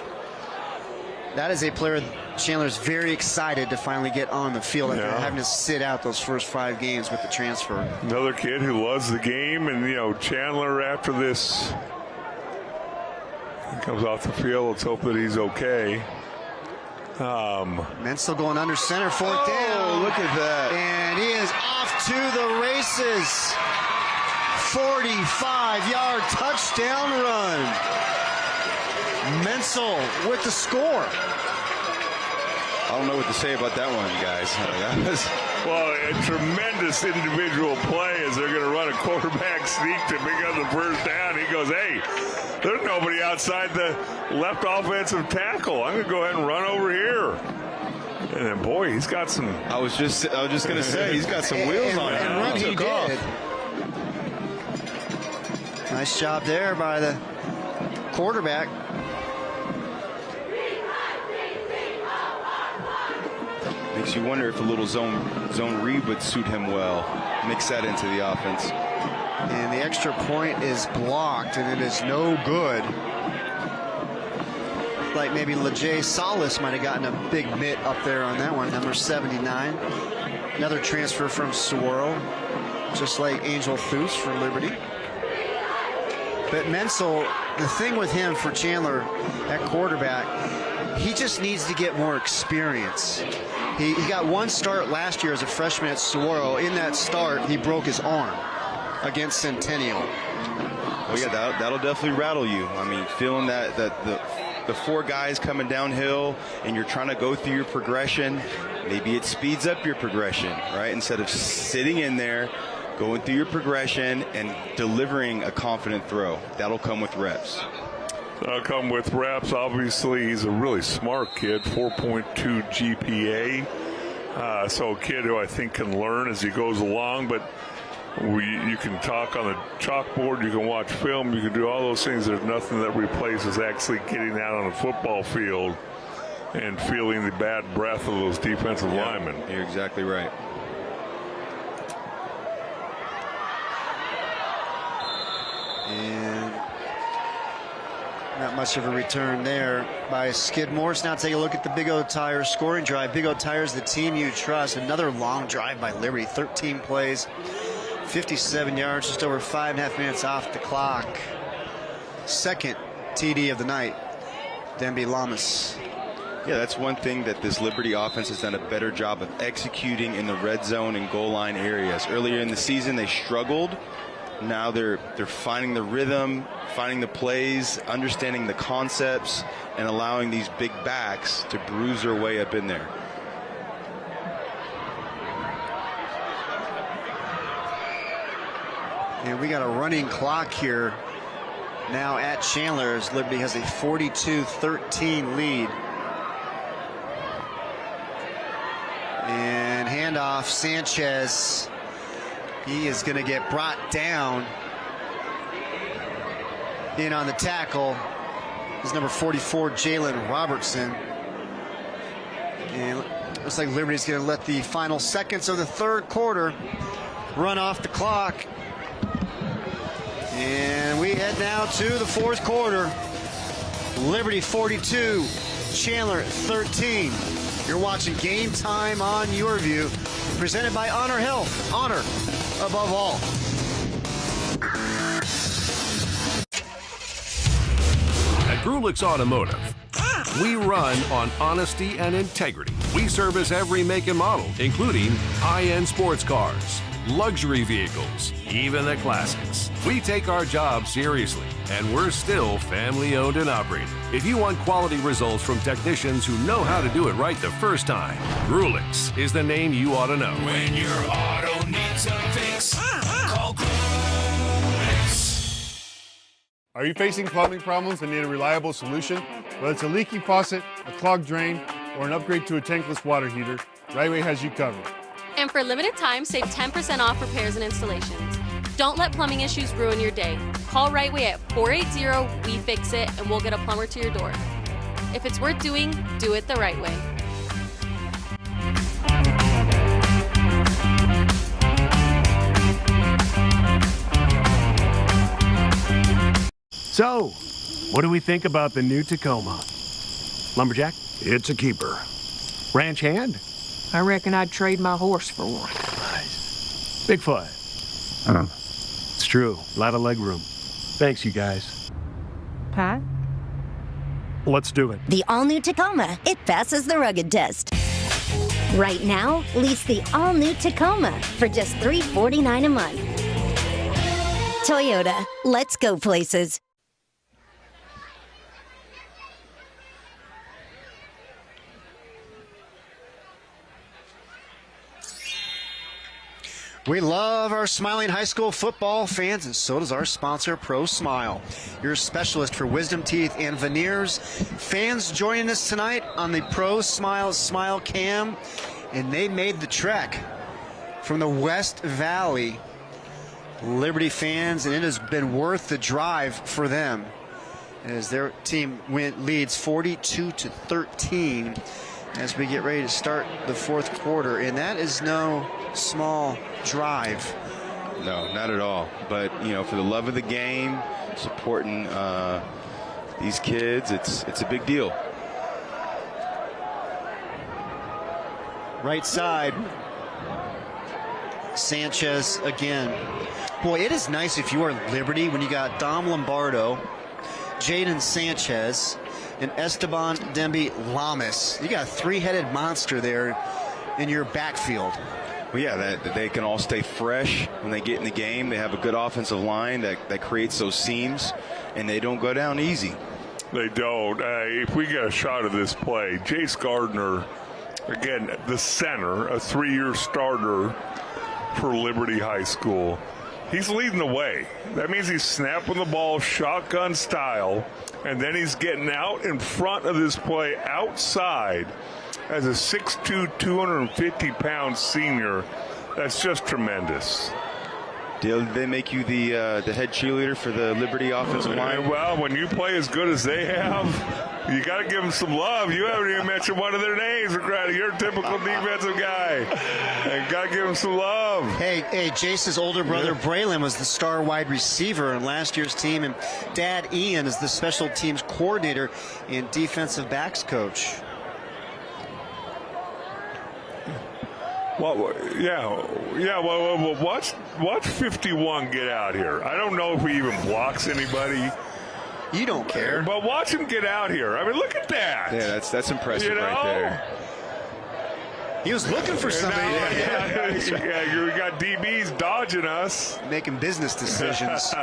That is a player Chandler's very excited to finally get on the field after having to sit out those first 5 games with the transfer. Another kid who loves the game, and, you know, Chandler after this comes off the field. Let's hope that he's okay. Mencl going under center, 4th down. Look at that. And he is off to the races. 45-yard touchdown run. Mencl with the score. I don't know what to say about that one, guys. Well, a tremendous individual play as they're going to run a quarterback sneak to pick up the first down. He goes, hey, there's nobody outside the left offensive tackle. I'm going to go ahead and run over here. And then, boy, he's got some. I was just going to say, he's got some wheels on him. And he did. Off. Nice job there by the quarterback. Makes you wonder if a little zone read would suit him well. Mix that into the offense. And the extra point is blocked, and it is no good. Like maybe LeJay Salas might have gotten a big mitt up there on that one, number 79. Another transfer from Saguaro, just like Angel Thus for Liberty. But Mencl, the thing with him for Chandler at quarterback, he just needs to get more experience. He got one start last year as a freshman at Saguaro. In that start, he broke his arm. against Centennial. Well, yeah, that'll definitely rattle you. I mean, feeling that the four guys coming downhill and you're trying to go through your progression, maybe it speeds up your progression, right? Instead of sitting in there, going through your progression and delivering a confident throw. That'll come with reps. That'll come with reps. Obviously, he's a really smart kid, 4.2 GPA. So a kid who I think can learn as he goes along, but you can talk on the chalkboard, you can watch film, you can do all those things. There's nothing that replaces actually getting out on a football field and feeling the bad breath of those defensive linemen. You're exactly right. And not much of a return there by Skidmore. So now take a look at the Big O Tires scoring drive. Big O Tires, the team you trust. Another long drive by Liberty, 13 plays. 57 yards, just over 5.5 minutes off the clock. Second TD of the night, Demby Lamas. Yeah, that's one thing that this Liberty offense has done a better job of executing in the red zone and goal line areas. Earlier in the season, they struggled. Now they're finding the rhythm, finding the plays, understanding the concepts, and allowing these big backs to bruise their way up in there. And we got a running clock here now at Chandler as Liberty has a 42-13 lead. And handoff, Sanchez. He is going to get brought down. In on the tackle is number 44, Jalen Robertson. And looks like Liberty's going to let the final seconds of the third quarter run off the clock. And we head now to the fourth quarter. Liberty 42, Chandler 13. You're watching Game Time on Yurview, presented by Honor Health. Honor above all. At Grulix Automotive, we run on honesty and integrity. We service every make and model, including high-end sports cars, luxury vehicles, even the classics. We take our job seriously, and we're still family-owned and operated. If you want quality results from technicians who know how to do it right the first time, Grulix is the name you ought to know. When your auto needs a fix, call Grulix. Are you facing plumbing problems and need a reliable solution? Whether it's a leaky faucet, a clogged drain, or an upgrade to a tankless water heater, Rightway has you covered. And for a limited time, save 10% off repairs and installations. Don't let plumbing issues ruin your day. Call Rightway at 480-WE-FIX-IT and we'll get a plumber to your door. If it's worth doing, do it the right way. So, what do we think about the new Tacoma? Lumberjack? It's a keeper. Ranch hand? I reckon I'd trade my horse for one. Nice. Bigfoot? It's true. A lot of leg room. Thanks, you guys. Huh? Let's do it. The all-new Tacoma. It passes the rugged test. Right now, lease the all-new Tacoma for just $349 a month. Toyota. Let's go places. We love our smiling high school football fans, and so does our sponsor, Pro Smile, your specialist for wisdom teeth and veneers. Fans joining us tonight on the Pro Smile Smile Cam, and they made the trek from the West Valley. Liberty fans, and it has been worth the drive for them as their team leads 42-13 as we get ready to start the fourth quarter, and that is no small drive. No, not at all. But, you know, for the love of the game, supporting these kids, it's a big deal. Right side, Sanchez again. Boy, it is nice if you are Liberty when you got Dom Lombardo, Jaden Sanchez, and Esteban Demby Lamas. You got a three-headed monster there in your backfield. Well, yeah, that they can all stay fresh when they get in the game. They have a good offensive line that creates those seams, and they don't go down easy. They don't. If we get a shot of this play, Jace Gardner, again, the center, a 3-year starter for Liberty High School. He's leading the way. That means he's snapping the ball shotgun style, and then he's getting out in front of this play outside as a 6'2", 250-pound senior. That's just tremendous. Did they make you the head cheerleader for the Liberty offensive line? Well, when you play as good as they have, you got to give them some love. You haven't even mentioned one of their names, McCraddy. You're a typical defensive guy. You got to give them some love. Hey, Jace's older brother Braylon was the star wide receiver on last year's team, and Dad Ian is the special teams coordinator and defensive backs coach. Well, yeah. Well, watch 51 get out here. I don't know if he even blocks anybody. You don't care. But watch him get out here. I mean, look at that. Yeah, that's impressive right there. He was looking for somebody. Yeah, we got DBs dodging us. Making business decisions.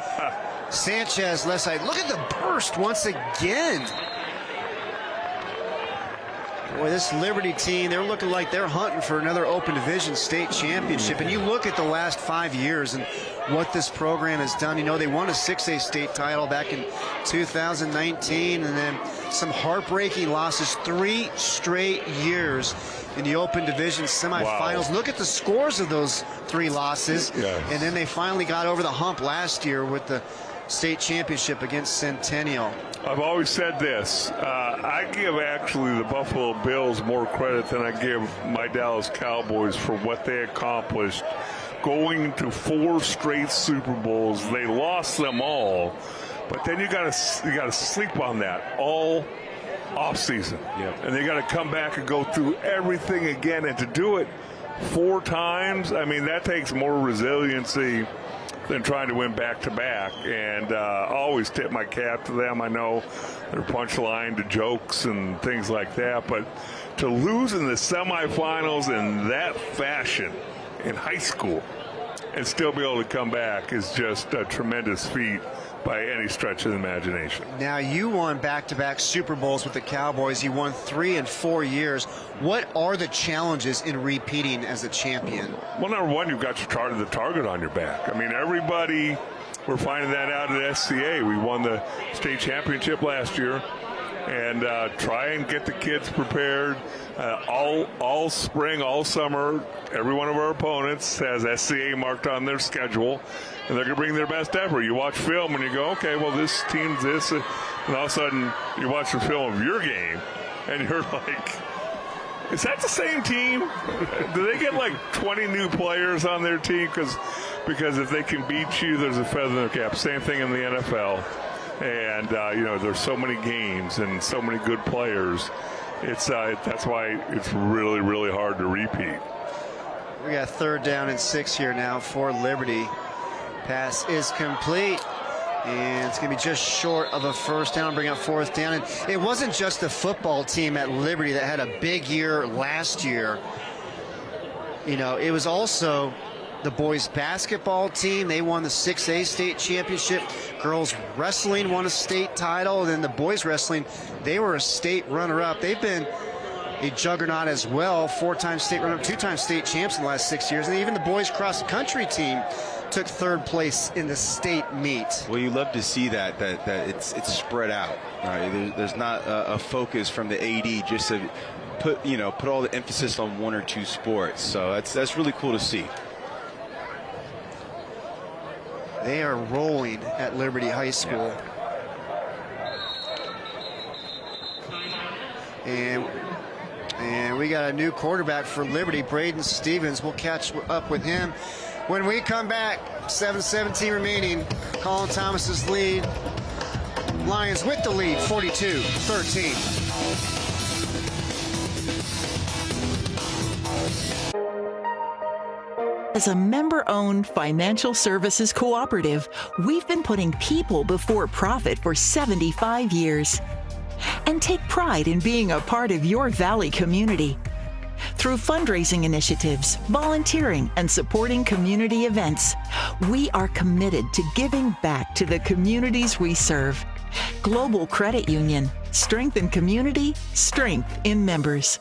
Sanchez, left side. Look at the burst once again. Boy, this Liberty team, they're looking like they're hunting for another Open Division state championship. And you look at the last 5 years and what this program has done. You know, they won a 6A state title back in 2019, and then some heartbreaking losses 3 straight years in the Open Division semifinals. Wow. Look at the scores of those 3 losses. Yes. And then they finally got over the hump last year with the state championship against Centennial. I've always said this. I give actually the Buffalo Bills more credit than I give my Dallas Cowboys for what they accomplished. Going to 4 straight Super Bowls, they lost them all, but then you gotta sleep on that all off season. Yep. And they got to come back and go through everything again, and to do it 4 times, I mean, that takes more resiliency than trying to win back-to-back. And I always tip my cap to them. I know they're punchline to jokes and things like that, but to lose in the semifinals in that fashion in high school and still be able to come back is just a tremendous feat by any stretch of the imagination. Now, you won back-to-back Super Bowls with the Cowboys. You won 3 in 4 years. What are the challenges in repeating as a champion? Well, number one, you've got the target on your back. I mean, everybody, we're finding that out at SCA. We won the state championship last year, and try and get the kids prepared all spring, all summer. Every one of our opponents has SCA marked on their schedule, and they're going to bring their best effort. You watch film and you go, okay, well, this team's this, and all of a sudden you watch the film of your game, and you're like, is that the same team? Do they get like 20 new players on their team? Because if they can beat you, there's a feather in their cap. Same thing in the NFL. And, there's so many games and so many good players. That's why it's really, really hard to repeat. We got 3rd down and 6 here now for Liberty. Pass is complete, and it's going to be just short of a first down, bring up 4th down. And it wasn't just the football team at Liberty that had a big year last year. You know, it was also the boys basketball team. They won the 6A state championship. Girls wrestling won a state title. And then the boys wrestling, they were a state runner-up. They've been a juggernaut as well. 4-time state runner-up, 2-time state champs in the last 6 years. And even the boys cross-country team took 3rd place in the state meet. Well, you love to see that it's spread out. Right? There's not a focus from the AD just to put all the emphasis on 1 or 2 sports. So that's really cool to see. They are rolling at Liberty High School. Yeah. And we got a new quarterback for Liberty, Braden Stevens. We'll catch up with him when we come back. 7:17 remaining. Colin Thomas's lead. Lions with the lead, 42-13. As a member-owned financial services cooperative, we've been putting people before profit for 75 years and take pride in being a part of your Valley community. Through fundraising initiatives, volunteering, and supporting community events, we are committed to giving back to the communities we serve. Global Credit Union. Strength in community, strength in members.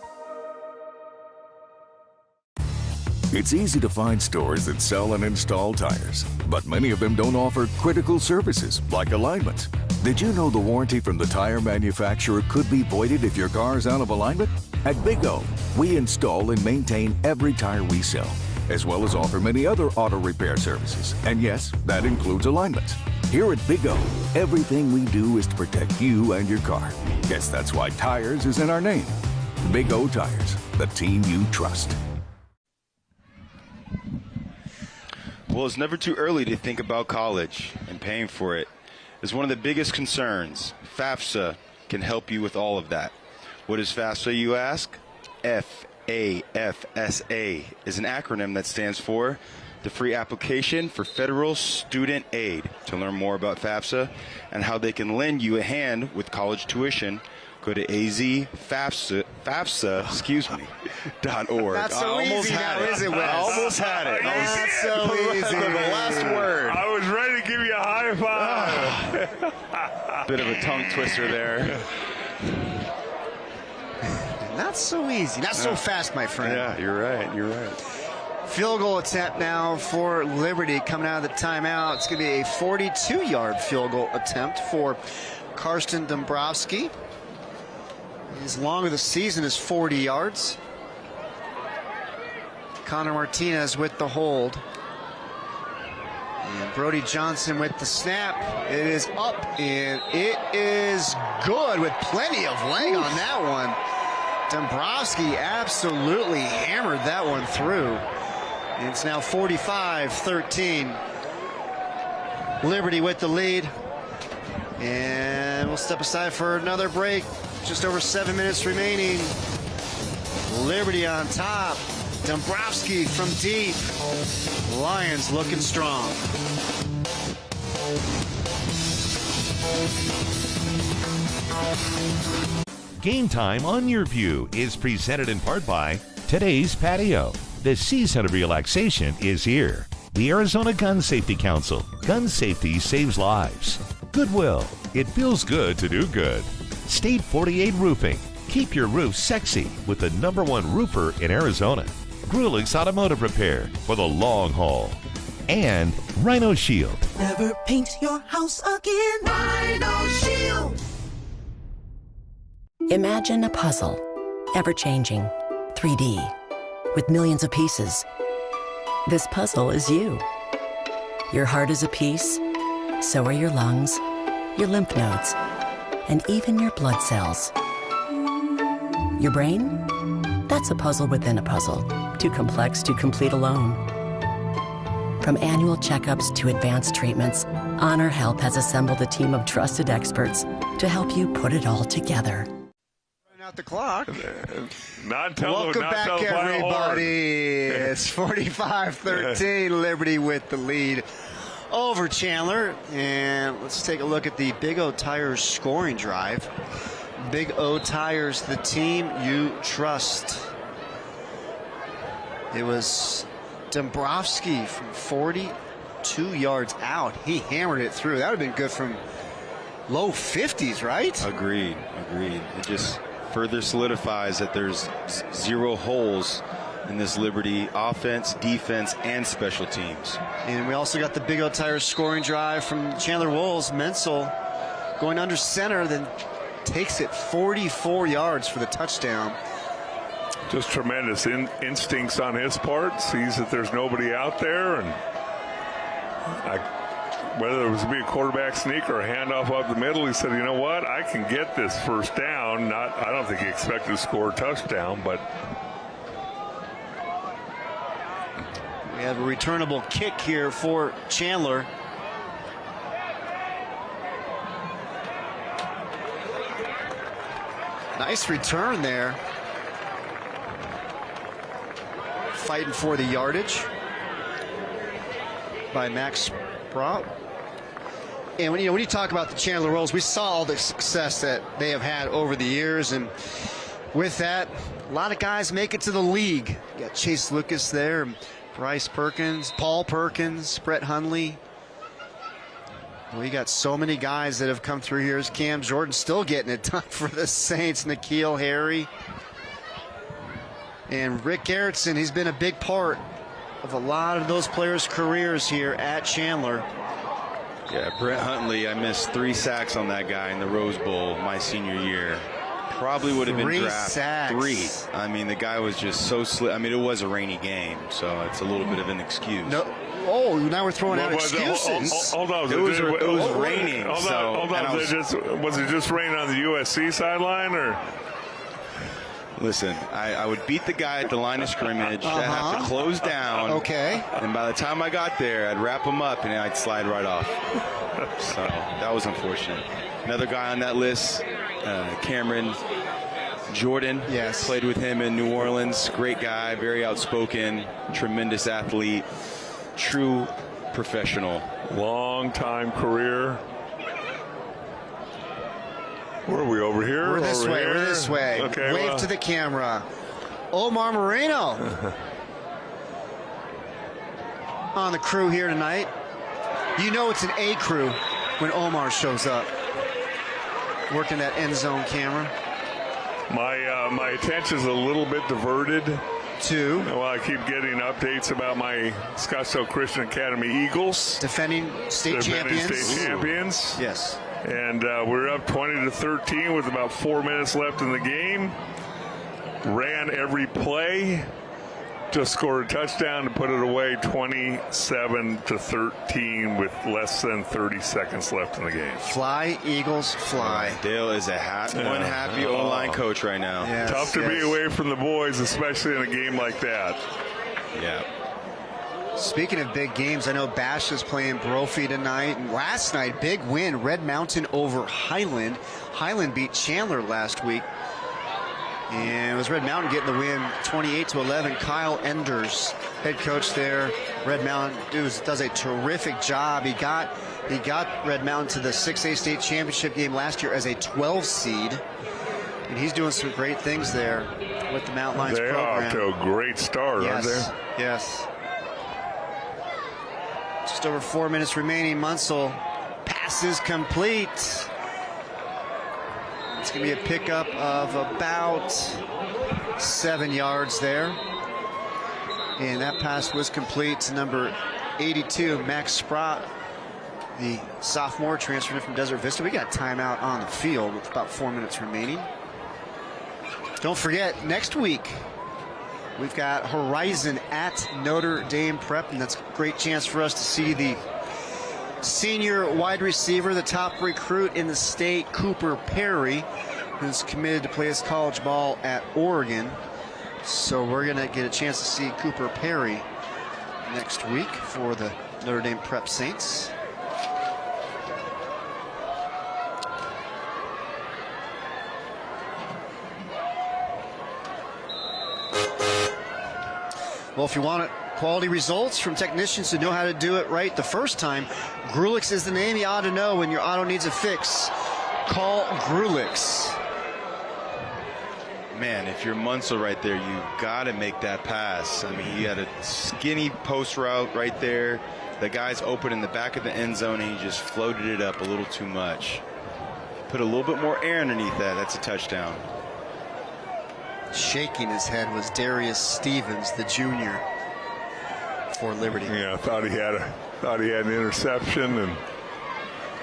It's easy to find stores that sell and install tires, but many of them don't offer critical services like alignment. Did you know the warranty from the tire manufacturer could be voided if your car is out of alignment? At Big O, we install and maintain every tire we sell, as well as offer many other auto repair services. And yes, that includes alignments. Here at Big O, everything we do is to protect you and your car. Guess that's why tires is in our name. Big O Tires, the team you trust. Well, it's never too early to think about college, and paying for it is one of the biggest concerns. FAFSA can help you with all of that. What is FAFSA, you ask? FAFSA is an acronym that stands for the Free Application for Federal Student Aid. To learn more about FAFSA and how they can lend you a hand with college tuition, go to FAFSA.org. Not so easy now, is it, Wes? I almost had it. Not so easy. The last word. I was ready to give you a high five. Bit of a tongue twister there. Not so easy. Not so fast, my friend. Yeah, you're right. You're right. Field goal attempt now for Liberty coming out of the timeout. It's going to be a 42-yard field goal attempt for Karsten Dombrowski. His long of the season is 40 yards. Connor Martinez with the hold. And Brody Johnson with the snap. It is up, and it is good with plenty of leg on that one. Dombrowski absolutely hammered that one through. And it's now 45-13. Liberty with the lead. And we'll step aside for another break. Just over 7 minutes remaining. Liberty on top. Dombrowski from deep. Lions looking strong. Game Time on Yurview is presented in part by Today's Patio. The season of relaxation is here. The Arizona Gun Safety Council. Gun safety saves lives. Goodwill. It feels good to do good. State 48 Roofing. Keep your roof sexy with the #1 roofer in Arizona. Grulick's Automotive Repair for the long haul. And Rhino Shield. Never paint your house again. Rhino Shield. Imagine a puzzle, ever-changing, 3D, with millions of pieces. This puzzle is you. Your heart is a piece, so are your lungs, your lymph nodes, and even your blood cells. Your brain? That's a puzzle within a puzzle, too complex to complete alone. From annual checkups to advanced treatments, Honor Health has assembled a team of trusted experts to help you put it all together. Out the clock. Welcome back, everybody. It's 45-13. Liberty with the lead over Chandler. And let's take a look at the Big O Tires scoring drive. Big O Tires, the team you trust. It was Dombrowski from 42 yards out. He hammered it through. That would have been good from low 50s, right? Agreed. It just further solidifies that there's zero holes in this Liberty offense, defense, and special teams. And we also got the Big O Tires scoring drive from Chandler Wolves. Mencl going under center, then takes it 44 yards for the touchdown. Just tremendous instincts on his part. Sees that there's nobody out there, and whether it was to be a quarterback sneak or a handoff up the middle, he said, you know what, I can get this first down. I don't think he expected to score a touchdown, but we have a returnable kick here for Chandler. Nice return there. Fighting for the yardage by Max Sprout. And when you talk about the Chandler Wolves, we saw all the success that they have had over the years, and With that, a lot of guys make it to the league. You got Chase Lucas there, Bryce Perkins, Paul Perkins, Brett Hundley. We got so many guys that have come through here. As Cam Jordan still getting it done for the Saints. N'Keal Harry. And Rick Garretson, he's been a big part of a lot of those players' careers here at Chandler. Yeah, Brett Hundley, I missed 3 sacks on that guy in the Rose Bowl my senior year. Probably would have been 3 drafted sacks. 3. I mean, the guy was just so slick. I mean, it was a rainy game, so it's a little bit of an excuse. No. Oh, now we're throwing out excuses. Hold on. It was raining. Hold on. Was it just raining on the USC sideline, or? Listen, I would beat the guy at the line of scrimmage. I'd have to close down. Okay. And by the time I got there, I'd wrap him up and I'd slide right off. So that was unfortunate. Another guy on that list, Cameron Jordan. Yes. Played with him in New Orleans. Great guy, very outspoken, tremendous athlete, true professional. Long time career. Where are we, over here? We're this way. Here? We're this way. Okay, Wave to the camera. Omar Moreno on the crew here tonight. You know it's an A crew when Omar shows up. Working that end zone camera. My attention's a little bit diverted. To? Well, I keep getting updates about my Scottsdale Christian Academy Eagles. Defending state champions. Yes. And we're up 20-13 with about 4 minutes left in the game. Ran every play. Just scored a touchdown to put it away 27-13 with less than 30 seconds left in the game. Fly, Eagles, fly. Dale is one happy O-line coach right now. Yes, Tough to be away from the boys, especially in a game like that. Yeah. Speaking of big games, I know Bash is playing Brophy tonight. And last night, big win, Red Mountain over Highland. Highland beat Chandler last week. And it was Red Mountain getting the win 28-11. Kyle Enders, head coach there. Red Mountain does a terrific job. He got Red Mountain to the 6A state championship game last year as a 12 seed. And he's doing some great things there with the Mountain Lions program. They're off to a great start, aren't they? Yes. Just over 4 minutes remaining. Mencl, pass is complete. It's going to be a pickup of about 7 yards there. And that pass was complete to number 82, Max Sprott, the sophomore transferred from Desert Vista. We got timeout on the field with about 4 minutes remaining. Don't forget, next week, we've got Horizon at Notre Dame Prep, and that's a great chance for us to see the senior wide receiver, the top recruit in the state, Cooper Perry, who's committed to play his college ball at Oregon. So we're going to get a chance to see Cooper Perry next week for the Notre Dame Prep Saints. Well, if you want quality results from technicians who know how to do it right the first time, Grulix is the name you ought to know when your auto needs a fix. Call Grulix. Man, if you're Mencl right there, you got to make that pass. I mean, he had a skinny post route right there. The guy's open in the back of the end zone, and he just floated it up a little too much. Put a little bit more air underneath that. That's a touchdown. Shaking his head was Darius Stevens, the junior for Liberty. Yeah, I thought he had an interception, and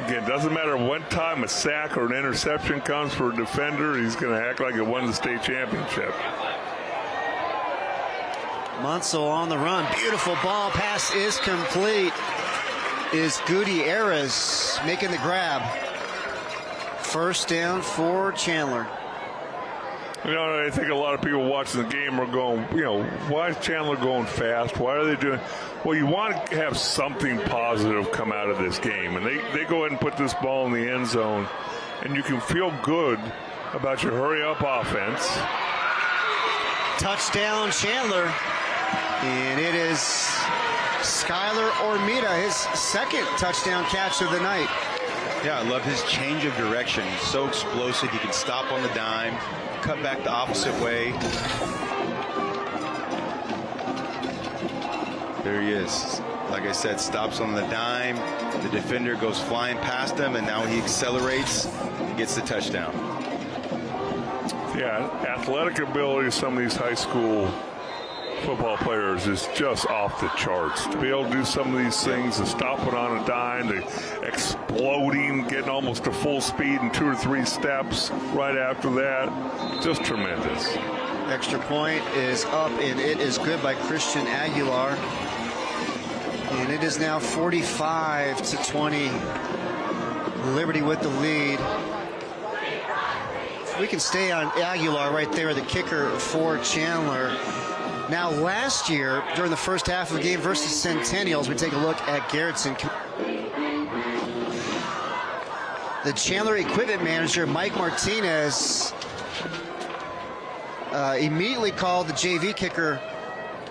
again, doesn't matter what time a sack or an interception comes for a defender, he's going to act like it won the state championship. Mencl on the run, beautiful ball, pass is complete. Is Gutierrez making the grab? First down for Chandler. You know, I think a lot of people watching the game are going, you know, why is Chandler going fast? Why are they doing? Well, you want to have something positive come out of this game. And they go ahead and put this ball in the end zone, and you can feel good about your hurry-up offense. Touchdown, Chandler. And it is Skylar Ormita, his second touchdown catch of the night. Yeah, I love his change of direction. He's so explosive. He can stop on the dime, cut back the opposite way. There he is. Like I said, stops on the dime. The defender goes flying past him, and now he accelerates and gets the touchdown. Yeah, athletic ability of some of these high school football players is just off the charts. To be able to do some of these things, to stop it on a dime, to exploding, getting almost to full speed in 2 or 3 steps right after that, just tremendous. Extra point is up, and it is good by Christian Aguilar. And it is now 45-20. Liberty with the lead. We can stay on Aguilar right there, the kicker for Chandler. Now, last year, during the first half of the game versus Centennials, we take a look at Garretson. The Chandler equipment manager, Mike Martinez, immediately called the JV kicker,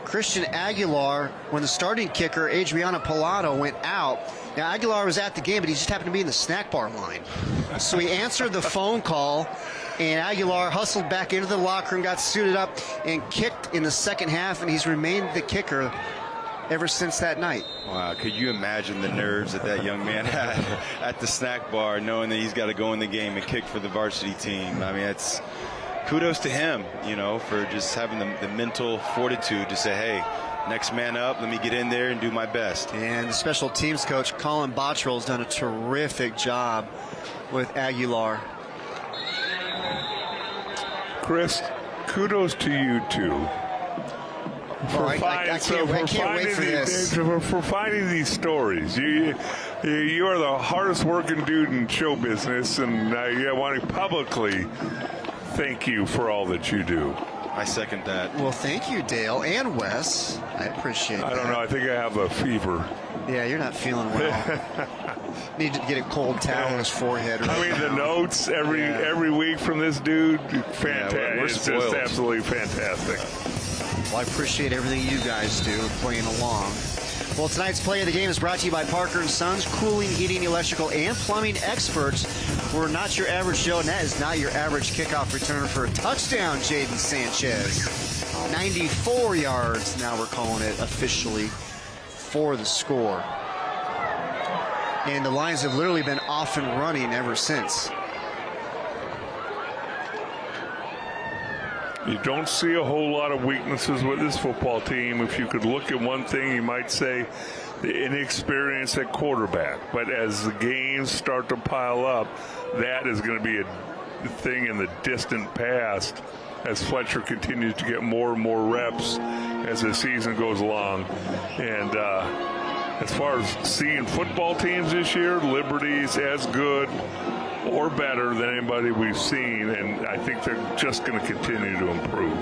Christian Aguilar, when the starting kicker, Adriana Pilato, went out. Now, Aguilar was at the game, but he just happened to be in the snack bar line. So he answered the phone call, and Aguilar hustled back into the locker room, got suited up, and kicked in the second half, and he's remained the kicker ever since that night. Wow, could you imagine the nerves that young man had at the snack bar, knowing that he's got to go in the game and kick for the varsity team? I mean, it's kudos to him, you know, for just having the mental fortitude to say, hey, next man up, let me get in there and do my best. And the special teams coach, Colin Bottrell, has done a terrific job with Aguilar. Chris, kudos to you, too. I can't wait for this. For finding these stories. You are the hardest working dude in show business, and I want to publicly thank you for all that you do. I second that. Well, thank you, Dale and Wes. I appreciate it. I don't know. I think I have a fever. Yeah, you're not feeling well. Need to get a cold towel on his forehead. I mean, the notes every week from this dude, fantastic. Yeah, we're spoiled. It's just absolutely fantastic. Well, I appreciate everything you guys do playing along. Well, tonight's play of the game is brought to you by Parker & Sons, cooling, heating, electrical, and plumbing experts. We're not your average Joe, and that is not your average kickoff returner for a touchdown, Jaden Sanchez. 94 yards, now we're calling it officially, for the score. And the Lions have literally been off and running ever since. You don't see a whole lot of weaknesses with this football team. If you could look at one thing, you might say the inexperience at quarterback. But as the games start to pile up, that is going to be a thing in the distant past as Fletcher continues to get more and more reps as the season goes along. And as far as seeing football teams this year, Liberty's as good or better than anybody we've seen, and I think they're just going to continue to improve.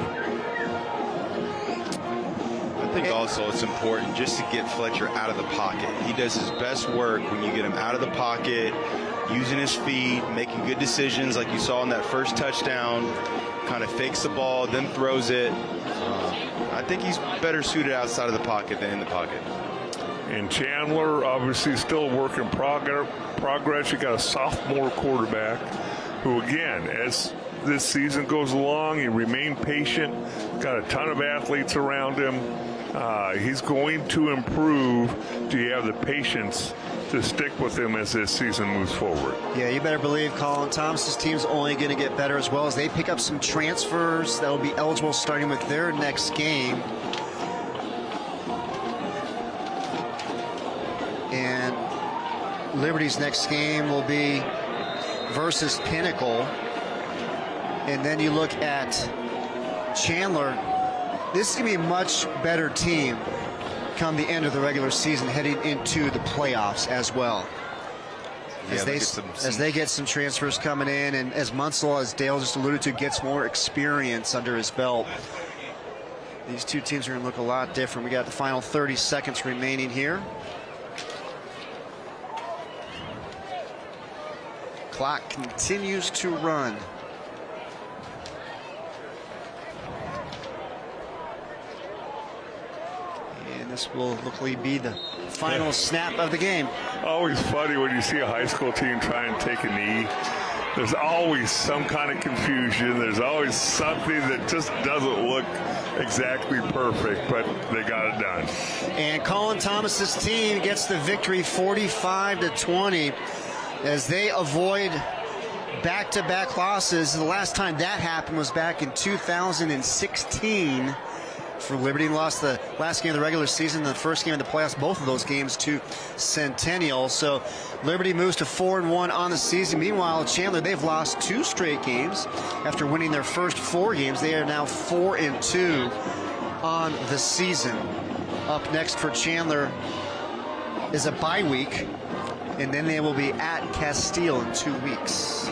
I think also it's important just to get Fletcher out of the pocket. He does his best work when you get him out of the pocket, using his feet, making good decisions like you saw in that first touchdown, kind of fakes the ball, then throws it. I think he's better suited outside of the pocket than in the pocket. And Chandler, obviously still a work in progress. You got a sophomore quarterback who, again, as this season goes along, he remained patient, got a ton of athletes around him. He's going to improve. Do you have the patience to stick with him as this season moves forward? Yeah, you better believe Colin Thomas's team's only going to get better, as well as they pick up some transfers that will be eligible starting with their next game. And Liberty's next game will be versus Pinnacle. And then you look at Chandler. This is going to be a much better team come the end of the regular season, heading into the playoffs as well. As they get some transfers coming in, and as Mencl, as Dale just alluded to, gets more experience under his belt. These two teams are going to look a lot different. We got the final 30 seconds remaining here. Clock continues to run. And this will likely be the final snap of the game. Always funny when you see a high school team try and take a knee. There's always some kind of confusion. There's always something that just doesn't look exactly perfect, but they got it done. And Colin Thomas's team gets the victory 45-20 as they avoid back-to-back losses. The last time that happened was back in 2016 for Liberty, and lost the last game of the regular season, the first game of the playoffs, both of those games to Centennial. So Liberty moves to 4-1 on the season. Meanwhile, Chandler, they've lost 2 straight games after winning their first 4 games. They are now 4-2 on the season. Up next for Chandler is a bye week, and then they will be at Castile in 2 weeks.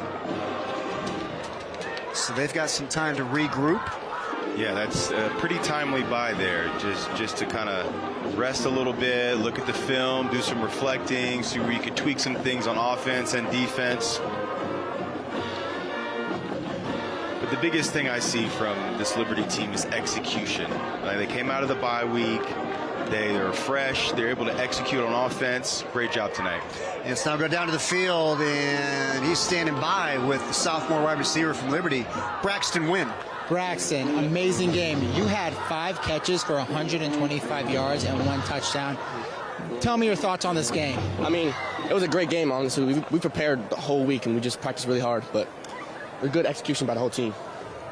So they've got some time to regroup. Yeah, that's a pretty timely buy there, just to kind of rest a little bit, look at the film, do some reflecting, see where you could tweak some things on offense and defense. But the biggest thing I see from this Liberty team is execution. Like, they came out of the bye week, they are fresh, they're able to execute on offense. Great job tonight. And it's now go down to the field, and he's standing by with the sophomore wide receiver from Liberty, Braxton Wynn. Braxton, amazing game. You had 5 catches for 125 yards and 1 touchdown. Tell me your thoughts on this game. I mean, it was a great game, honestly. We prepared the whole week, and we just practiced really hard, but a good execution by the whole team.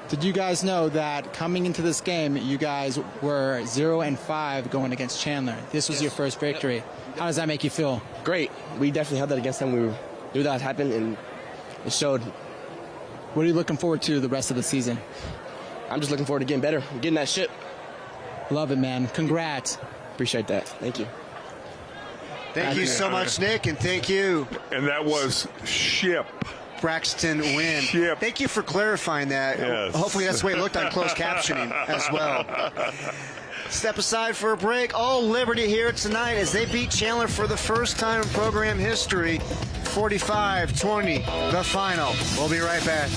Did you guys know that coming into this game, you guys were 0-5 going against Chandler? This was your first victory. How does that make you feel? Great. We definitely had that against them. We knew that happened, and it showed. What are you looking forward to the rest of the season? I'm just looking forward to getting better, getting that ship. Love it, man. Congrats. Appreciate that. Thank you. Thank you so much, Nick, and thank you. And that was ship. Braxton Wynn. Ship. Thank you for clarifying that. Yes. Hopefully that's the way it looked on closed captioning as well. Step aside for a break. All Liberty here tonight as they beat Chandler for the first time in program history. 45-20, the final. We'll be right back.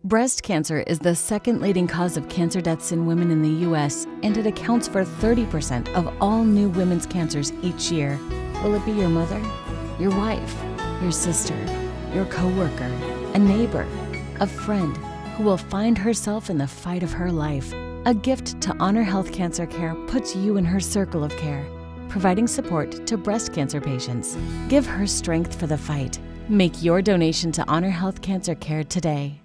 Breast cancer is the second leading cause of cancer deaths in women in the U.S., and it accounts for 30% of all new women's cancers each year. Will it be your mother, your wife, your sister, your coworker, a neighbor, a friend who will find herself in the fight of her life? A gift to Honor Health Cancer Care puts you in her circle of care, providing support to breast cancer patients. Give her strength for the fight. Make your donation to Honor Health Cancer Care today.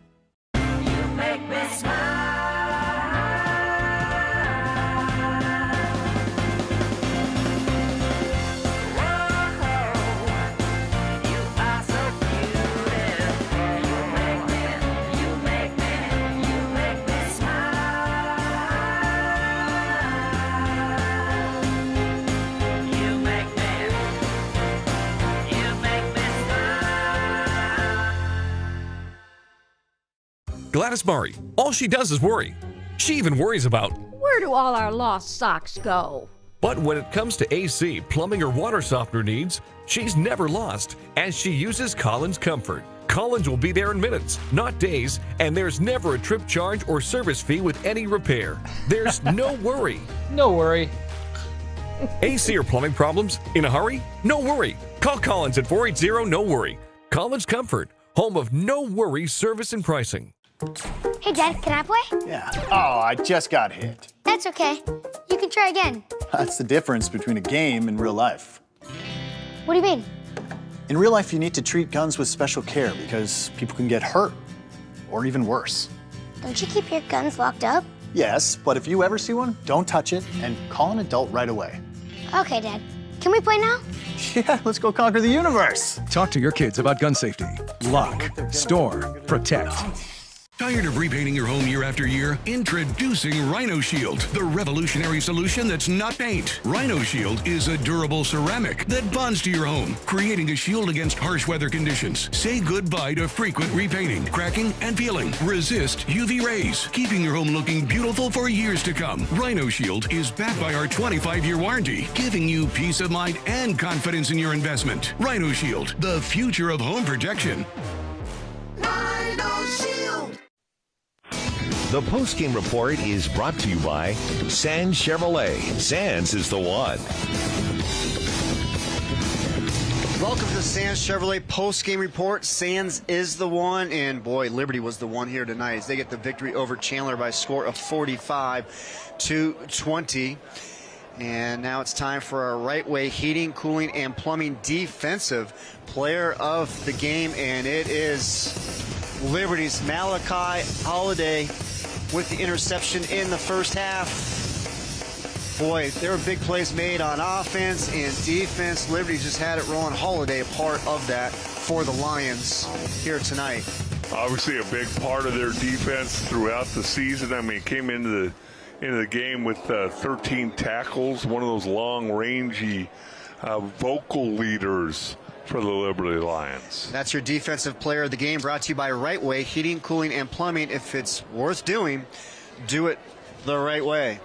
Gladys Murray, all she does is worry. She even worries about, where do all our lost socks go? But when it comes to AC, plumbing, or water softener needs, she's never lost as she uses Collins Comfort. Collins will be there in minutes, not days, and there's never a trip charge or service fee with any repair. There's no worry. No worry. AC or plumbing problems? In a hurry? No worry. Call Collins at 480-NO-WORRY. Collins Comfort, home of no worry service and pricing. Hey, Dad, can I play? Yeah. Oh, I just got hit. That's okay. You can try again. That's the difference between a game and real life. What do you mean? In real life, you need to treat guns with special care because people can get hurt, or even worse. Don't you keep your guns locked up? Yes, but if you ever see one, don't touch it and call an adult right away. Okay, Dad. Can we play now? Yeah, let's go conquer the universe. Talk to your kids about gun safety. Lock, store, protect. Tired of repainting your home year after year? Introducing Rhino Shield, the revolutionary solution that's not paint. Rhino Shield is a durable ceramic that bonds to your home, creating a shield against harsh weather conditions. Say goodbye to frequent repainting, cracking, and peeling. Resist UV rays, keeping your home looking beautiful for years to come. Rhino Shield is backed by our 25-year warranty, giving you peace of mind and confidence in your investment. Rhino Shield, the future of home protection. Rhino Shield. The postgame report is brought to you by Sands Chevrolet. Sands is the one. Welcome to the Sands Chevrolet postgame report. Sands is the one, and boy, Liberty was the one here tonight as they get the victory over Chandler by a score of 45-20. And now it's time for our Right Way Heating, Cooling, and Plumbing Defensive Player of the Game, and it is Liberty's Malachi Holiday with the interception in the first half. Boy, there were big plays made on offense and defense. Liberty just had it rolling. Holiday a part of that for the Lions here tonight. Obviously a big part of their defense throughout the season. I mean, it came into the game with 13 tackles, one of those long, rangy vocal leaders for the Liberty Lions. That's your defensive player of the game, brought to you by Right Way Heating, Cooling, and Plumbing. If it's worth doing, do it the right way.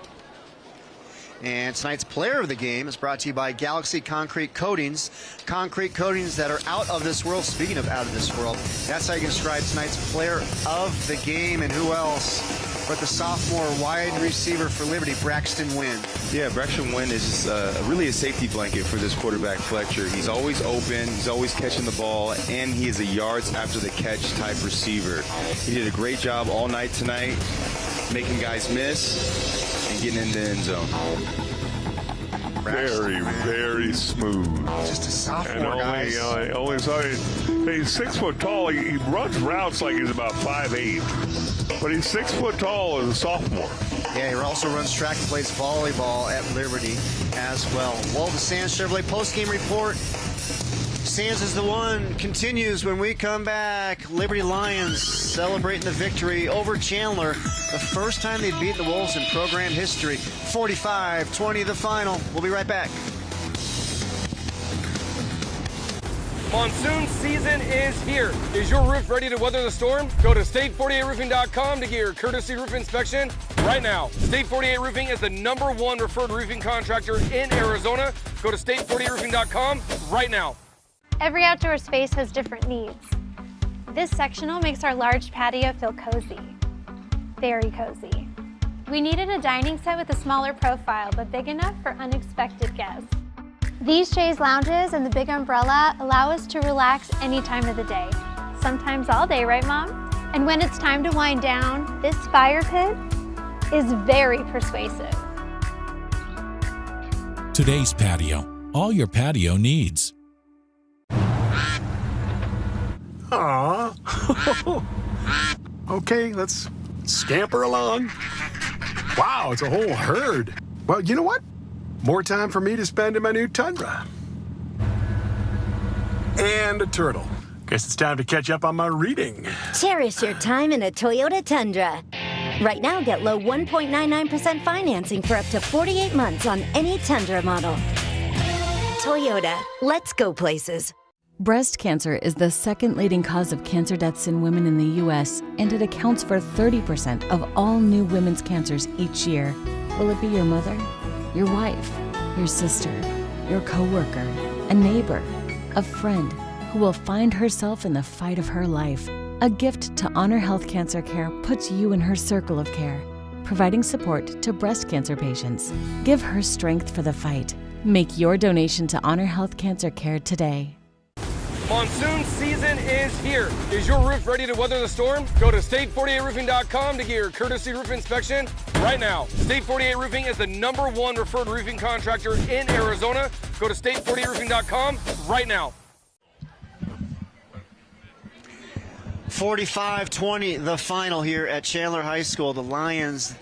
And tonight's player of the game is brought to you by Galaxy Concrete Coatings. Concrete coatings that are out of this world. Speaking of out of this world, that's how you can describe tonight's player of the game. And who else but the sophomore wide receiver for Liberty, Braxton Wynn. Yeah, Braxton Wynn is really a safety blanket for this quarterback, Fletcher. He's always open, he's always catching the ball, and he is a yards after the catch type receiver. He did a great job all night tonight, making guys miss and getting in the end zone. Very smooth. Just a sophomore, guys. He's 6 foot tall. He runs routes like he's about 5'8", but he's 6 foot tall as a sophomore. Yeah, he also runs track and plays volleyball at Liberty as well. Well, the Sands Chevrolet postgame report. Sands is the one continues when we come back. Liberty Lions celebrating the victory over Chandler. The first time they've beaten the Wolves in program history. 45-20 the final. We'll be right back. Monsoon season is here. Is your roof ready to weather the storm? Go to state48roofing.com to get your courtesy roof inspection right now. State 48 Roofing is the #1 referred roofing contractor in Arizona. Go to state48roofing.com right now. Every outdoor space has different needs. This sectional makes our large patio feel cozy. Very cozy. We needed a dining set with a smaller profile, but big enough for unexpected guests. These chaise lounges and the big umbrella allow us to relax any time of the day. Sometimes all day, right, Mom? And when it's time to wind down, this fire pit is very persuasive. Today's patio. All your patio needs. Aww. Okay, let's scamper along. Wow, it's a whole herd. Well, you know what? More time for me to spend in my new Tundra. And a turtle. Guess it's time to catch up on my reading. Cherish your time in a Toyota Tundra. Right now, get low 1.99% financing for up to 48 months on any Tundra model. Toyota, let's go places. Breast cancer is the second leading cause of cancer deaths in women in the U.S., and it accounts for 30% of all new women's cancers each year. Will it be your mother, your wife, your sister, your coworker, a neighbor, a friend who will find herself in the fight of her life? A gift to Honor Health Cancer Care puts you in her circle of care, providing support to breast cancer patients. Give her strength for the fight. Make your donation to Honor Health Cancer Care today. Monsoon season is here. Is your roof ready to weather the storm? Go to state48roofing.com to get your courtesy roof inspection right now. State 48 Roofing is the #1 referred roofing contractor in Arizona. Go to state48roofing.com right now. 45-20 the final here at Chandler High School. The Lions,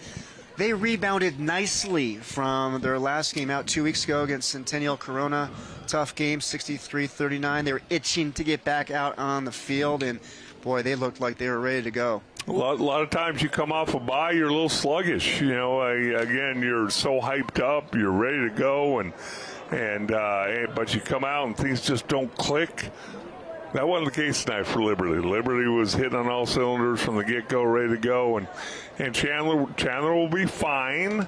they rebounded nicely from their last game out 2 weeks ago against Centennial Corona. Tough game, 63-39. They were itching to get back out on the field, and boy, they looked like they were ready to go. A lot of times you come off a bye, you're a little sluggish. You know, again, you're so hyped up, you're ready to go, but you come out and things just don't click. That wasn't the case tonight for Liberty. Liberty was hitting on all cylinders from the get-go, ready to go, and Chandler will be fine.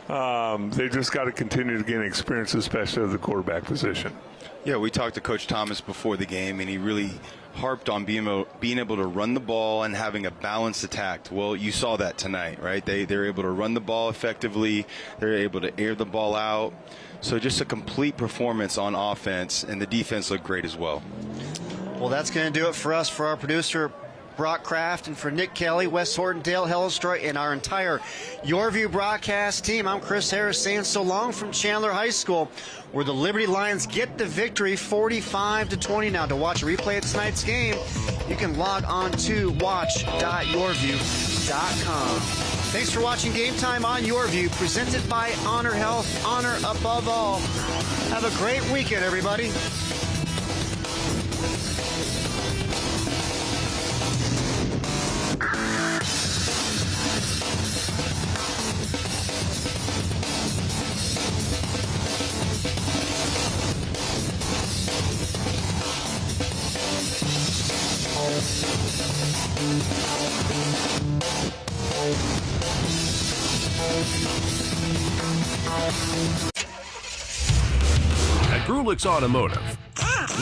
They just got to continue to gain experience, especially at the quarterback position. Yeah, we talked to Coach Thomas before the game, and he really harped on being able to run the ball and having a balanced attack. Well, you saw that tonight, right? They're able to run the ball effectively. They're able to air the ball out. So just a complete performance on offense, and the defense looked great as well. Well, that's going to do it for us, for our producer, Brock Kraft, and for Nick Kelly, Wes Horton, Dale Hellistroy, and our entire Yurview broadcast team. I'm Chris Harris saying so long from Chandler High School, where the Liberty Lions get the victory 45-20. Now, to watch a replay of tonight's game, you can log on to watch.yourview.com. Thanks for watching Game Time on Yurview, presented by Honor Health, honor above all. Have a great weekend, everybody. At Grulix Automotive,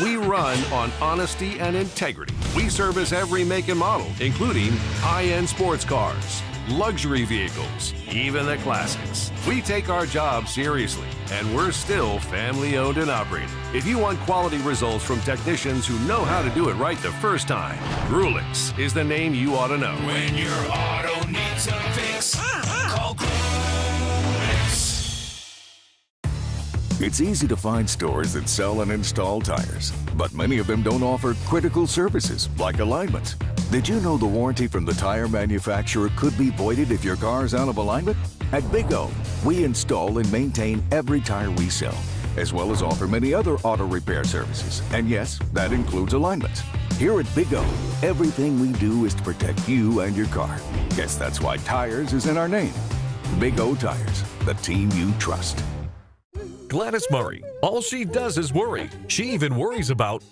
we run on honesty and integrity. We service every make and model, including high-end sports cars, luxury vehicles, even the classics. We take our job seriously, and we're still family-owned and operated. If you want quality results from technicians who know how to do it right the first time, Grulix is the name you ought to know. When your auto needs a fix, call Grulix. It's easy to find stores that sell and install tires, but many of them don't offer critical services like alignment. Did you know the warranty from the tire manufacturer could be voided if your car's out of alignment? At Big O, we install and maintain every tire we sell, as well as offer many other auto repair services. And yes, that includes alignment. Here at Big O, everything we do is to protect you and your car. Guess that's why tires is in our name. Big O Tires, the team you trust. Gladys Murray, all she does is worry. She even worries about,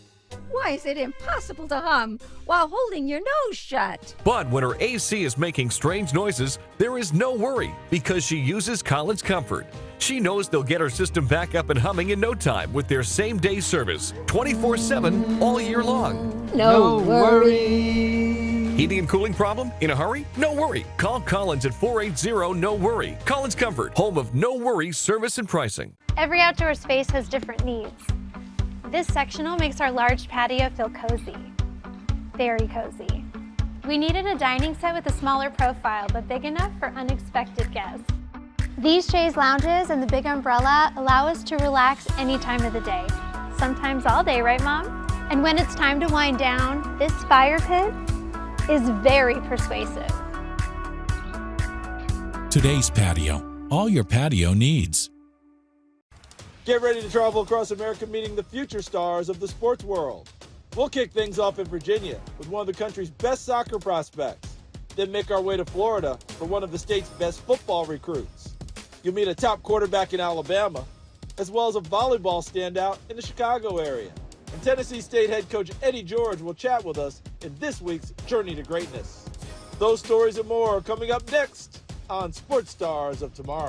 Why is it impossible to hum while holding your nose shut? but when her AC is making strange noises, there is no worry because she uses Collins Comfort. She knows they'll get her system back up and humming in no time with their same-day service, 24/7, all year long. No worry. Heating and cooling problem? In a hurry? No worry. Call Collins at 480-NO-WORRY. Collins Comfort, home of no worry service and pricing. Every outdoor space has different needs. This sectional makes our large patio feel cozy. Very cozy. We needed a dining set with a smaller profile, but big enough for unexpected guests. These chaise lounges and the big umbrella allow us to relax any time of the day. Sometimes all day, right, Mom? And when it's time to wind down, this fire pit is very persuasive. Today's patio. All your patio needs. Get ready to travel across America meeting the future stars of the sports world. We'll kick things off in Virginia with one of the country's best soccer prospects, then make our way to Florida for one of the state's best football recruits. You'll meet a top quarterback in Alabama, as well as a volleyball standout in the Chicago area. And Tennessee State head coach Eddie George will chat with us in this week's Journey to Greatness. Those stories and more are coming up next on Sports Stars of Tomorrow.